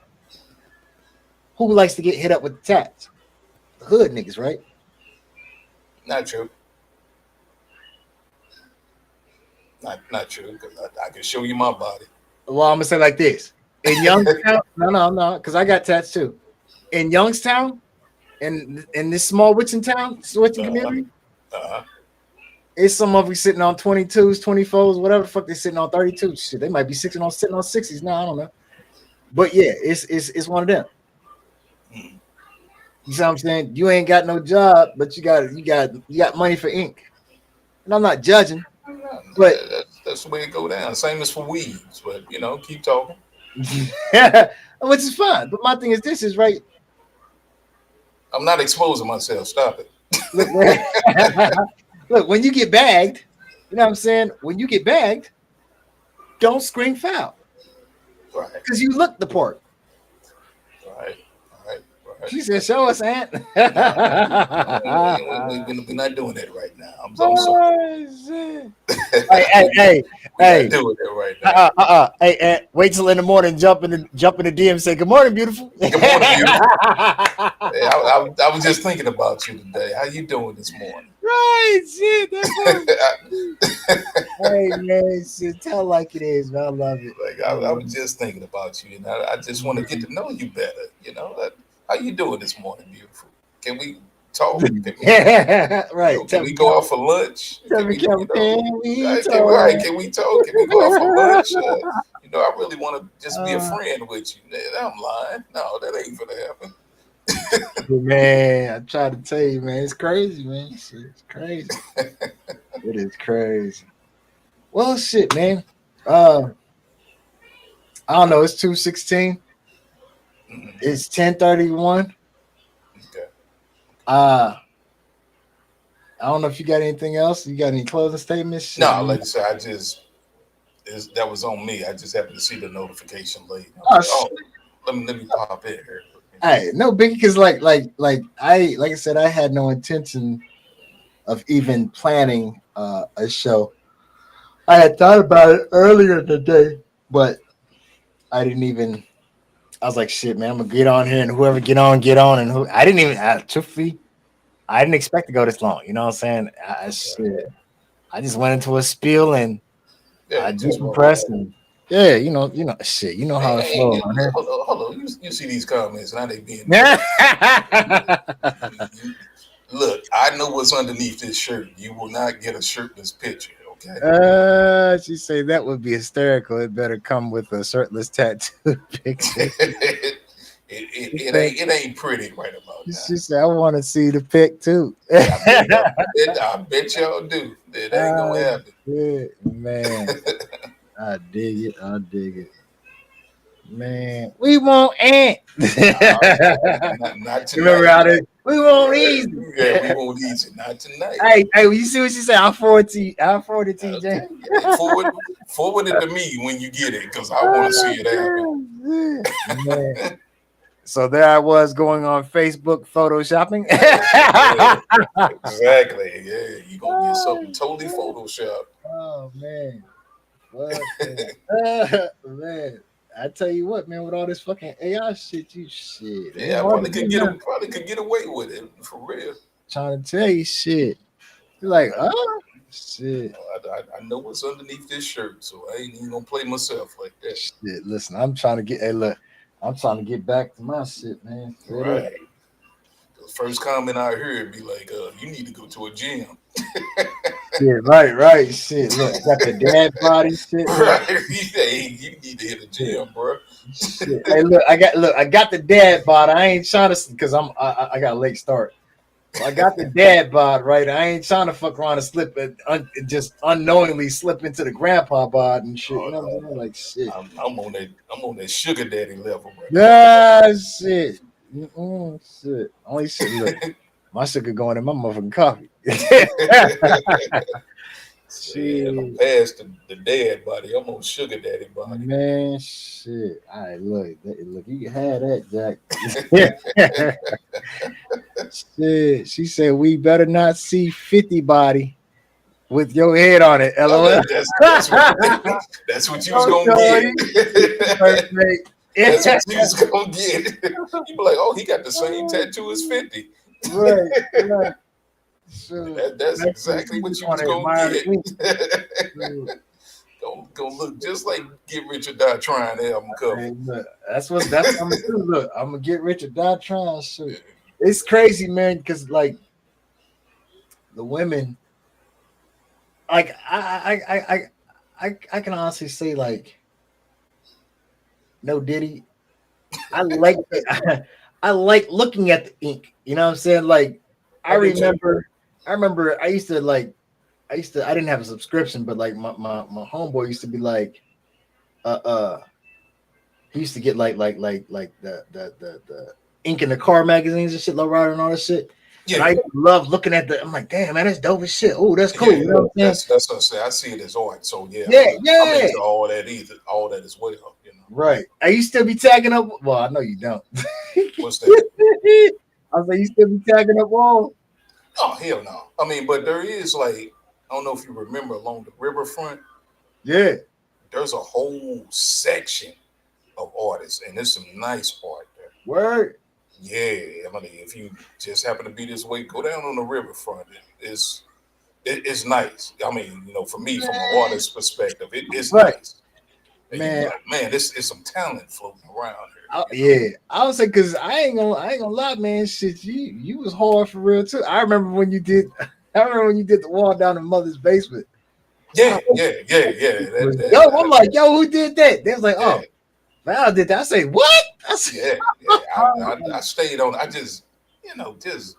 who likes to get hit up with the tats? Hood niggas, right? Not true. Not true, because I can show you my body. Well, I'm gonna say like this. In Youngstown, no, because I got tats too. In Youngstown, in this small witching community, it's some of you sitting on 22s, 24s, whatever the fuck they sitting on 32s. Shit, they might be sitting on 60s now. I don't know, but yeah, it's one of them. You see what I'm saying? You ain't got no job, but you got money for ink. And I'm not judging, but That's the way it go down. Same as for weeds, but keep talking. which is fine. But my thing is, this is right. I'm not exposing myself. Stop it. Look, man. Look, when you get bagged, you know what I'm saying? When you get bagged, don't scream foul Right, because you look the part. right, right, right. She said, "Show us, Aunt." We're not doing that right now. I'm sorry. Oh, shit. Hey, We're not doing that right now. Hey, Aunt, wait till in the morning, jump in the DM and say, "Good morning, beautiful." Good morning, beautiful. Hey, I was just thinking about you today. How you doing this morning? Right, shit. Hey, man, shit, tell like it is, man. I love it. Like I was just thinking about you, and I just want to get to know you better. How you doing this morning, beautiful? Can we talk? Right. Can we go out for lunch? Tell me, Can we talk? Can we talk? Can we go out for lunch? I really want to just be a friend with you. I'm lying. No, that ain't gonna happen. Man, I try to tell you, man, it's crazy, man. It's crazy. It is crazy. Well, shit, man. I don't know. It's 2:16. It's 10:31. Okay. I don't know if you got anything else. You got any closing statements? Shit, No, man. like I said, that was on me. I just happened to see the notification late. Let me pop in here. Hey, no biggie, because like I said, I had no intention of even planning a show. I had thought about it earlier today, but I didn't even. I was like, shit, man, I'm gonna get on here, and whoever get on, and who I didn't even. Truthfully, I didn't expect to go this long. You know what I'm saying? Shit, I just went into a spiel and I decompressed and yeah, shit, you know how it flows. Hold on. You see these comments now? They being look. I know what's underneath this shirt. You will not get a shirtless picture. Okay. She say that would be hysterical. It better come with a shirtless tattoo picture. It ain't pretty right about now. She said, I want to see the pic too. I bet y'all do. It ain't gonna happen. Shit, man. I dig it. Man, we want Ant. Not tonight. Remember how this? We won't easy. Yeah, we won't easy. Not tonight. Hey, you see what she said? I'll forward it to you, Jay. Forward it to me when you get it, because I want to see it happen. So there I was going on Facebook photoshopping. Yeah, exactly. Yeah, you gonna get something totally photoshopped. Oh man. Man. I tell you what, man, with all this fucking AI shit, Yeah, I probably could get away with it for real. Trying to tell you shit. You're like, shit. I know what's underneath this shirt, so I ain't even gonna play myself like that. Shit, listen, I'm trying to get back to my shit, man. Right. The first comment I heard be like, you need to go to a gym. Yeah, right. Shit, look, got the dad body shit. Right. Hey, you need to hit a gym, bro. Shit. Hey, I got the dad body. I ain't trying to, because I got a late start. So I got the dad bod, right? I ain't trying to fuck around and slip it, just unknowingly slip into the grandpa bod and shit. You know what I'm saying? Like shit. I'm on that sugar daddy level, bro. Yeah, shit. Shit. Only shit. Look, my sugar going in my motherfucking coffee. Shit, I'm past the dad body. I'm on sugar daddy body. Man, shit. All right, look, you can have that, Jack. Shit. She said we better not see 50 body with your head on it. LOL. That's what you was gonna get. That's what you was gonna get. You be like, oh, he got the same tattoo as 50. Right. That's exactly what you was gonna get. Gonna look just like Get Rich or Die Trying album cover. Hey, look, that's what I'm gonna do. Look, I'm gonna get rich or die trying. Shit. It's crazy, man, because like the women, like I can honestly say, like, no Diddy. I like looking at the ink. You know what I'm saying? Like, I I do too. remember I didn't have a subscription, but like my homeboy used to be like, uh, uh, he used to get like the ink in the car magazines and shit, low rider and all that shit. And Yeah, I love looking at the. I'm like, damn man, that's dope as shit. Oh, that's cool. yeah. You know what I'm saying? That's what I say. I see it as art. So yeah, Yeah, I'm yeah. into all that either. All that as well. You know. Right. Are you still be tagging up? Well, I know you don't. What's that? I was like, you still be tagging up walls? Oh hell no. I mean, but there is like I don't know if you remember along the riverfront. Yeah. There's a whole section of artists, and there's some nice art there. Word. Yeah, I mean, if you just happen to be this way, go down on the riverfront. It's nice. I mean, for me, from an Man. artist's perspective, it is Right. nice. And you be Man. like, man, this is some talent floating around here. Yeah. I would say because I ain't gonna lie, man. Shit, you was hard for real too. I remember when you did the wall down in mother's basement. Yeah, yeah, yeah, yeah. I'm like, yo, who did that? They was like, Yeah, oh, Val did that. I say, what? I say, yeah, yeah. I stayed on. I just, just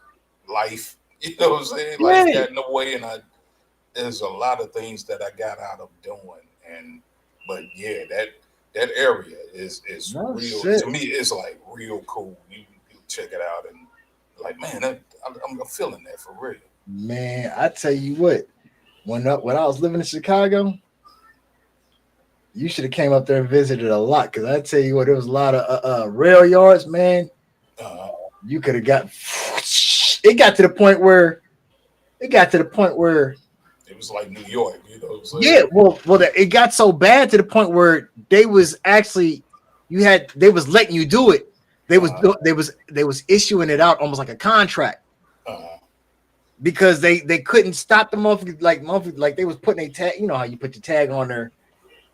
life. You know what I'm saying? Life yeah. got in the way, and there's a lot of things that I got out of doing, but yeah, that area is No real. shit. To me, it's like real cool. You check it out, and like, man, I'm feeling that for real. Man, I tell you what, when I was living in Chicago, you should have came up there and visited a lot. Because I tell you what, there was a lot of rail yards, man. Uh, You could have got. It got to the point where. it was like New York, you know what I'm saying? Yeah, it got so bad to the point where they was actually, they was letting you do it. They was issuing it out almost like a contract. Because they couldn't stop the motherfuckers like they was putting a tag. You know how you put the tag on there,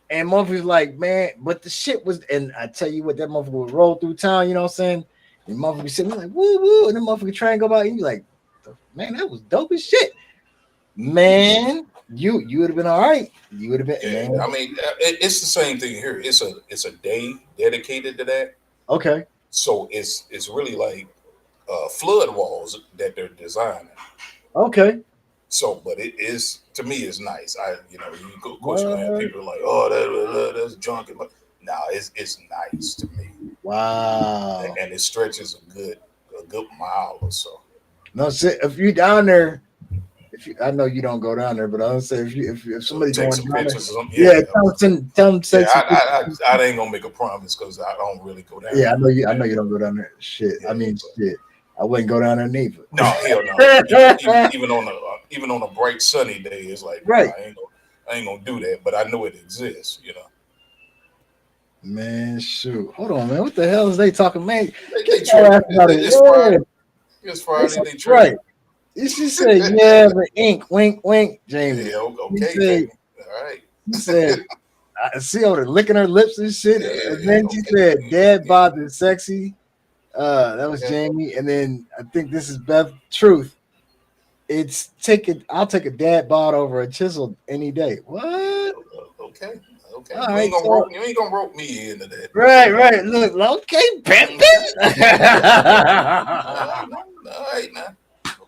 and motherfuckers like, man, but the shit was. And I tell you what, that motherfucker would roll through town. You know what I'm saying? And motherfucker sitting there like woo woo, and then motherfucker try and go by, and you like, man, that was dope as shit. Man, you would have been all right. You would have been. Yeah, Man. I mean, it's the same thing here. It's a day dedicated to that. Okay. So it's really like flood walls that they're designing. Okay. So, but it is, to me, it's nice. Of course, you're gonna have people like, oh, that's junk. Nah, it's nice to me. Wow. And it stretches a good mile or so. No, if you down there, I know you don't go down there, but I would say if somebody Take going some down pictures there, of them. tell them say some I ain't gonna make a promise because I don't really go down. Yeah, I know you. I know you don't go down there. Shit. Yeah, I mean, shit. I wouldn't go down there neither. No, hell no. even on a bright sunny day, it's like right. I ain't gonna do that. But I know it exists. Man, shoot. Hold on, man. What the hell is they talking, man? It's Friday. It's Friday. They tripping. Right. You should say, yeah, but ink, wink, wink, Jamie. Yeah, okay, Jamie. All right. She said, I see her licking her lips and shit. Yeah, and then she said, Dad bod is sexy. That was Yeah. Jamie. And then I think this is Beth Truth. I'll take a dad bod over a chisel any day. What? Okay. You ain't gonna rope me into that. Right. Look, okay, pimpin'. All right, now.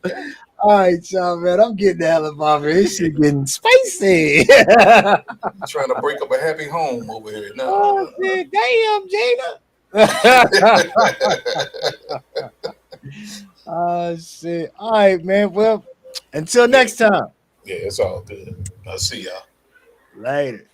Okay. All right, y'all, man. I'm getting the hell up off here. This shit getting spicy. Trying to break up a happy home over here. No. Oh, shit. Damn, Jada. Oh, shit. All right, man. Well, until next time. Yeah, it's all good. I'll see y'all Later.